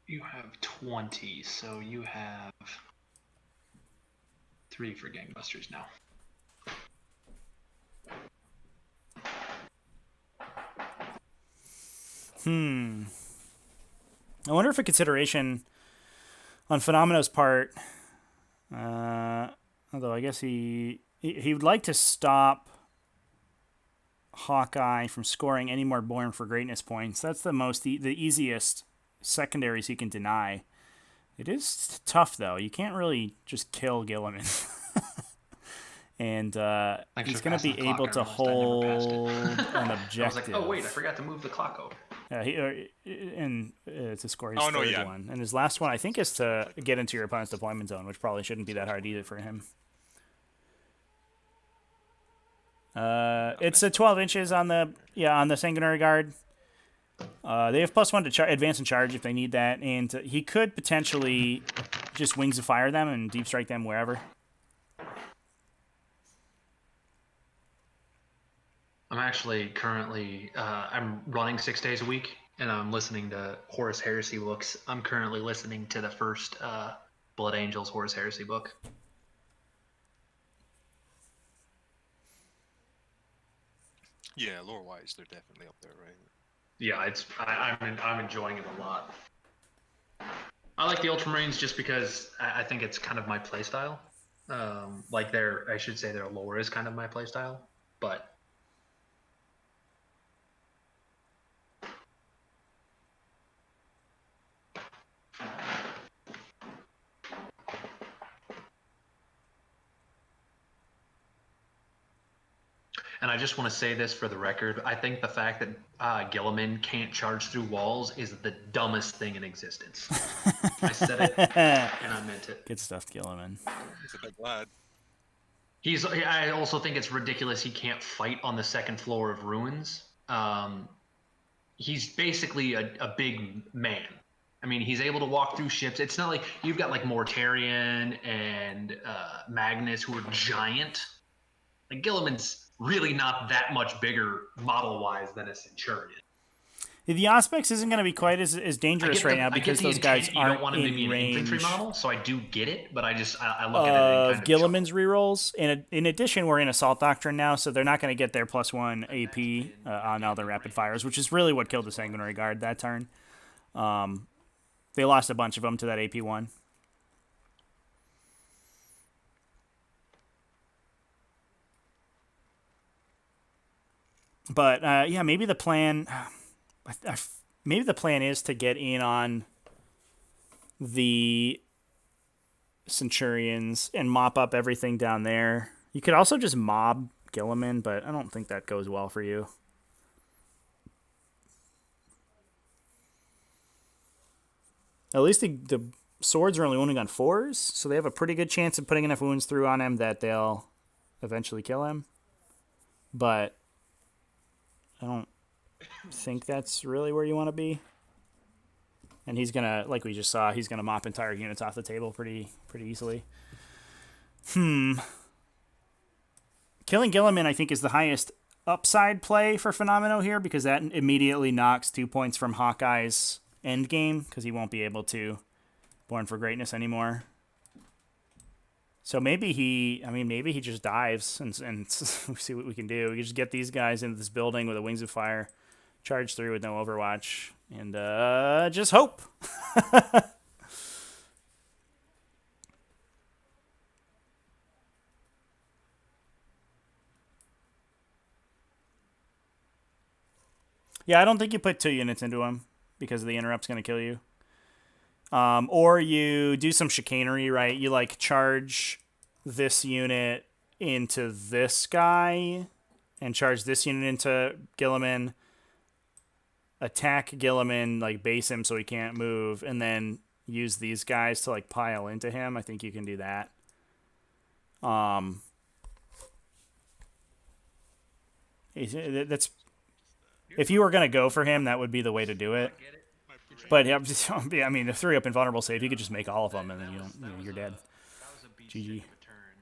You have 20, so you have 3 for Gangbusters now.
I wonder if a consideration on Phenomena's part, although I guess he would like to stop Hawkeye from scoring any more Born for Greatness points. That's the easiest secondaries he can deny. It is tough though. You can't really just kill Gilliman. And he's going to be able to hold an objective.
I was like, oh wait, I forgot to move the clock over.
To score his third one. And his last one, I think, is to get into your opponent's deployment zone, which probably shouldn't be that hard either for him. It's 12 inches on the Sanguinary Guard. They have +1 to advance and charge if they need that, and he could potentially just Wings of Fire them and deep strike them wherever.
I'm actually currently I'm running 6 days a week, and I'm listening to Horus Heresy books. I'm currently listening to the first Blood Angels Horus Heresy book.
Yeah, lore-wise, they're definitely up there, right?
Yeah, I'm enjoying it a lot. I like the Ultramarines just because I think it's kind of my playstyle. Like their lore is kind of my playstyle, but. And I just want to say this for the record. I think the fact that Gilliman can't charge through walls is the dumbest thing in existence. I said it, and I meant it.
Good stuff, Gilliman.
He's a big lad.
I also think it's ridiculous he can't fight on the second floor of ruins. He's basically a big man. I mean, he's able to walk through ships. It's not like you've got like Mortarion and Magnus who are giant. Like Gilliman's really not that much bigger model-wise than a Centurion.
The Auspex isn't going to be quite as dangerous right now because those guys
you
aren't
don't want him to be
in
an infantry
range
model, so I do get it, but I look at it and kind of
Gilliman's rerolls. In addition, we're in Assault Doctrine now, so they're not going to get their +1 AP on all their rapid fires, which is really what killed the Sanguinary Guard that turn. They lost a bunch of them to that AP1. But yeah, maybe the plan. Maybe the plan is to get in on the Centurions and mop up everything down there. You could also just mob Gilliman, but I don't think that goes well for you. At least the swords are only wounding on 4s, so they have a pretty good chance of putting enough wounds through on him that they'll eventually kill him. But I don't think that's really where you want to be. And he's gonna, like we just saw, he's gonna mop entire units off the table pretty easily. Killing Gilliman, I think, is the highest upside play for Phenomeno here because that immediately knocks 2 points from Hawkeye's end game because he won't be able to Born for Greatness anymore. So maybe he just dives and see what we can do. We can just get these guys into this building with a Wings of Fire, charge through with no Overwatch, and just hope. Yeah, I don't think you put 2 units into him because the interrupt's going to kill you. Or you do some chicanery, right? You like charge this unit into this guy and charge this unit into Gilliman, attack Gilliman, like base him so he can't move, and then use these guys to like pile into him. I think you can do that. That's if you were going to go for him, that would be the way to do it. But I mean, if 3 up invulnerable save, you could just make all of them, and then you're dead.
That was a beast
GG.
of a turn.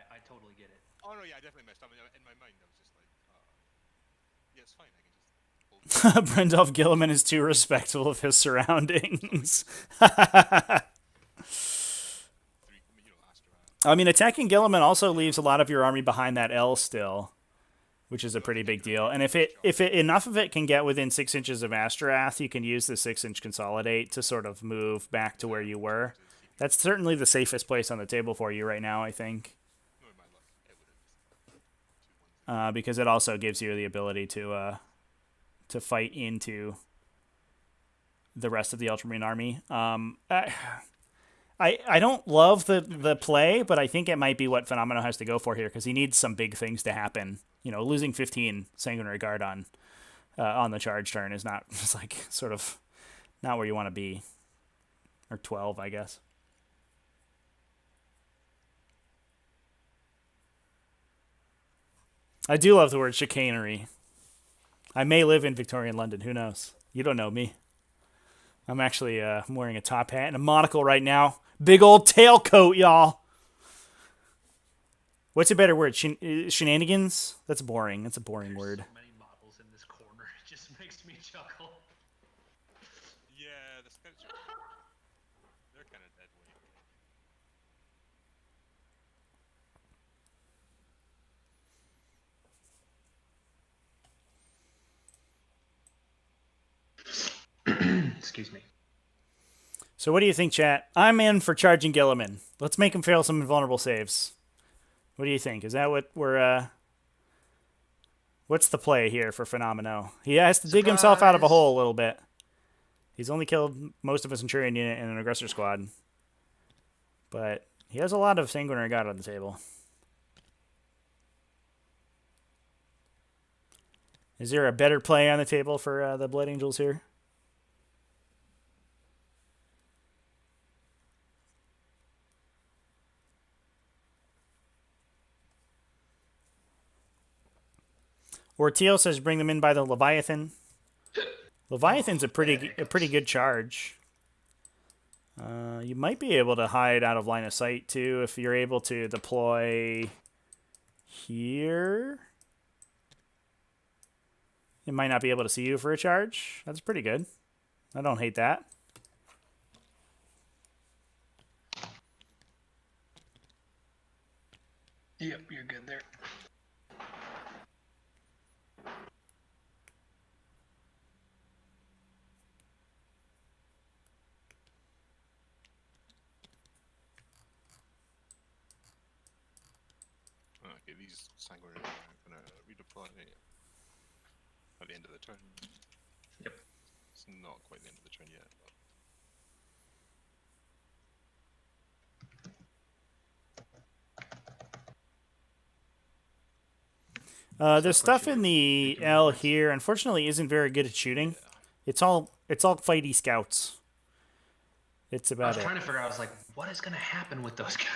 I totally get it.
Oh no, yeah, I definitely messed up. In my mind, I was just like, yeah, it's fine. I can just.
Brendolf Gilliman is too respectful of his surroundings. I mean, attacking Gilliman also leaves a lot of your army behind that L still, which is a pretty big deal. And if enough of it can get within 6 inches of Astrath, you can use the 6-inch consolidate to sort of move back to where you were. That's certainly the safest place on the table for you right now, I think. Because it also gives you the ability to fight into the rest of the Ultramarine army. I don't love the play, but I think it might be what Phenomeno has to go for here because he needs some big things to happen. You know, losing 15 Sanguinary Guard on the charge turn is not just like sort of not where you want to be, or 12, I guess. I do love the word chicanery. I may live in Victorian London. Who knows? You don't know me. I'm actually I'm wearing a top hat and a monocle right now. Big old tailcoat, y'all. What's a better word? Shenanigans? That's boring. That's a boring word.
So many models in this corner. It just makes me chuckle.
Yeah, the Spencer. They're kind of dead
weight. Excuse me.
So what do you think, chat? I'm in for charging Gilliman. Let's make him fail some invulnerable saves. What do you think? Is that what we're... What's the play here for Phenomeno? He has to dig himself out of a hole a little bit. He's only killed most of a Centurion unit and an Aggressor squad. But he has a lot of Sanguinary God on the table. Is there a better play on the table for the Blood Angels here? Orteil says bring them in by the Leviathan. Leviathan's a pretty good charge. You might be able to hide out of line of sight too if you're able to deploy here. It might not be able to see you for a charge. That's pretty good. I don't hate that.
Yep, you're good there.
Okay, these Sanguinary are gonna redeploy at the end of the turn.
Yep.
It's not quite the end of the turn yet. But...
The stuff in the L here, unfortunately, isn't very good at shooting.
Yeah.
It's all fighty scouts. It's
I
about
was
it.
trying to figure out, I was like, what is going to happen with those guys?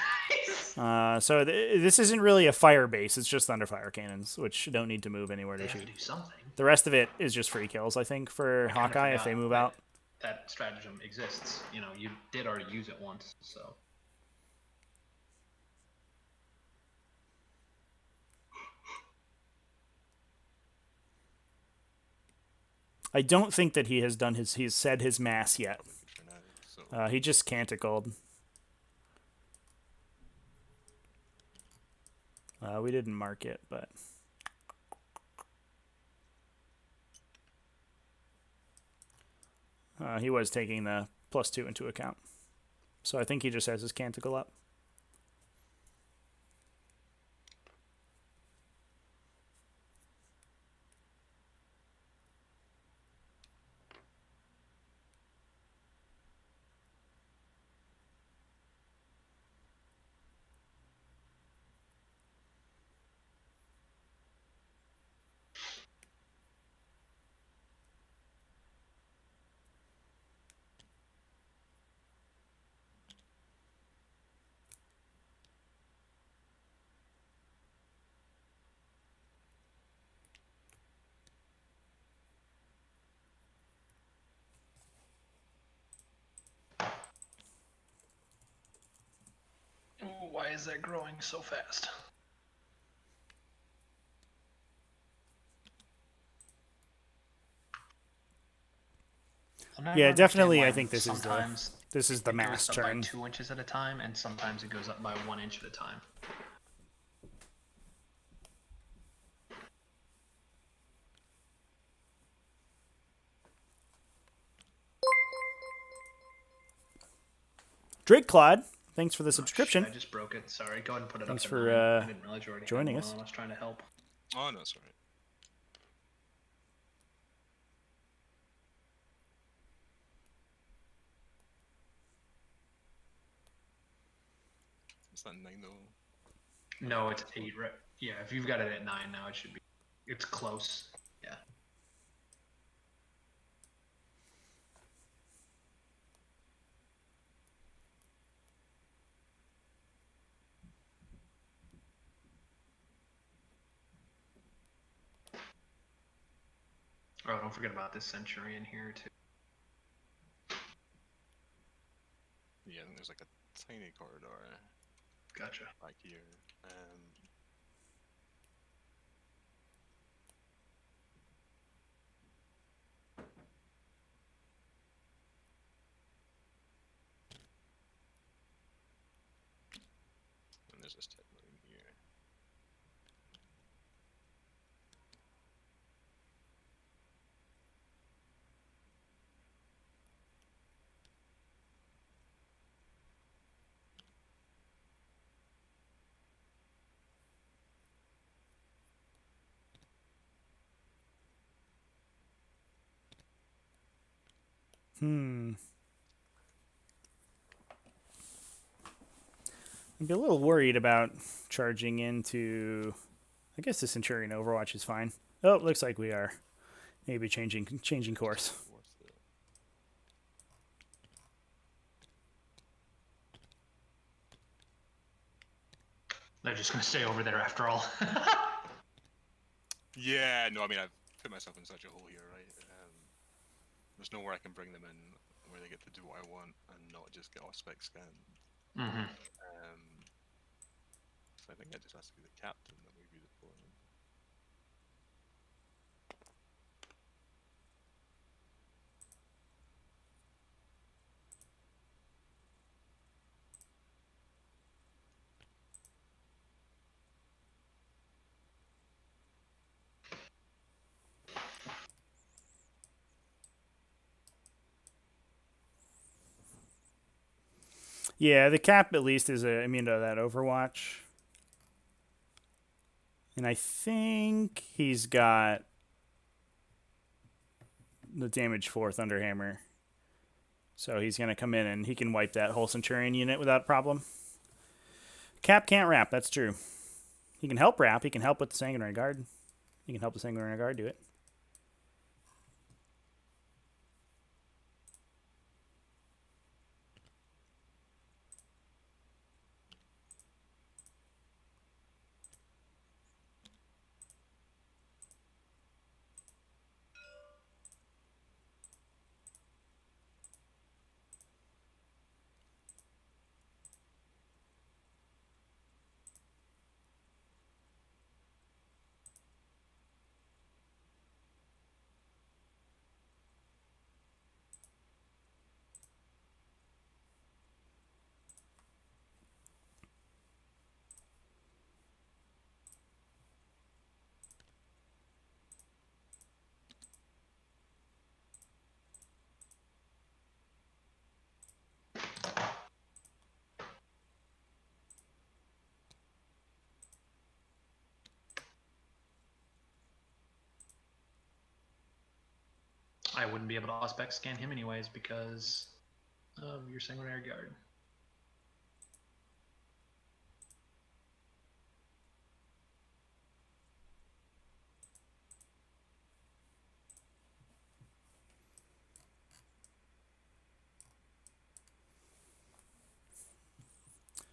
So this isn't really a fire base. It's just thunderfire cannons, which don't need to move anywhere
They
to
have to
shoot.
do something.
The rest of it is just free kills, I think, for
I kinda
Hawkeye if
forgot
they move
that
out.
That stratagem exists. You know, you did already use it once, so.
I don't think that he has done he's said his mass yet.
For now, so
He just canticled. We didn't mark it, but he was taking the +2 into account. So I think he just has his canticle up.
Ooh, why is that growing so fast?
Yeah, definitely. I
I
think this is the
it
mass
goes up by
turn.
2 inches at a time, and sometimes it goes up by 1 inch at a time.
Drake Claude, thanks for the subscription.
I just broke it. Sorry. Go ahead and put it
Thanks
up.
for,
I didn't realize you already had
joining
one
us.
on. I was trying to help.
oh no, sorry. Is that 9 though?
No, it's 8. Right? Yeah, if you've got it at 9 now, it should be. It's close. Yeah. Oh, don't forget about this Centurion here too.
Yeah, I think there's like a tiny corridor
Gotcha.
back here. And there's this tech room here.
I'd be a little worried about charging into. I guess the Centurion Overwatch is fine. Oh, looks like we are maybe changing course.
What's the...
They're just gonna stay over there after all.
Yeah, no, I mean, I've put myself in such a hole here, right? There's nowhere I can bring them in where they get to do what I want and not just get off spec scanned.
Mm-hmm.
I think it just has to be the captain that we redeploy.
Yeah, the cap at least is immune to that Overwatch. And I think he's got the damage 4 Thunderhammer. So he's going to come in and he can wipe that whole Centurion unit without problem. Cap can't wrap, that's true. He can help wrap. He can help with the Sanguinary Guard. He can help the Sanguinary Guard do it.
I wouldn't be able to Auspex scan him anyways because of your Sanguinary Guard.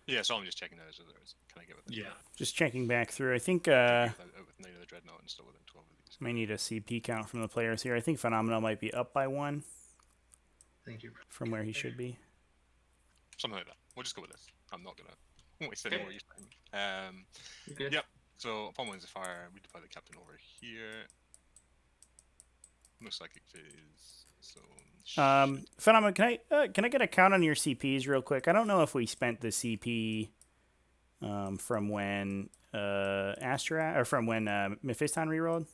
Yeah, so I'm just checking those. Can I get with it?
Yeah.
Just checking back through. I think
With 9 of the Dreadnought and still within 12 of these.
might need a CP count from the players here. I think Phenomenal might be up by 1
Thank you.
from where he should be.
Something like that. We'll just go with this. I'm not going to waste any more of your time.
You're good.
Yep. So upon winds of fire, we deploy the captain over here. No psychic phase. So
Phenomenal, can I get a count on your CPs real quick? I don't know if we spent the CP from when Astra or from when Mephiston rerolled.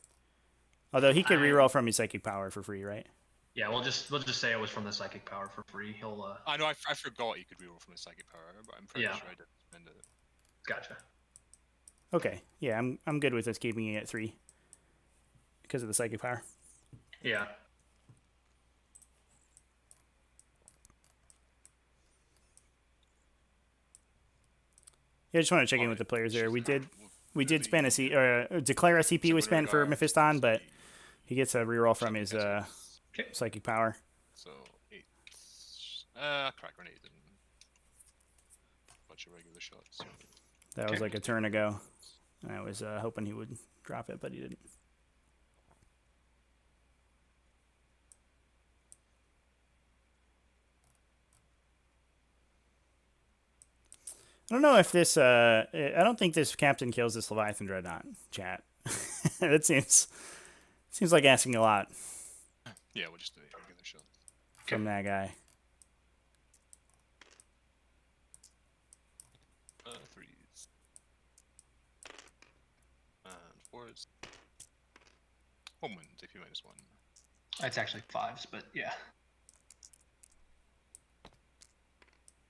Although he could reroll from his psychic power for free, right?
Yeah, we'll just say it was from the psychic power for free. He'll.
I know I forgot you could reroll from his psychic power, but I'm pretty sure I did spend it.
Gotcha.
Okay, yeah, I'm good with us keeping it at 3 because of the psychic power.
Yeah.
Yeah, I just want to check in with the players there. We did spend declare a CP was spent for Mephiston, but he gets a reroll from his psychic power.
So 8 crack grenade and a bunch of regular shots.
That was like a turn ago. I was hoping he would drop it, but he didn't. I don't know if this. I don't think this captain kills this Leviathan Dreadnought. Chat. That seems like asking a lot.
Yeah, we'll just do a regular shot
from that guy.
3s and 4s. 1 wins if you -1.
It's actually 5s, but yeah.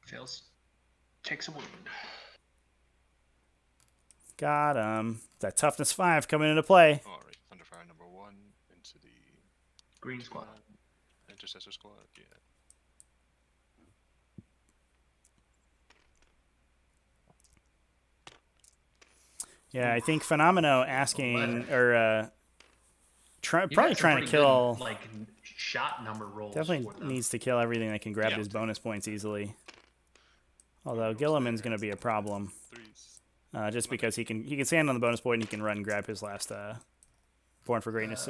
Fails. Takes a wound.
Got him. That toughness 5 coming into play.
Alright, Thunderfire number 1 into the
green squad.
Intercessor squad, yeah.
Yeah, I think Phenomeno asking or probably trying to kill.
Good, like shot number rolls.
Definitely needs to kill everything that can grab his bonus points easily. Although Gilliman's going to be a problem, just because he can stand on the bonus point and he can run and grab his last Born for Greatness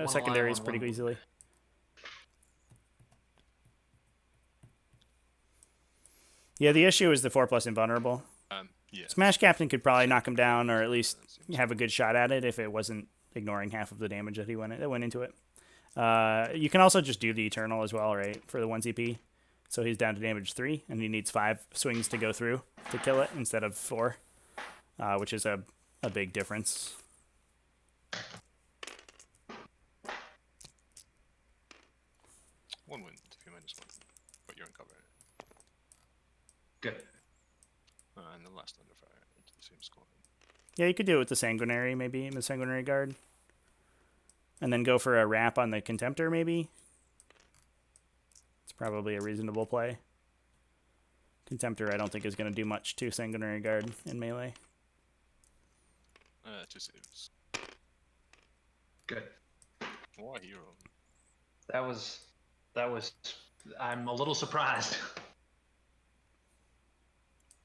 secondaries pretty easily. Yeah, the issue is the 4+ invulnerable.
Yeah.
Smash Captain could probably knock him down, or at least
that seems-
have a good shot at it if it wasn't ignoring half of the damage that went into it. You can also just do the Eternal as well, right, for the 1 CP. So he's down to damage 3, and he needs 5 swings to go through to kill it instead of 4, which is a big difference.
One wind, T -1, but you're in cover.
Good.
And the last Thunderfire into the same squad.
Yeah, you could do it with the Sanguinary, maybe, the Sanguinary Guard. And then go for a wrap on the Contemptor, maybe. It's probably a reasonable play. Contemptor, I don't think, is going to do much to Sanguinary Guard in melee.
2 saves.
Good.
What a hero.
That was. I'm a little surprised.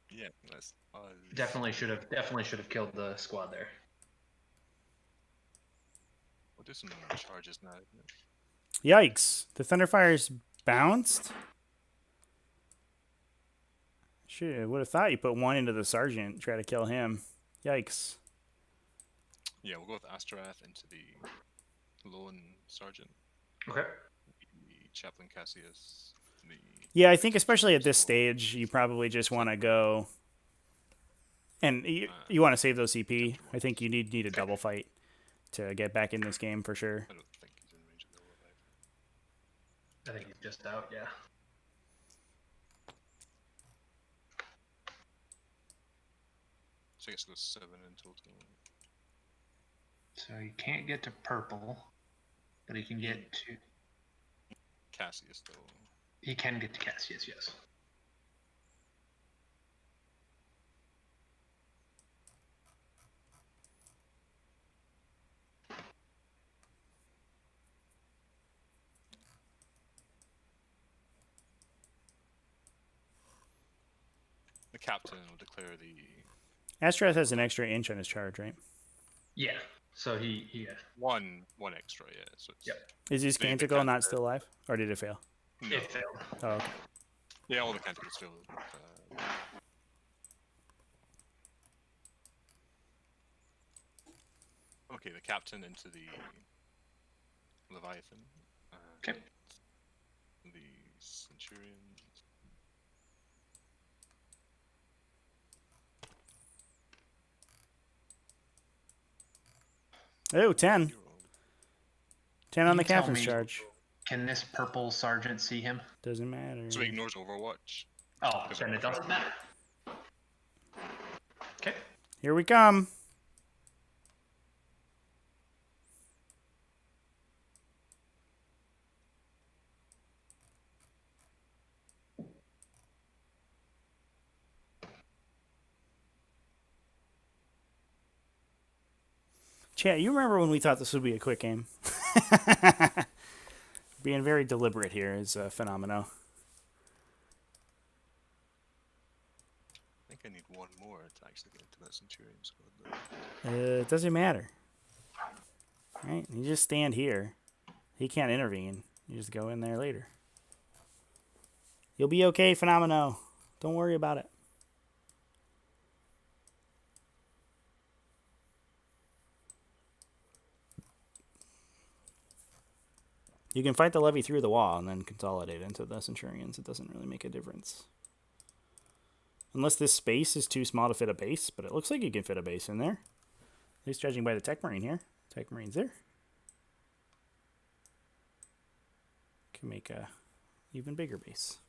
Yeah, that's...
Definitely should have killed the squad there.
We'll do some charges now, isn't it?
Yikes. The Thunderfire's bounced? Shit, would have thought you put 1 into the Sergeant, try to kill him. Yikes.
Yeah, we'll go with Astorath into the Lone Sergeant.
Okay.
The Chaplain Cassius. The...
Yeah, I think especially at this stage, you probably just want to go... And you want to save those CP. I think you need a double fight to get back in this game for sure.
I don't think he's in range of the revive.
I think he's just out. Yeah.
So I guess there's 7 in total.
So he can't get to purple, but he can get to.
Cassius, though.
He can get to Cassius. Yes.
The captain will declare the
Astrath has an extra inch on his charge, right?
Yeah. So he yeah.
one extra, yeah. So it's,
Yep.
Is his
So you
Canticle
can't-
not still alive? Or did it fail?
No.
It failed.
Oh, okay.
Yeah, all the canticles fail. Okay, the captain into the Leviathan.
Okay.
The Centurion.
Oh, 10.
Hero.
10 on the
You tell
captain's
me.
charge.
Can this purple sergeant see him?
Doesn't matter.
So he ignores Overwatch.
Oh, then it doesn't matter. Okay.
Here we come. Chat, you remember when we thought this would be a quick game? Being very deliberate here is a phenomenon.
I think I need one more to actually get into that Centurion squad. Though.
It doesn't matter. Right? You just stand here. He can't intervene. You just go in there later. You'll be okay, Phenomeno. Don't worry about it. You can fight the levy through the wall and then consolidate into the Centurions. It doesn't really make a difference. Unless this space is too small to fit a base, but it looks like you can fit a base in there. At least judging by the Tech Marine here. Tech Marine's there. Can make a even bigger base.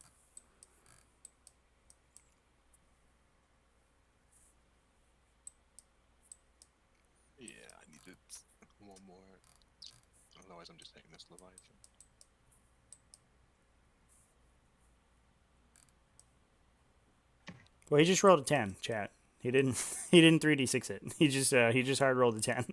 Yeah, I needed one more. Otherwise, I'm just taking this Leviathan.
Well, he just rolled a 10, chat. He didn't 3d6 it. He just hard rolled a 10.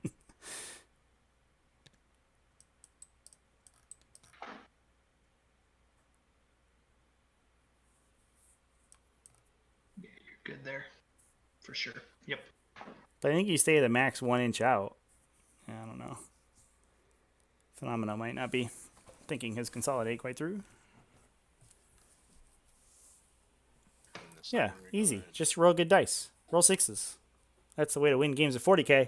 Yeah, you're good there. For sure. Yep.
But I think you stay the max 1 inch out. I don't know. Phenomena might not be thinking his consolidate quite through.
And this
Yeah,
Samurai
easy.
Guard.
Just roll good dice. Roll 6s. That's the way to win games at 40K.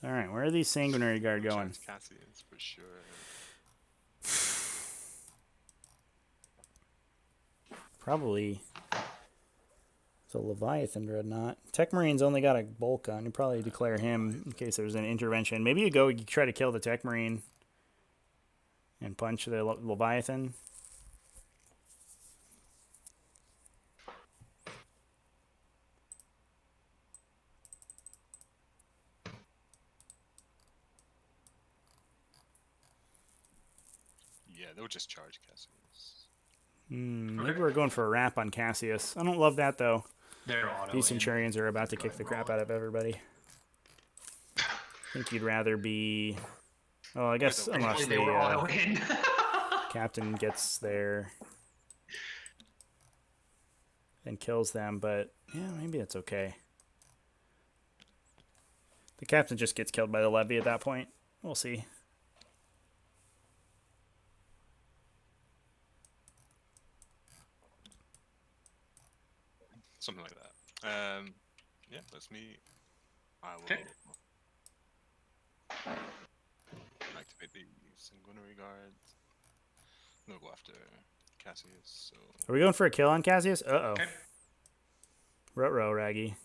All right, where are these Sanguinary Guard going?
Cassius for sure.
Probably the Leviathan Dreadnought. Tech Marine's only got a bulk gun. You probably declare him in case there's an intervention. Maybe you try to kill the Tech Marine and punch the Leviathan.
Yeah, they'll just charge Cassius.
Maybe we're going for a wrap on Cassius. I don't love that, though.
They're auto.
These Centurions are about to kick the crap out of everybody. I think you'd rather be... Oh, I guess unless
They were auto
the
in.
captain gets there and kills them, but yeah, maybe that's okay. The captain just gets killed by the levy at that point. We'll see.
Something like that. Yeah, that's me. I will activate the Sanguinary Guard. I'm gonna go after Cassius. So
Are we going for a kill on Cassius? Uh-oh.
Okay.
Ruh-roh, Raggy.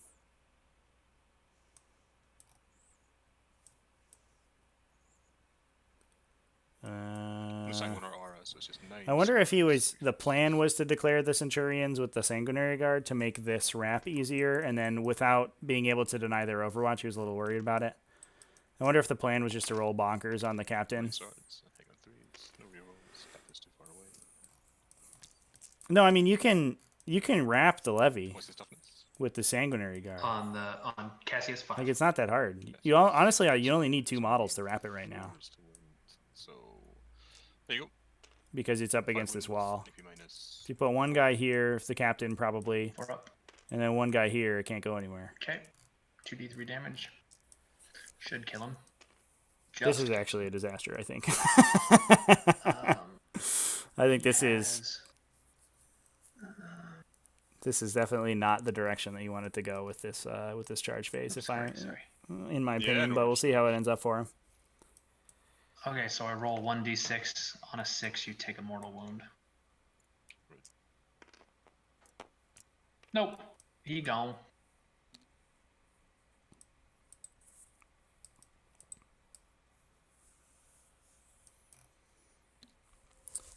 Sanguinary Aura, so it's just 9.
I wonder if the plan was to declare the Centurions with the Sanguinary Guard to make this wrap easier, and then without being able to deny their Overwatch, he was a little worried about it. I wonder if the plan was just to roll bonkers on the captain.
Swords, hang on 3s, no rerolls, captain's too far away.
No, I mean you can wrap the levy
What's his toughness?
with the Sanguinary Guard.
on Cassius 5.
Like it's not that hard. Honestly, you only need 2 models to wrap it right now
So there you go.
because it's up against this wall.
AP minus.
If you put one guy here, the captain probably,
4 up.
and then one guy here, it can't go anywhere.
Okay. 2d3 damage. Should kill him.
This is actually a disaster, I think. I think this is definitely not the direction that you want it to go with this charge phase.
Sorry.
In my opinion,
no
but we'll
worries.
see how it ends up for him.
Okay, so I roll 1d6. On a 6, you take a mortal wound. Nope. He gone.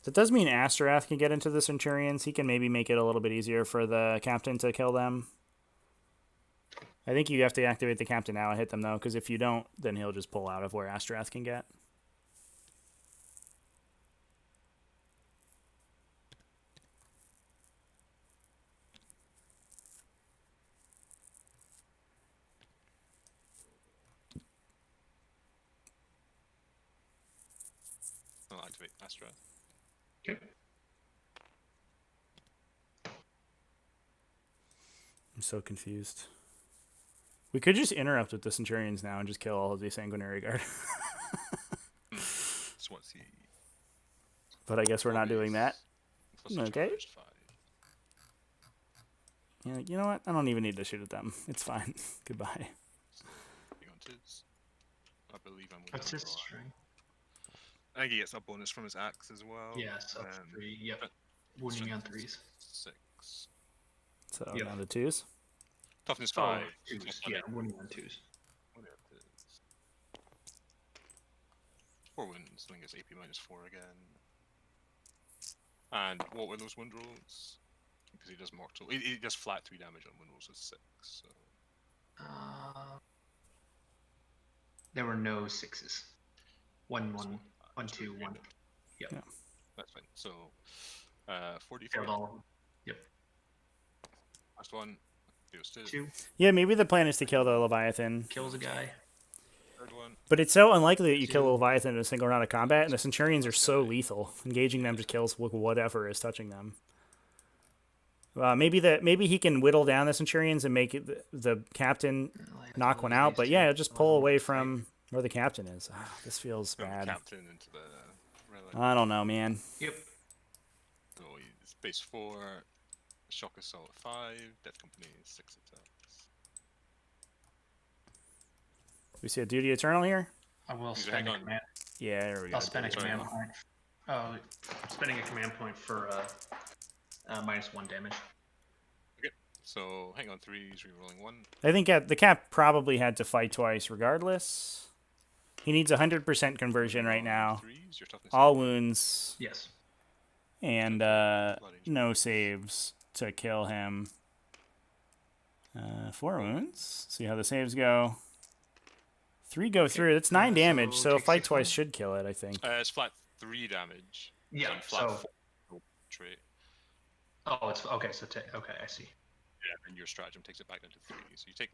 That does mean Astrath can get into the Centurions. He can maybe make it a little bit easier for the captain to kill them. I think you have to activate the captain now and hit them, though, because if you don't, then he'll just pull out of where Astrath can get.
I'll activate Astra.
Okay.
I'm so confused. We could just interrupt with the Centurions now and just kill all of the Sanguinary Guard.
So what's he?
But I guess we're not doing that.
Plus
Okay.
charged 5.
Yeah, you know what? I don't even need to shoot at them. It's fine. Goodbye.
Hang on, tis. I believe I'm.
What's
within
his
the
string?
I think he gets a bonus from his axe as well.
Yes, up to 3. Yep. Wounding on 3s.
6.
So
Yeah.
down to 2s.
Toughness
Oh,
5.
2s. Yeah, wounding on 2s.
4 wounds. I think it's AP minus 4 again. And what were those wound rolls? Because he does mortal. He does flat 3 damage on wound rolls with 6. So
There were no 6s. 1, 1, 1, 2, 1. Yep.
Yeah.
that's fine. So 43.
Failed all. Yep.
Last one. Deals 2.
2.
Yeah, maybe the plan is to kill the Leviathan.
Kills a guy.
Third one.
But it's so unlikely that you kill a Leviathan in a single round of combat, and the Centurions are so lethal. Engaging them just kills whatever is touching them. Maybe he can whittle down the Centurions and make the captain knock one out, but yeah, just pull away from Where the captain is. This feels
From the
bad.
captain into the relic.
I don't know, man.
Yep.
So he's base 4, shock assault 5, death company 6 attacks.
We see a duty eternal here.
I will
He's
spend a
hang on.
command.
Yeah, there we go.
I'll spend a
Sorry.
command point. Oh, spending a command point for -1 damage.
Okay. So hang on 3, he's rerolling 1.
I think the cap probably had to fight twice regardless. He needs 100% conversion right now.
3s, your toughness
All
8.
wounds
Yes.
and no saves to kill him. 4 wounds. See how the saves go. 3 go through. That's 9 damage, so
take
fight
6
twice
wounds.
should kill it, I think.
It's flat 3 damage.
Yeah.
And flat
So
4 trait.
oh, it's okay. So okay, I see.
Yeah, and your stratagem takes it back down to 3. So you take.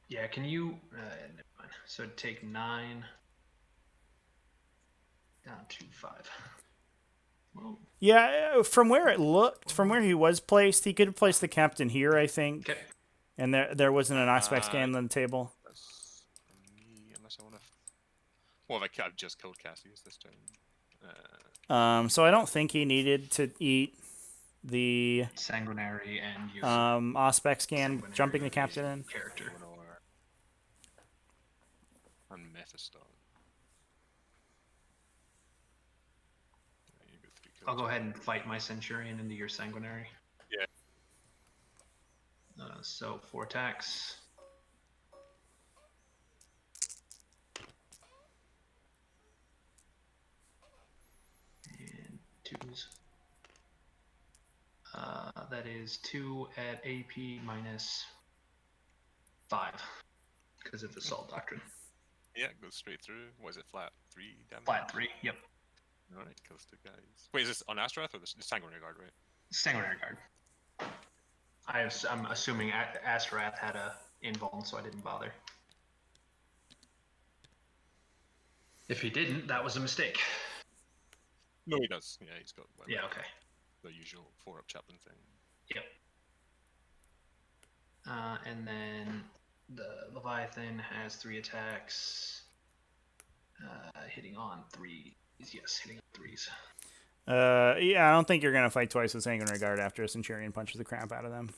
Yeah. Can you? Never mind. So take 9 down to 5. Whoa.
Yeah, from where it looked, from where he was placed, he could have placed the captain here, I think.
Okay.
And there wasn't an aspect scan on the table.
That's me, unless I want to. Well, I've just killed Cassius this turn.
So I don't think he needed to eat the
Sanguinary and use
aspect scan,
Sanguinary
jumping the
for
captain
using
in.
character.
And Mephiston. You go 3 kills.
I'll go ahead and fight my Centurion into your Sanguinary.
Yeah.
So 4 attacks. And 2s. That is 2 at AP -5 because of the Assault Doctrine.
Yeah, it goes straight through. Was it flat 3 damage?
Flat 3. Yep.
Alright, kills 2 guys. Wait, is this on Astrath or the Sanguinary Guard, right?
Sanguinary Guard. I'm assuming Astrath had a invuln, so I didn't bother. If he didn't, that was a mistake.
No, he does. Yeah, he's got
Yeah, okay.
the usual 4-up chaplain thing.
Yep. And then the Leviathan has 3 attacks. Hitting on 3s. Yes, hitting on 3s.
Yeah, I don't think you're going to fight twice with Sanguinary Guard after a Centurion punches the crap out of them.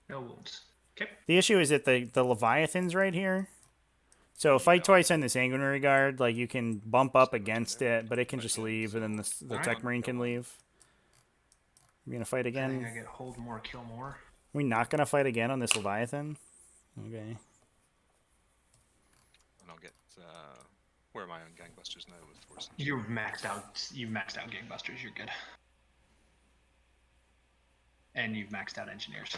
No wounds. Okay.
The issue is that the Leviathan's right here. So fight twice on the Sanguinary Guard, like you can bump up against it, but it can just leave, and then the Tech Marine can leave. We're going to fight
I think I
again.
get hold more, kill more.
We're not going to fight again on this Leviathan? Okay.
And I'll get. Where am I on Gangbusters now with 4 centuries?
You've maxed out Gangbusters, you're good. And you've maxed out Engineers.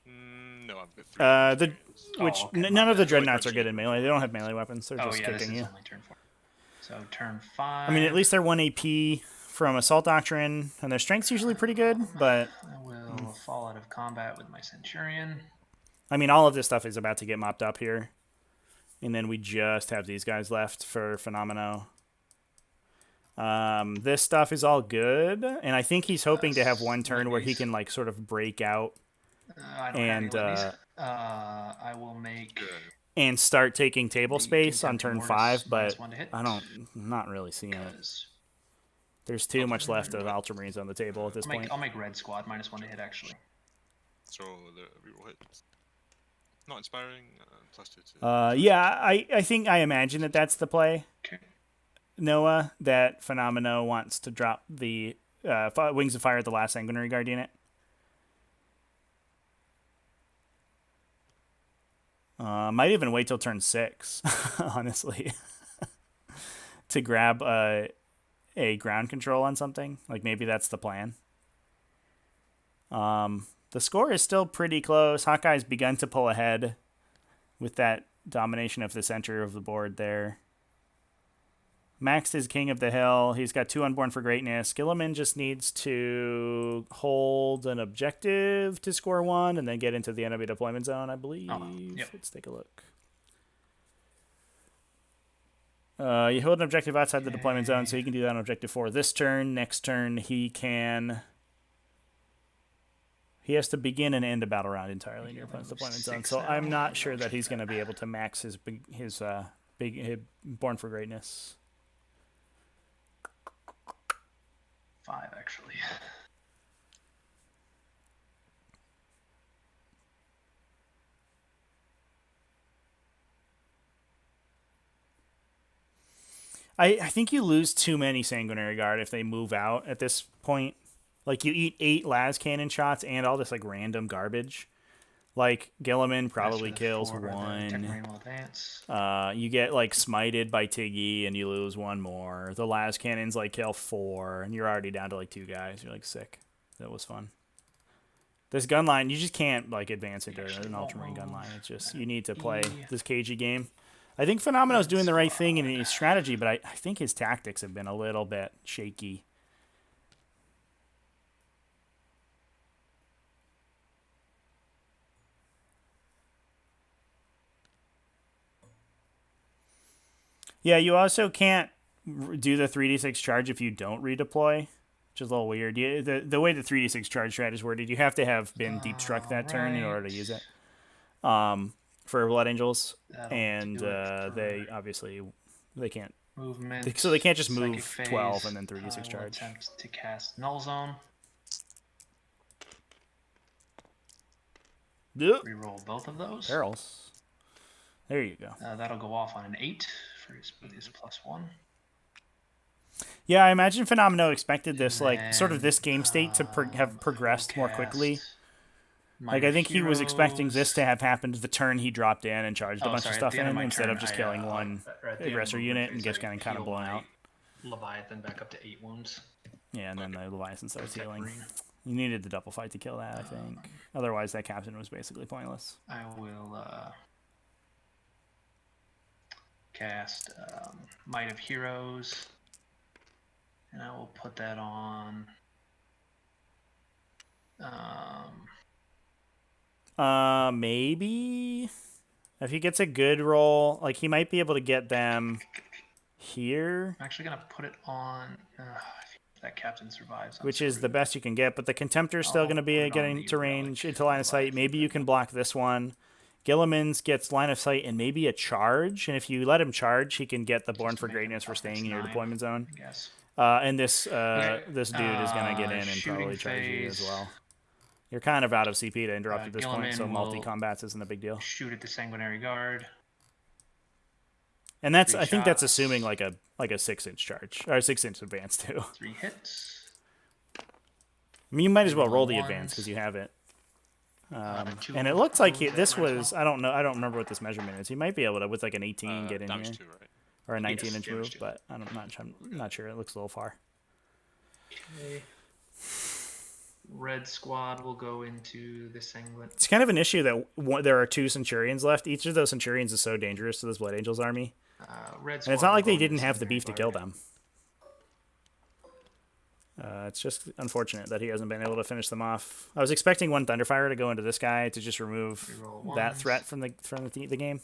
No, I've got 3.
None of the Dreadnoughts are good in melee. They don't have melee weapons. They're just
this
kicking
is
you.
only turn 4. So turn 5.
I mean, at least they're 1 AP from Assault Doctrine, and their strength's usually pretty good, but
I will fall out of combat with my Centurion.
I mean, all of this stuff is about to get mopped up here. And then we just have these guys left for Phenomeno. This stuff is all good, and I think he's hoping to have one turn where he can like sort of break out
I don't
and
have any of these. I will make
and start taking table
the
space on
Contemptor
turn
Mortis
5, but
-1 to hit.
I'm not really seeing it.
because
There's too much left of Ultramarines on the table at this point.
I'll make Red Squad -1 to hit actually.
Throw the reroll hits. Not inspiring. +2 to.
Yeah, I imagine that that's the play.
Okay.
Noah, that Phenomeno wants to drop the Wings of Fire at the last Sanguinary Guard unit. Might even wait till turn 6, honestly, to grab a ground control on something. Like maybe that's the plan. The score is still pretty close. Hawkeye's begun to pull ahead with that domination of the center of the board there. Max is king of the hill. He's got 2 Unborn for Greatness. Gilliman just needs to hold an objective to score 1 and then get into the enemy deployment zone, I believe.
Yep.
Let's take a look. You hold an objective outside the deployment zone, so he can do that on objective 4 this turn. Next turn, he can He has to begin and end a battle round entirely in your
Yeah,
opponent's
move
deployment zone.
6
So I'm
now.
not sure that
Check
he's going to
that.
be able to max his big Born for Greatness.
5 actually.
I think you lose too many Sanguinary Guard if they move out at this point. Like, you eat 8 las cannon shots and all this like random garbage. Like, Gilliman probably kills 1.
Marine will advance.
You get like smited by Tiggy and you lose 1 more. The las cannons like kill 4, and you're already down to like 2 guys. You're like sick. That was fun. This gun line, you just can't like advance into an Ultramarine gun line. It's just, you need to play this cagey game. I think Phenomena's doing the right thing in his strategy, but I think his tactics have been a little bit shaky. Yeah, you also can't do the 3d6 charge if you don't redeploy, which is a little weird. The way the 3d6 charge strat is worded, you have to have been deep struck that turn in order to use it. For Blood Angels, and they obviously they can't.
Movement.
So they can't just move
Psychic
12
phase.
and then 3d6
I will
charge.
attempt to cast Null Zone.
Yep.
Reroll both of those.
Barrels. There you go.
That'll go off on an 8 for his +1.
Yeah, I imagine Phenomeno expected this, like, sort of this game state to have progressed more quickly. Like, I think he was expecting this to have happened the turn he dropped in and charged a bunch of stuff in instead of just killing one aggressor unit and just getting kind of blown out.
Leviathan back up to 8 wounds.
Yeah, and then the Leviathan starts healing. You needed the double fight to kill that, I think. Otherwise, that captain was basically pointless.
I will cast Might of Heroes, and I will put that on.
Maybe if he gets a good roll, like he might be able to get them here.
I'm actually gonna put it on. If that captain survives,
which is the best you can get, but the Contemptor's still going to be getting to range into line of sight. Maybe you can block this one. Gilliman's gets line of sight and maybe a charge, and if you let him charge, he can get the Born for Greatness for staying in your deployment zone.
I guess.
And this this dude is going to get in and probably charge you as well. You're kind of out of CP to interrupt at this point, so multi-combats isn't a big deal.
Shoot at the Sanguinary Guard.
And that's I think that's assuming like a 6-inch charge or a 6-inch advance too.
3 hits.
I mean, you might as well roll the advance because you have it. And it looks like this was I don't remember what this measurement is. He might be able to with like an 18 get in here,
2, right?
or a 19-inch move, but I'm not sure. It looks a little far.
Okay. Red squad will go into the Sanglet.
It's kind of an issue that there are 2 Centurions left. Each of those Centurions is so dangerous to this Blood Angels army.
Red
and it's not like they didn't have the beef to kill them. It's just unfortunate that he hasn't been able to finish them off. I was expecting one Thunderfire to go into this guy to just remove that threat from the game.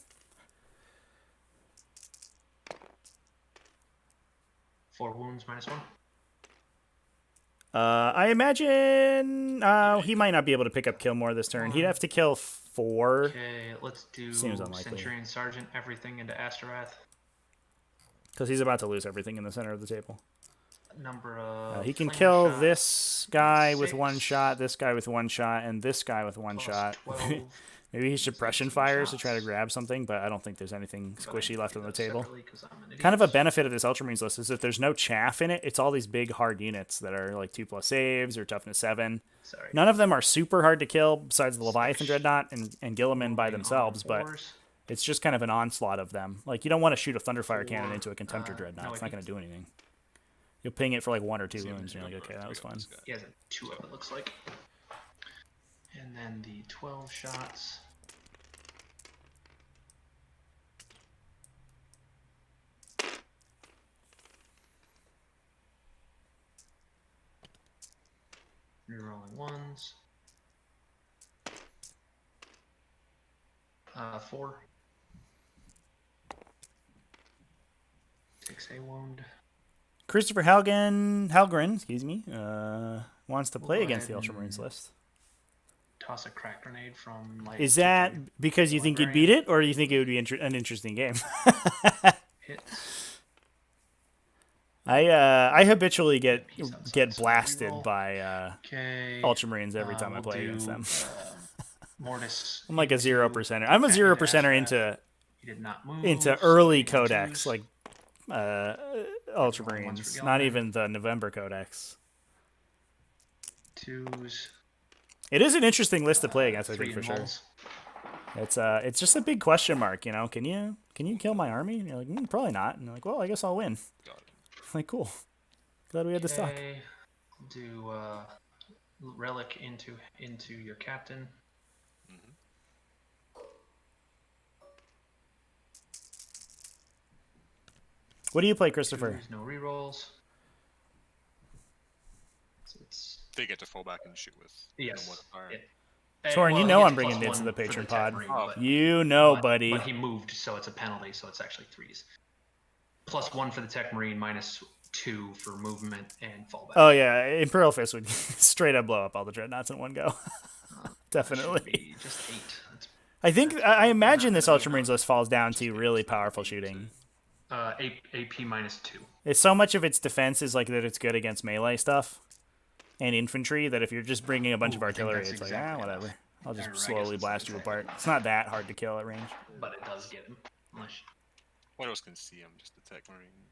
4 wounds -1.
I imagine he might not be able to pick up kill more this turn. He'd have to kill 4.
Okay, let's do
Seems unlikely.
Centurion Sergeant everything into Astorath.
Because he's about to lose everything in the center of the table.
Number of
he can
flame
kill
shots,
this guy with
6,
1 shot, this guy with 1 shot, and this guy with 1 shot.
12.
Maybe he suppression fires to try to grab something, but I don't think there's anything squishy left on the table. Kind of a benefit of this Ultramarines list is that there's no chaff in it. It's all these big hard units that are like 2+ saves or toughness 7.
Sorry.
None of them are super hard to kill besides the Leviathan Dreadnought and Gilliman by themselves, but it's just kind of an onslaught of them. Like, you don't want to shoot a Thunderfire cannon into a Contemptor Dreadnought. It's not going to do anything. You'll ping it for like 1 or 2 wounds, and you're like, okay, that was fun.
He has a 2 of it, looks like. And then the 12 shots. Rerolling 1s. 4. Takes a wound.
Christopher Halgren, excuse me, wants to play against the Ultramarines list.
toss a crack grenade from like.
Is that because you think you'd beat it, or do you think it would be an interesting game?
Hits.
I habitually get
Get
blasted by
Okay.
Ultramarines every time I
we'll
play
do,
against them.
Mortis.
I'm like a 0%.
into
I'm a
Captain
0%er
Ashrat. He did not move.
into
so
early
he
codex,
twos.
like Ultramarines, not even the November codex.
Twos.
It is an interesting list to play against, I think,
three
for sure.
involves.
It's just a big question mark, you know. Can you kill my army? And you're like, probably not. And you're like, well, I guess I'll win.
Got it.
Like, cool. Glad we had this talk.
Okay. Do relic into your captain.
What do you play, Christopher?
Twos, no rerolls. So it's
They get to fall back and shoot with.
yes.
No modifier.
Soren, you
he
know
gets
I'm bringing
+1
this to the
for
Patreon
tech
pod.
marine, but-
You know, buddy.
But he moved, so it's a penalty. So it's actually threes. +1 for the tech marine, -2 for movement and fallback.
Oh yeah, Imperial Fist would straight up blow up all the dreadnoughts in one go. Definitely.
That should be just 8.
I think I imagine this Ultramarines list falls down to really powerful shooting.
AP -2.
It's so much of its defense is like that it's good against melee stuff and infantry that if you're just bringing a bunch of
Ooh, I think
artillery,
that's
it's
exactly
like, whatever.
enough.
I'll just
Or I guess
slowly
it's
blast you
exactly
apart. It's not that hard to kill at range.
But it does get him. Unless
What else can see him? Just the tech marine.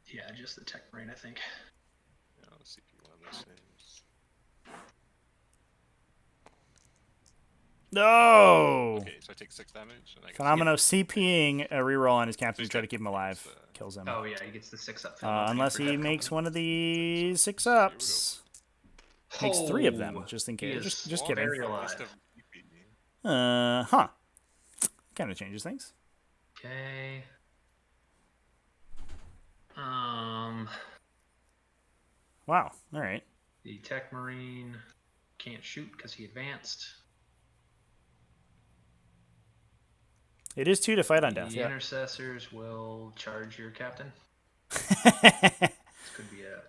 yeah, just the tech marine, I think.
Yeah, let's see if one of those things.
No!
Okay, so I take 6 damage. And I get
Phenomenal CPing a reroll on his captain to try to keep him
It's,
alive. Kills him.
Oh yeah, he gets the 6-up.
Unless he makes one of these 6-ups. Makes 3 of them, just in case. Just kidding.
Very alive.
Huh. Kind of changes things.
Okay.
Wow. All right.
The tech marine can't shoot because he advanced.
It is 2 to fight on death.
The
Yeah.
intercessors will charge your captain. This could be a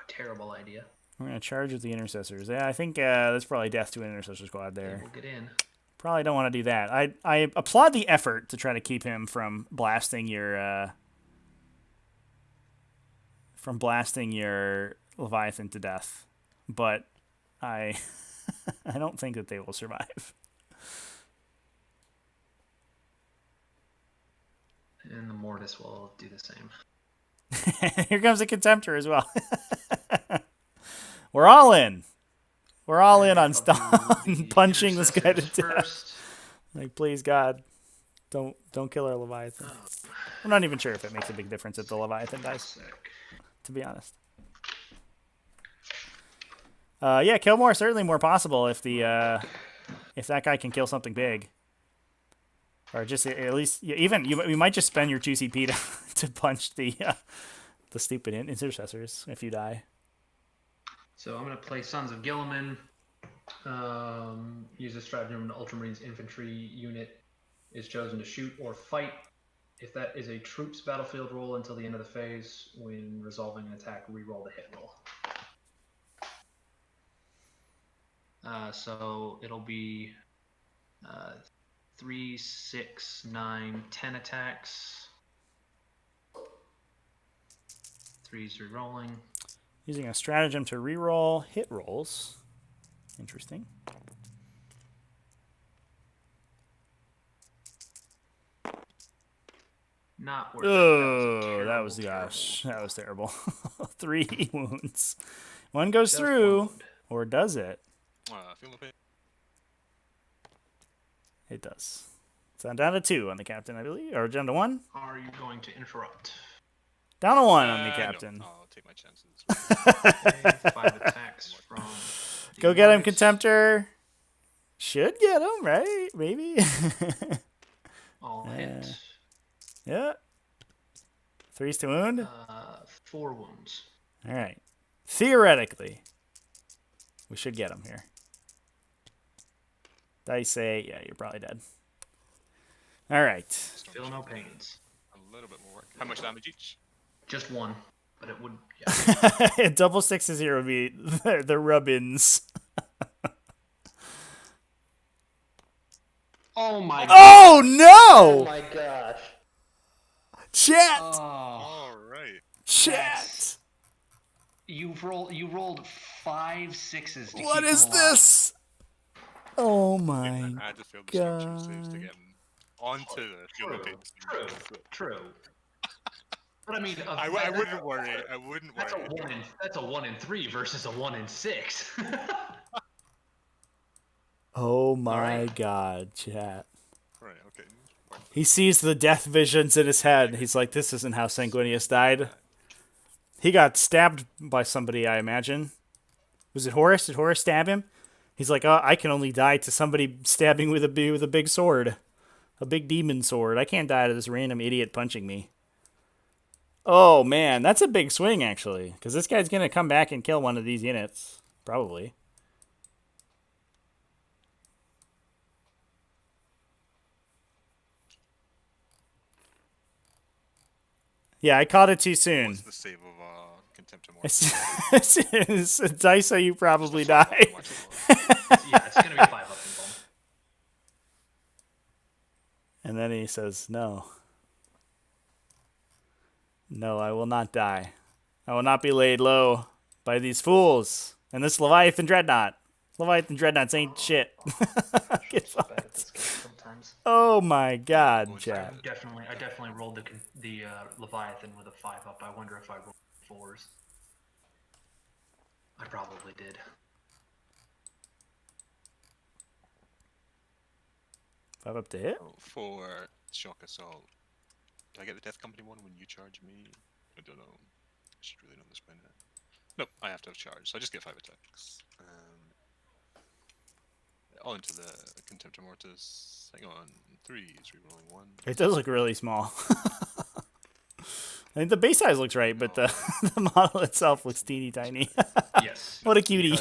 terrible idea.
We're gonna charge with the intercessors. Yeah, I think that's probably death to an intercessor squad there.
We'll get in.
Probably don't want to do that. I applaud the effort to try to keep him from blasting your Leviathan to death, but I I don't think that they will survive.
And the Mortis will do the same.
Here comes a Contemptor as well. We're all in. We're all in on punching this guy to death. Like, please, God, don't kill our Leviathan. I'm not even sure if it makes a big difference if the Leviathan dies, to be honest. Yeah, kill more, certainly more possible if the if that guy can kill something big. Or just at least, even you might just spend your 2 CP to punch the stupid intercessors if you die.
So I'm going to play Sons of Gilliman. Use a stratagem when the Ultramarines infantry unit is chosen to shoot or fight. If that is a troops battlefield roll until the end of the phase, when resolving an attack, reroll the hit roll. So it'll be 3, 6, 9, 10 attacks. 3's re-rolling.
Using a stratagem to reroll hit rolls. Interesting.
Not worth
Oh, that was
terrible.
that was terrible. 3 wounds. One goes
Just
through,
one wound.
or does it?
Feel no pain.
It does. So I'm down to 2 on the captain, I believe, or down to 1.
Are you going to interrupt?
Down to 1 on the captain.
No, I'll take my chances.
Okay, 5 attacks from.
Go get him,
Mortis.
Contemptor. Should get him, right? Maybe.
All hit.
Yeah. 3's to wound.
4 wounds.
All right. Theoretically, we should get him here. Dice say, yeah, you're probably dead. All right.
Feel no pains.
A little bit more work. How much damage each?
Just 1. but it would. Yeah.
Double sixes here would be the rub-ins.
Oh my.
Oh
Oh
no!
my gosh.
Chat!
Oh,
All right.
Chat!
you rolled 5 sixes. To
What
keep
is
him alive.
this? Oh
I
my
had to fail destruction saves to
god.
get him onto the field of papers.
True. But I mean,
I wouldn't worry. I wouldn't
That's
worry.
a 1 in 3 versus a 1 in 6.
Oh my
Alright.
god, chat.
Right. Okay.
He sees the death visions in his head. He's like, this isn't how Sanguinius died. He got stabbed by somebody, I imagine. Was it Horus? Did Horus stab him? He's like, oh, I can only die to somebody stabbing with a big sword. A big demon sword. I can't die to this random idiot punching me. Oh, man. That's a big swing, actually. Because this guy's going to come back and kill one of these units. Probably. Yeah, I caught it too soon.
What's the save of Contempt of
It's a dice, so you probably die.
Yeah, it's gonna be 5 up in bone.
And then he says, no. No, I will not die. I will not be laid low by these fools and this Leviathan Dreadnought. Leviathan Dreadnoughts ain't shit. Get
So bad at
fucked.
this game sometimes.
Oh my god,
Oh,
chat.
I definitely rolled the Leviathan with a 5 up. I wonder if I rolled 4s. I probably did.
Five up to hit?
Oh, for shock assault. Do I get the Death Company one when you charge me? I don't know. I should really know this by now. Nope, I have to have charge, so I just get 5 attacks. All into the Contempt of Mortis. Hang on, 3 is rerolling 1.
It does look really small. I think the base size looks right, but the model itself looks teeny tiny.
Yes.
What a cutie.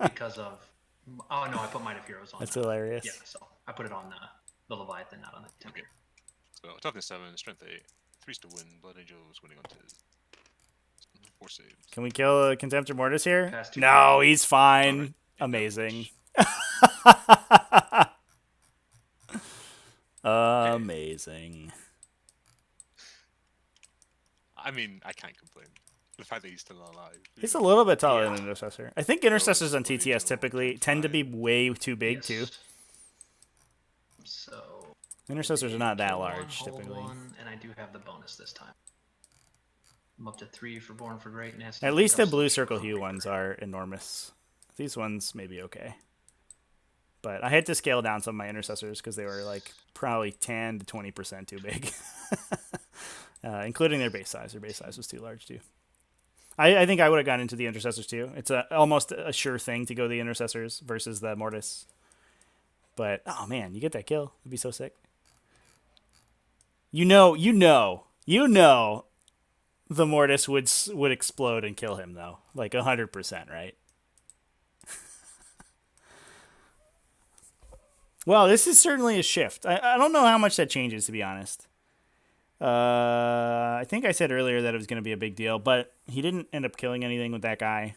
Because of oh no, I put Might of Heroes on.
That's
that.
hilarious.
Yeah, so I put it on the Leviathan, not on the Tempter.
So, toughness 7, strength 8, 3's to win, Blood Angel's winning on 2. 4 saves.
Can we kill a Contemptor Mortis here?
Pass 2.
No, he's fine.
Alright.
Amazing. Amazing.
I mean, I can't complain. The fact that he's still alive.
He's a little bit taller
Yeah.
than Intercessor. I think Intercessors on
Blood
TTS
Angel,
typically tend to be way too big, too.
Yes. So
Intercessors are not that
kill one,
large,
hold
typically.
one, and I do have the bonus this time. I'm up to 3 for Born for Greatness.
At least the
I'm
blue
still
circle
short
hue
on
ones
Reaper.
are enormous. These ones may be okay. But I had to scale down some of my Intercessors because they were like probably 10 to 20% too big. Including their base size. Their base size was too large too. I think I would have gone into the Intercessors too. It's almost a sure thing to go the Intercessors versus the Mortis. But, oh man, you get that kill. It'd be so sick. You know, the Mortis would explode and kill him, though. Like 100%, right? Well, this is certainly a shift. I don't know how much that changes, to be honest. I think I said earlier that it was going to be a big deal, but he didn't end up killing anything with that guy.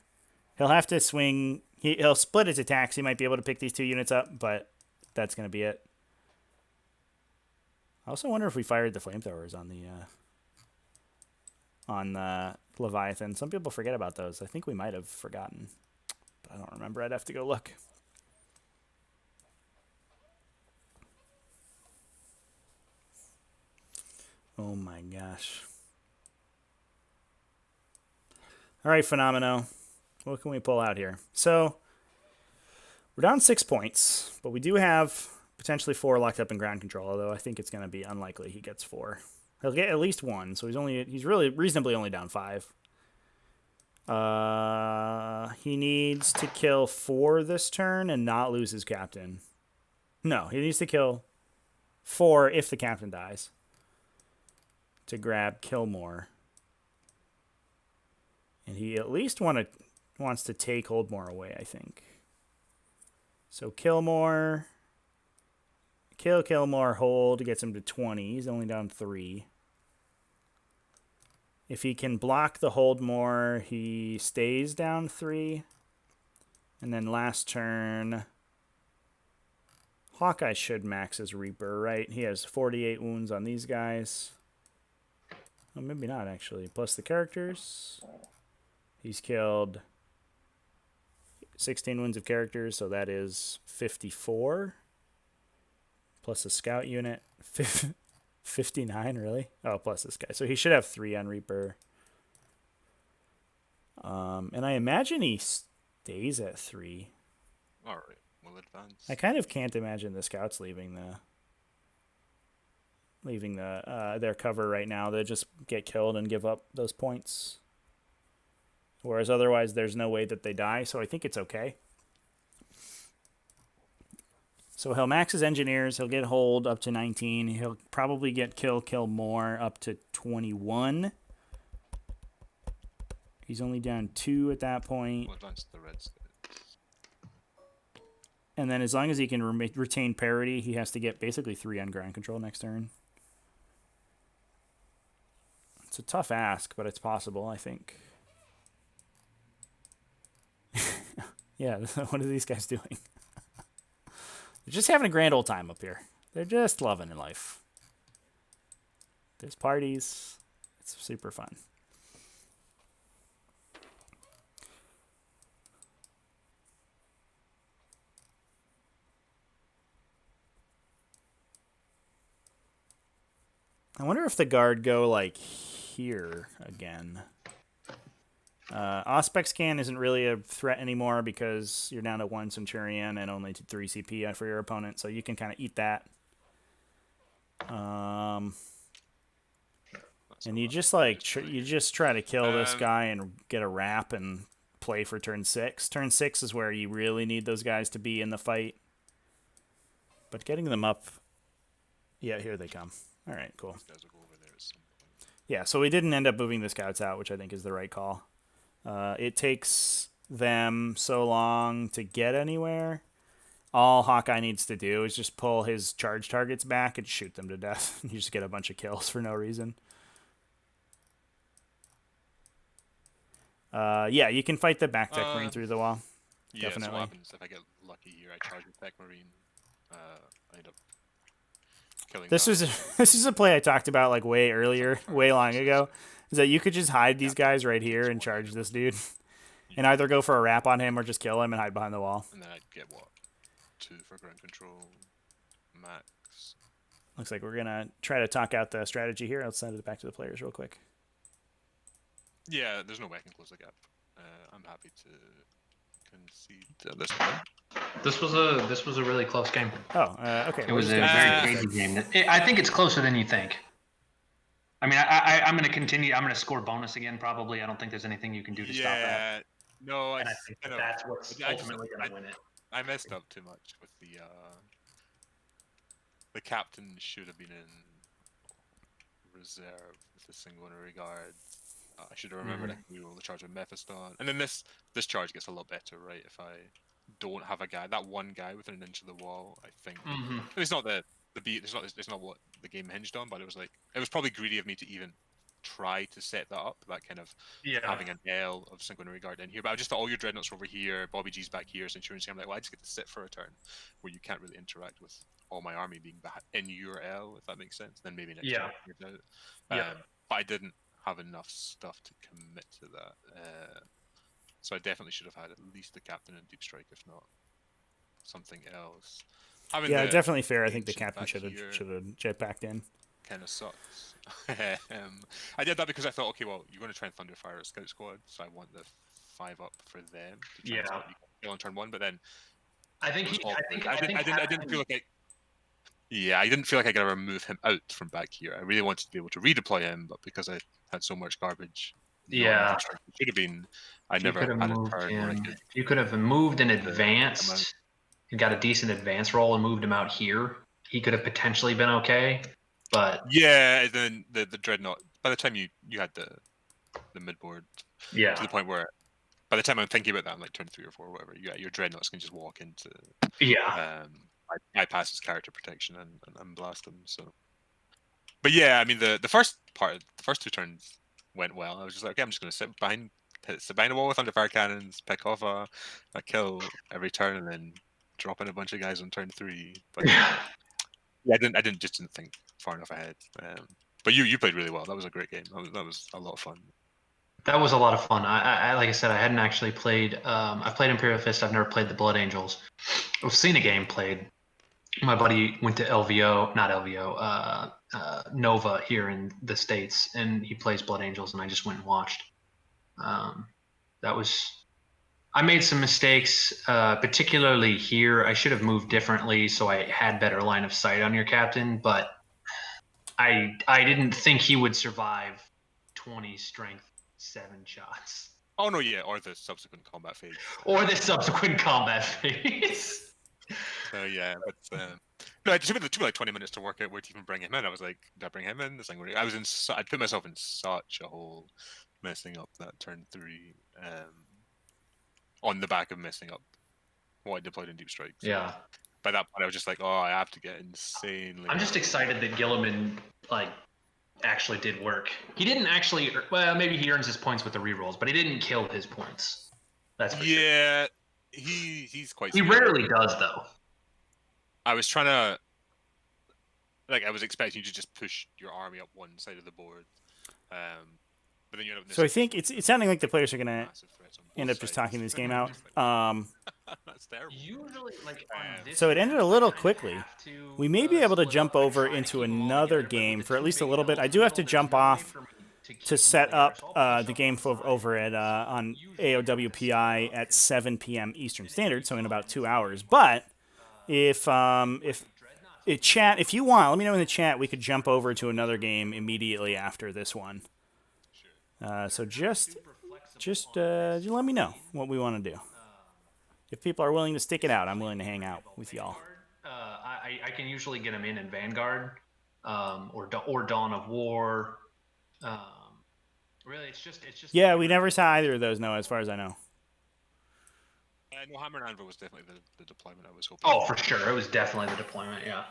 He'll have to swing. He'll split his attacks. He might be able to pick these 2 units up, but that's going to be it. I also wonder if we fired the flamethrowers on the Leviathan. Some people forget about those. I think we might have forgotten, but I don't remember. I'd have to go look. Oh my gosh. All right, Phenomeno. What can we pull out here? So, we're down 6 points, but we do have potentially 4 locked up in ground control, although I think it's going to be unlikely he gets 4. He'll get at least 1, so he's really reasonably only down 5. He needs to kill 4 this turn and not lose his captain. No, he needs to kill 4 if the captain dies to grab Killmore. And he at least wants to take Holdmore away, I think. So Killmore, Killmore, hold, gets him to 20. He's only down 3. If he can block the hold more, he stays down 3. And then last turn, Hawkeye should max his Reaper, right? He has 48 wounds on these guys. Oh, maybe not, actually. Plus the characters. He's killed 16 wounds of characters, so that is 54. Plus a scout unit. 59, really? Oh, plus this guy. So he should have 3 on Reaper. And I imagine he stays at 3.
All right, we'll advance.
I kind of can't imagine the scouts leaving their cover right now. They just get killed and give up those points. Whereas otherwise, there's no way that they die. So I think it's okay. So he'll max his engineers. He'll get hold up to 19. He'll probably get kill more up to 21. He's only down 2 at that point.
We'll advance the red scouts.
And then as long as he can retain parity, he has to get basically 3 on ground control next turn. It's a tough ask, but it's possible, I think. Yeah, what are these guys doing? They're just having a grand old time up here. They're just loving in life. There's parties. It's super fun. I wonder if the guard go like here again. Auspex scan isn't really a threat anymore because you're down to 1 Centurion and only 3 CP for your opponent, so you can kind of eat that. And you just like you just try to kill this guy and get a wrap and play for turn 6. Turn 6 is where you really need those guys to be in the fight. But getting them up, yeah, here they come. All right, cool. Yeah, so we didn't end up moving the scouts out, which I think is the right call. It takes them so long to get anywhere. All Hawkeye needs to do is just pull his charge targets back and shoot them to death. You just get a bunch of kills for no reason. Yeah, you can fight the back tech marine through the wall.
Yeah,
Definitely.
so what happens if I get lucky here? I charge the tech marine. I end up killing.
This is a play I talked about like way earlier, way long ago. Is that you could just hide these guys right here and charge this dude, and either go for a wrap on him or just kill him and hide behind the wall.
And then I'd get what? 2 for ground control, max.
Looks like we're gonna try to talk out the strategy here. I'll send it back to the players real quick.
Yeah, there's no way I can close the gap. I'm happy to concede at this point.
This was a really close game.
Oh, okay.
It was a very crazy game. I think it's closer than you think. I mean, I'm going to continue. I'm going to score bonus again, probably. I don't think there's anything you can do to stop that.
No,
And I think that's what's ultimately going to win it.
I messed up too much with the captain should have been in reserve with the sanguinary guard. I should have remembered I can reroll the charge with Mephiston. And then this charge gets a lot better, right? If I don't have a guy, that one guy within an inch of the wall, I think. It's not the beat. It's not what the game hinged on, but it was probably greedy of me to even try to set that up. That kind of having an L of sanguinary guard in here. But I just thought all your dreadnoughts were over here, Bobby G's back here, Centurion. I'm like, well, I just get to sit for a turn where you can't really interact with all my army being back in your L, if that makes sense. Then maybe next turn it out. But I didn't have enough stuff to commit to that. So I definitely should have had at least the captain and deep strike, if not something else.
Definitely fair. I think the captain should have jetpacked in.
Kind of sucks. I did that because I thought, okay, well, you're going to try and thunderfire a scout squad, so I want the 5 up for them to try and stop you kill on turn 1. But then
I didn't feel like
I didn't feel like I could ever move him out from back here. I really wanted to be able to redeploy him, but because I had so much garbage, it should have been. I never had a turn where I could.
You could have moved and advanced and got a decent advance roll and moved him out here. He could have potentially been okay, but
yeah. Then the dreadnought. By the time you had the midboard, to the point where by the time I'm thinking about that, I'm like turn 3 or 4, or whatever. Your dreadnoughts can just walk into. Bypass his character protection and blast him. So, but yeah, I mean the first 2 turns went well. I was just like, okay, I'm just going to sit behind the wall with underfire cannons, pick off a kill every turn, and then drop in a bunch of guys on turn 3. But yeah, I didn't think far enough ahead. But you played really well. That was a great game. That was a lot of fun.
That was a lot of fun. I like I said, I hadn't actually played. I've played Imperial Fist. I've never played the Blood Angels. I've seen a game played. My buddy went to Nova here in the States, and he plays Blood Angels, and I just went and watched. I made some mistakes, particularly here. I should have moved differently so I had better line of sight on your captain, but I didn't think he would survive 20 strength 7 shots.
Oh no, yeah, or the subsequent combat phase. So yeah, but no, it took me like 20 minutes to work out where to even bring him in. I was like, did I bring him in? I put myself in such a hole messing up that turn 3, on the back of messing up what I deployed in Deep Strike. So
Yeah.
by that point, I was just like, oh, I have to get insanely.
I'm just excited that Gilliman actually did work. He didn't actually. Well, maybe he earns his points with the rerolls, but he didn't kill his points. That's for
sure. He's quite.
He rarely does, though.
I was trying to. I was expecting you to just push your army up one side of the board, but then you end up.
So I think it's sounding like the players are gonna end up just talking this game out.
That's terrible.
Usually,
so it ended a little quickly. We may be able to jump over into another game for at least a little bit. I do have to jump off to set up the game over at on AOWPI at 7 p.m. Eastern Standard, so in about 2 hours. But if you want, let me know in the chat. We could jump over to another game immediately after this one. So just let me know what we want to do. If people are willing to stick it out, I'm willing to hang out with y'all.
I can usually get them in Vanguard, or Dawn of War. Really, it's just.
Yeah, we never saw either of those. No, as far as I know.
No, Hammer and Anvil was definitely the deployment I was hoping.
Oh, for sure, it was definitely the deployment. Yeah.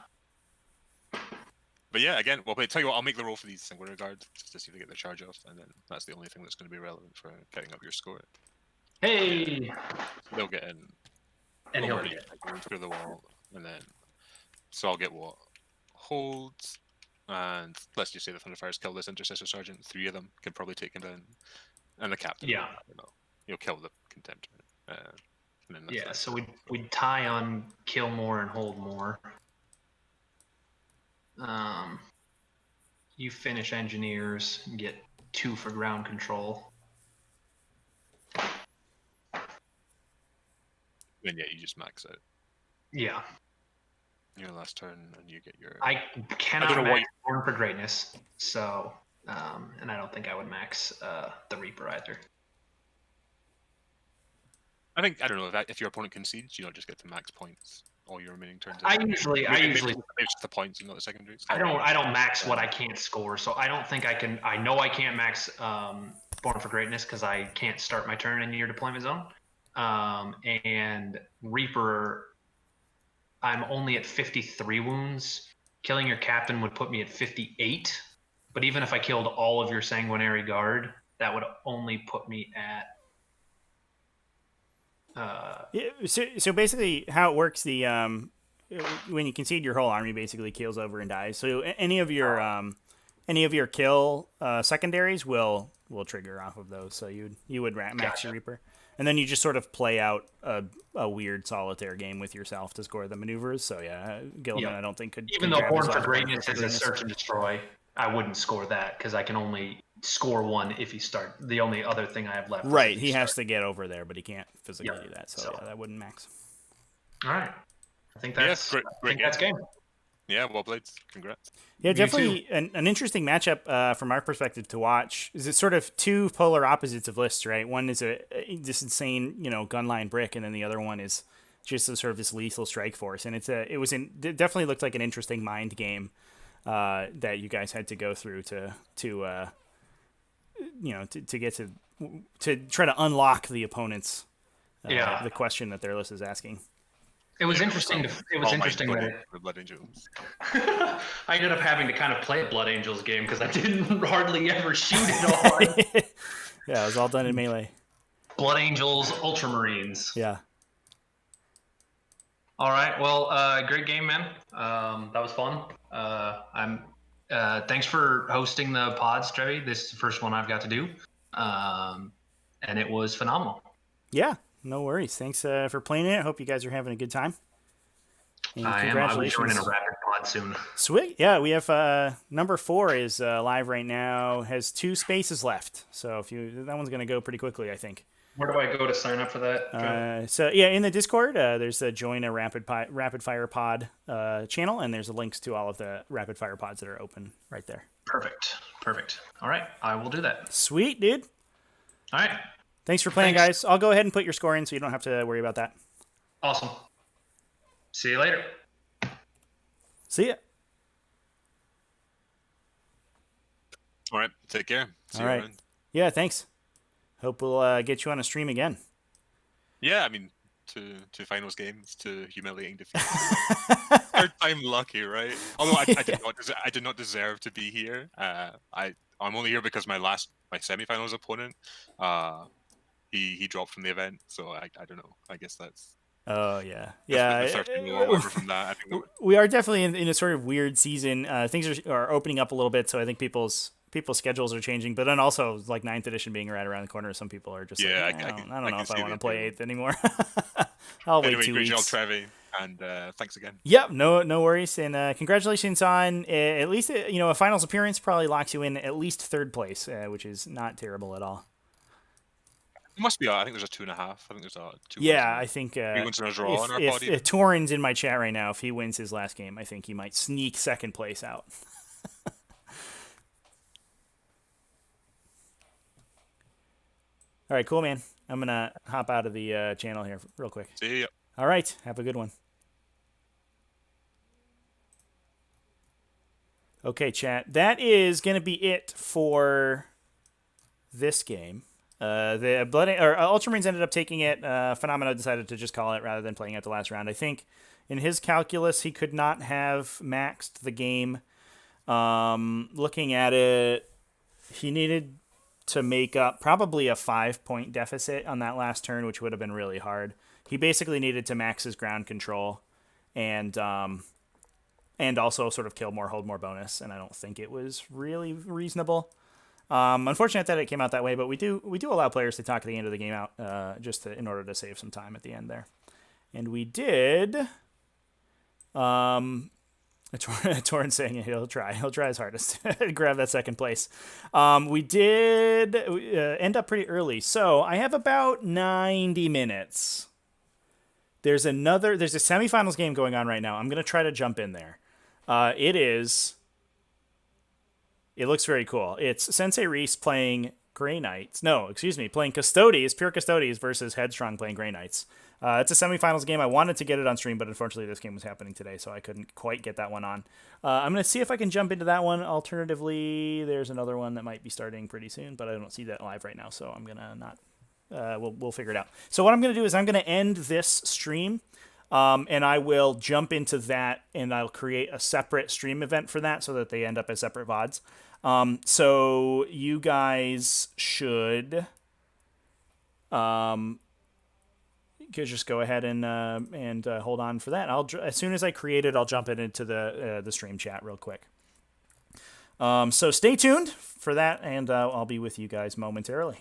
But yeah, again, well, but tell you what, I'll make the roll for these single regards just to see if they get their charge off, and then that's the only thing that's going to be relevant for getting up your score.
Hey!
They'll get in.
And he'll get
through the wall, and then so I'll get what holds, and let's just say the Thunderfires kill this Intercessor Sergeant. 3 of them can probably take him down, and the captain.
Yeah.
You'll kill the Contemptor. And then
yeah. So we'd tie on kill more and hold more. You finish engineers and get 2 for ground control.
Then yeah, you just max it.
Yeah.
Your last turn, and you get your.
I cannot max Born for Greatness, so and I don't think I would max the Reaper either.
I don't know if your opponent concedes, you don't just get to max points all your remaining turns.
I usually
maybe it's the points and not the secondaries.
I don't max what I can't score, so I don't think I can. I know I can't max Born for Greatness because I can't start my turn in your deployment zone. And Reaper, I'm only at 53 wounds. Killing your captain would put me at 58. But even if I killed all of your Sanguinary Guard, that would only put me at.
So basically, how it works, when you concede, your whole army basically keels over and dies. So any of your kill secondaries will trigger off of those. So you would max your Reaper. And then you just sort of play out a weird solitaire game with yourself to score the maneuvers. So yeah, Gilliman, I don't think could.
Even though Born for Greatness is a search and destroy, I wouldn't score that because I can only score 1 if he start. The only other thing I have left.
Right, he has to get over there, but he can't physically do that. So yeah, that wouldn't max.
All right, I think that's great. That's game.
Yeah, well played. Congrats.
Yeah, definitely an interesting matchup from our perspective to watch. Is it sort of 2 polar opposites of lists, right? One is this insane, gunline brick, and then the other one is just a sort of this lethal strike force. And it definitely looked like an interesting mind game that you guys had to go through to get to try to unlock the opponent's the question that their list is asking.
It was
Yeah,
interesting.
so
It was
all mine
interesting
Blood,
that
the Blood Angels.
I ended up having to kind of play a Blood Angels game because I didn't hardly ever shoot it on
Yeah, it was all done in melee.
Blood Angels Ultramarines.
Yeah.
All right. Well, great game, man. That was fun. Thanks for hosting the pods, Trevi. This is the first one I've got to do, and it was phenomenal.
Yeah, no worries. Thanks for playing it. I hope you guys are having a good time. And
I am. I will join in
congratulations.
a rapid pod soon.
Sweet. Yeah, we have number 4 is live right now. Has 2 spaces left. So that one's going to go pretty quickly, I think.
Where do I go to sign up for that?
So yeah, in the Discord, there's a join a rapid fire pod channel, and there's links to all of the rapid fire pods that are open right there.
Perfect. All right, I will do that.
Sweet, dude.
All right.
Thanks for playing, guys. I'll go ahead and put your score in, so you don't have to worry about that.
Awesome. See you later.
See ya.
All right, take care. See
All
you
right.
around.
Yeah, thanks. Hope we'll get you on a stream again.
Yeah, I mean, to finals games, to humiliating defeat. Third time lucky, right? Although I did not deserve to be here. I'm only here because my semifinals opponent, he dropped from the event, so I don't know. I guess that's.
Oh yeah,
The
yeah.
third time we'll remember from that. I think
We are definitely in a sort of weird season. Things are opening up a little bit, so I think people's schedules are changing. But then also, like 9th edition being right around the corner, some people are just
Yeah,
like, I don't know if I want to play 8th anymore.
anyway,
wait 2
great job,
weeks.
Trevi, and thanks again.
Yep, no worries, and congratulations on at least a finals appearance. Probably locks you in at least 3rd place, which is not terrible at all.
It must be. I think there's a 2.5. I think there's a 2.
Yeah, I think
3 wins in a draw on our body.
if Torin's in my chat right now, if he wins his last game, I think he might sneak 2nd place out. All right, cool, man. I'm going to hop out of the channel here real quick.
See ya.
All right, have a good one. Okay, chat. That is going to be it for this game. The Ultramarines ended up taking it. Phenomeno decided to just call it rather than playing out the last round. I think in his calculus, he could not have maxed the game. Looking at it, he needed to make up probably a 5-point deficit on that last turn, which would have been really hard. He basically needed to max his ground control and also sort of kill more, hold more bonus. And I don't think it was really reasonable. Unfortunate that it came out that way, but we do allow players to talk at the end of the game out in order to save some time at the end there. And we did. Torrent saying he'll try his hardest to grab that 2nd place. We did end up pretty early, so I have about 90 minutes. There's a semifinals game going on right now. I'm gonna try to jump in there. It looks very cool. It's Sensei Reese playing Grey Knights. No, excuse me, playing Custodes, Pure Custodes versus Headstrong playing Grey Knights. It's a semifinals game. I wanted to get it on stream, but unfortunately this game was happening today, so I couldn't quite get that one on. I'm going to see if I can jump into that one. Alternatively, there's another one that might be starting pretty soon, but I don't see that live right now, so I'm going to not... We'll figure it out. So what I'm going to do is I'm going to end this stream, and I will jump into that, and I'll create a separate stream event for that so that they end up as separate VODs. So you guys should just go ahead and hold on for that. As soon as I create it, I'll jump it into the stream chat real quick. So stay tuned for that, and I'll be with you guys momentarily.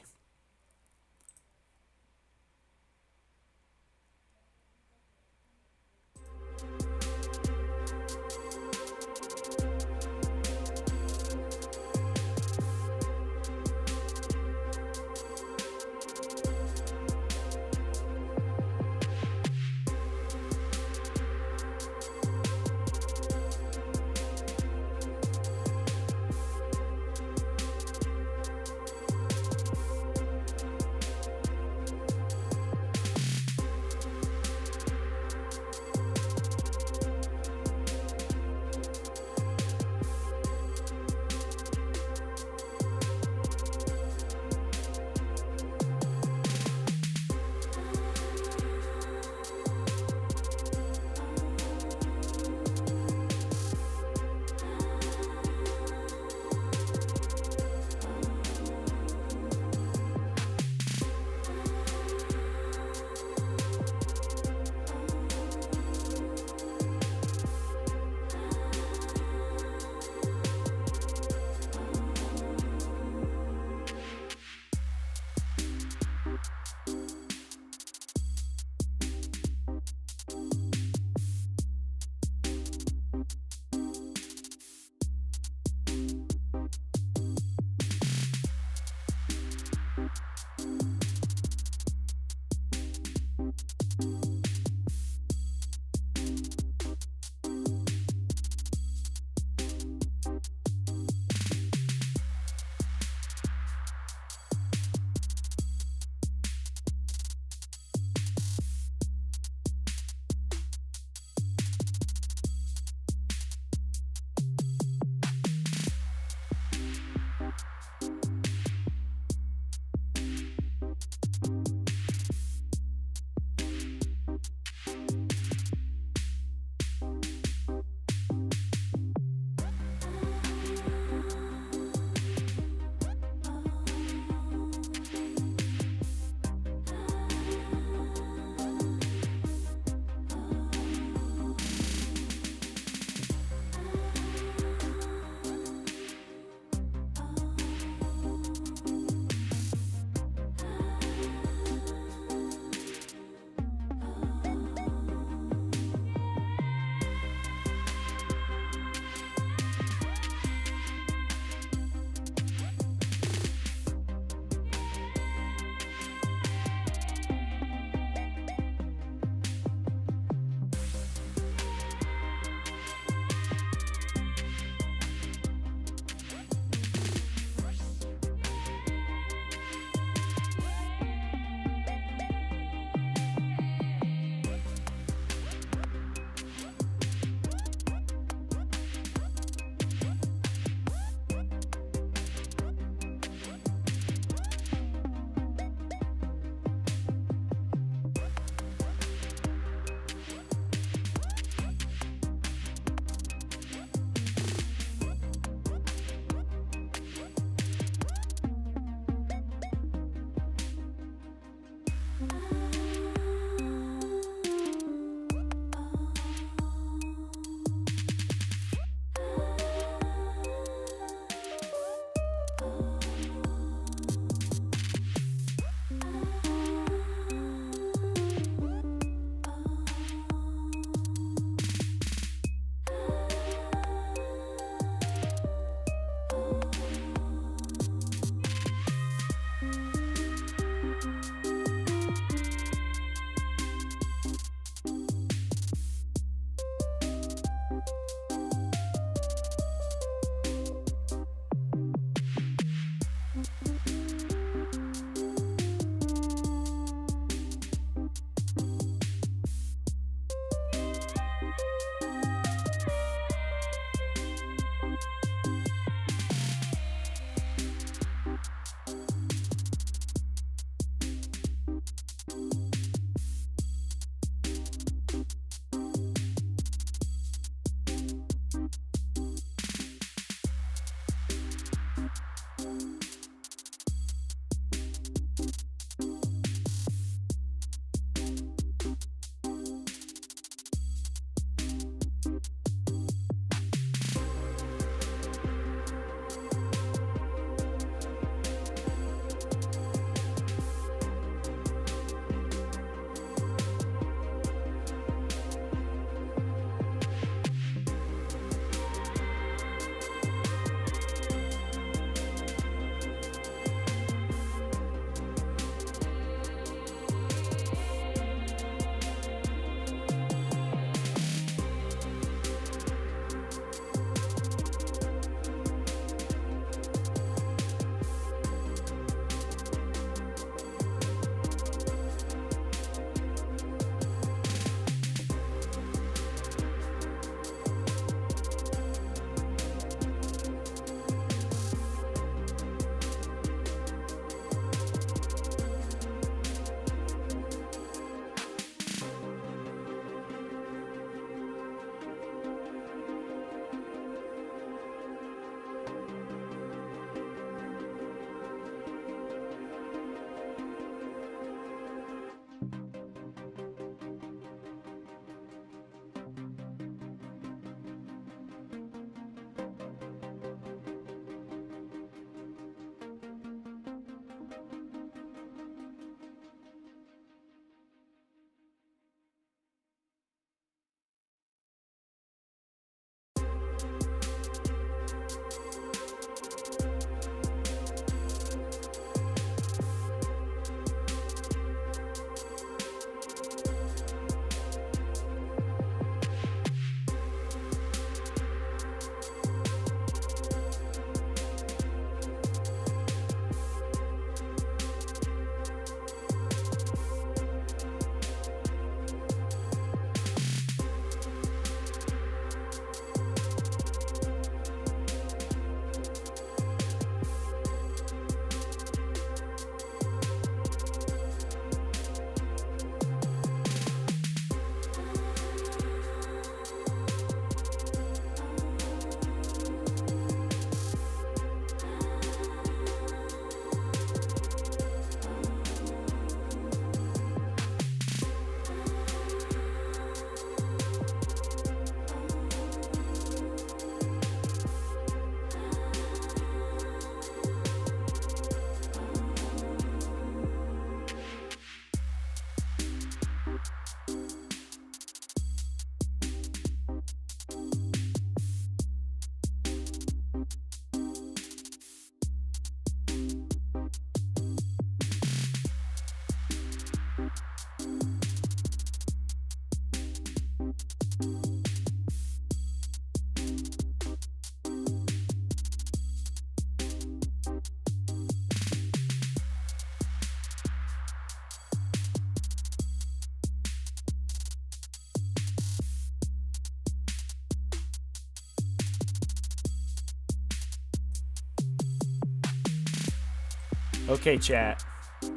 Okay, chat.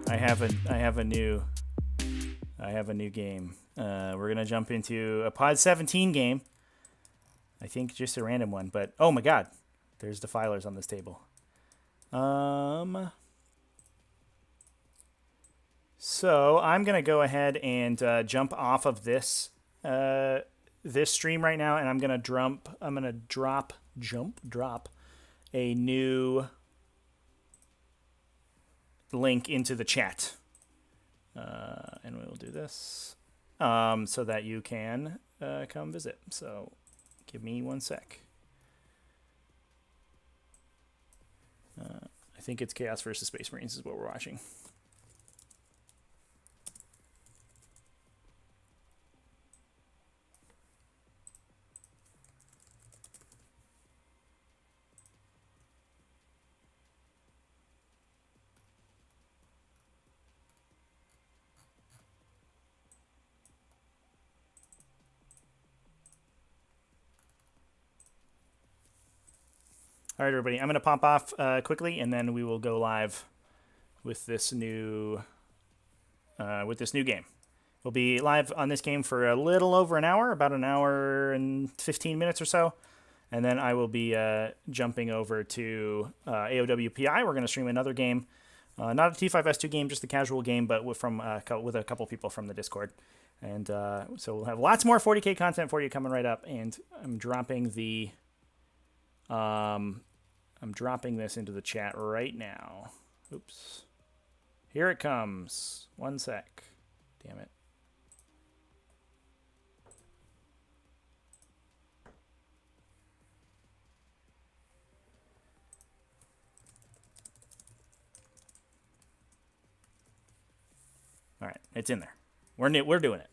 I have a new game. We're gonna jump into a Pod 17 game. I think just a random one, but oh my god, there's defilers on this table. So I'm gonna go ahead and jump off of this this stream right now, and I'm gonna drop a new link into the chat, and we will do this so that you can come visit. So give me 1 sec. I think it's Chaos versus Space Marines is what we're watching. All right, everybody. I'm going to pop off quickly, and then we will go live with this new game. We'll be live on this game for a little over an hour, about an hour and 15 minutes or so, and then I will be jumping over to AOWPI. We're going to stream another game, not a T5S2 game, just a casual game, but with a couple people from the Discord. And so we'll have lots more 40K content for you coming right up. And I'm dropping this into the chat right now. Oops. Here it comes. 1 sec. Damn it. All right, it's in there. We're doing it.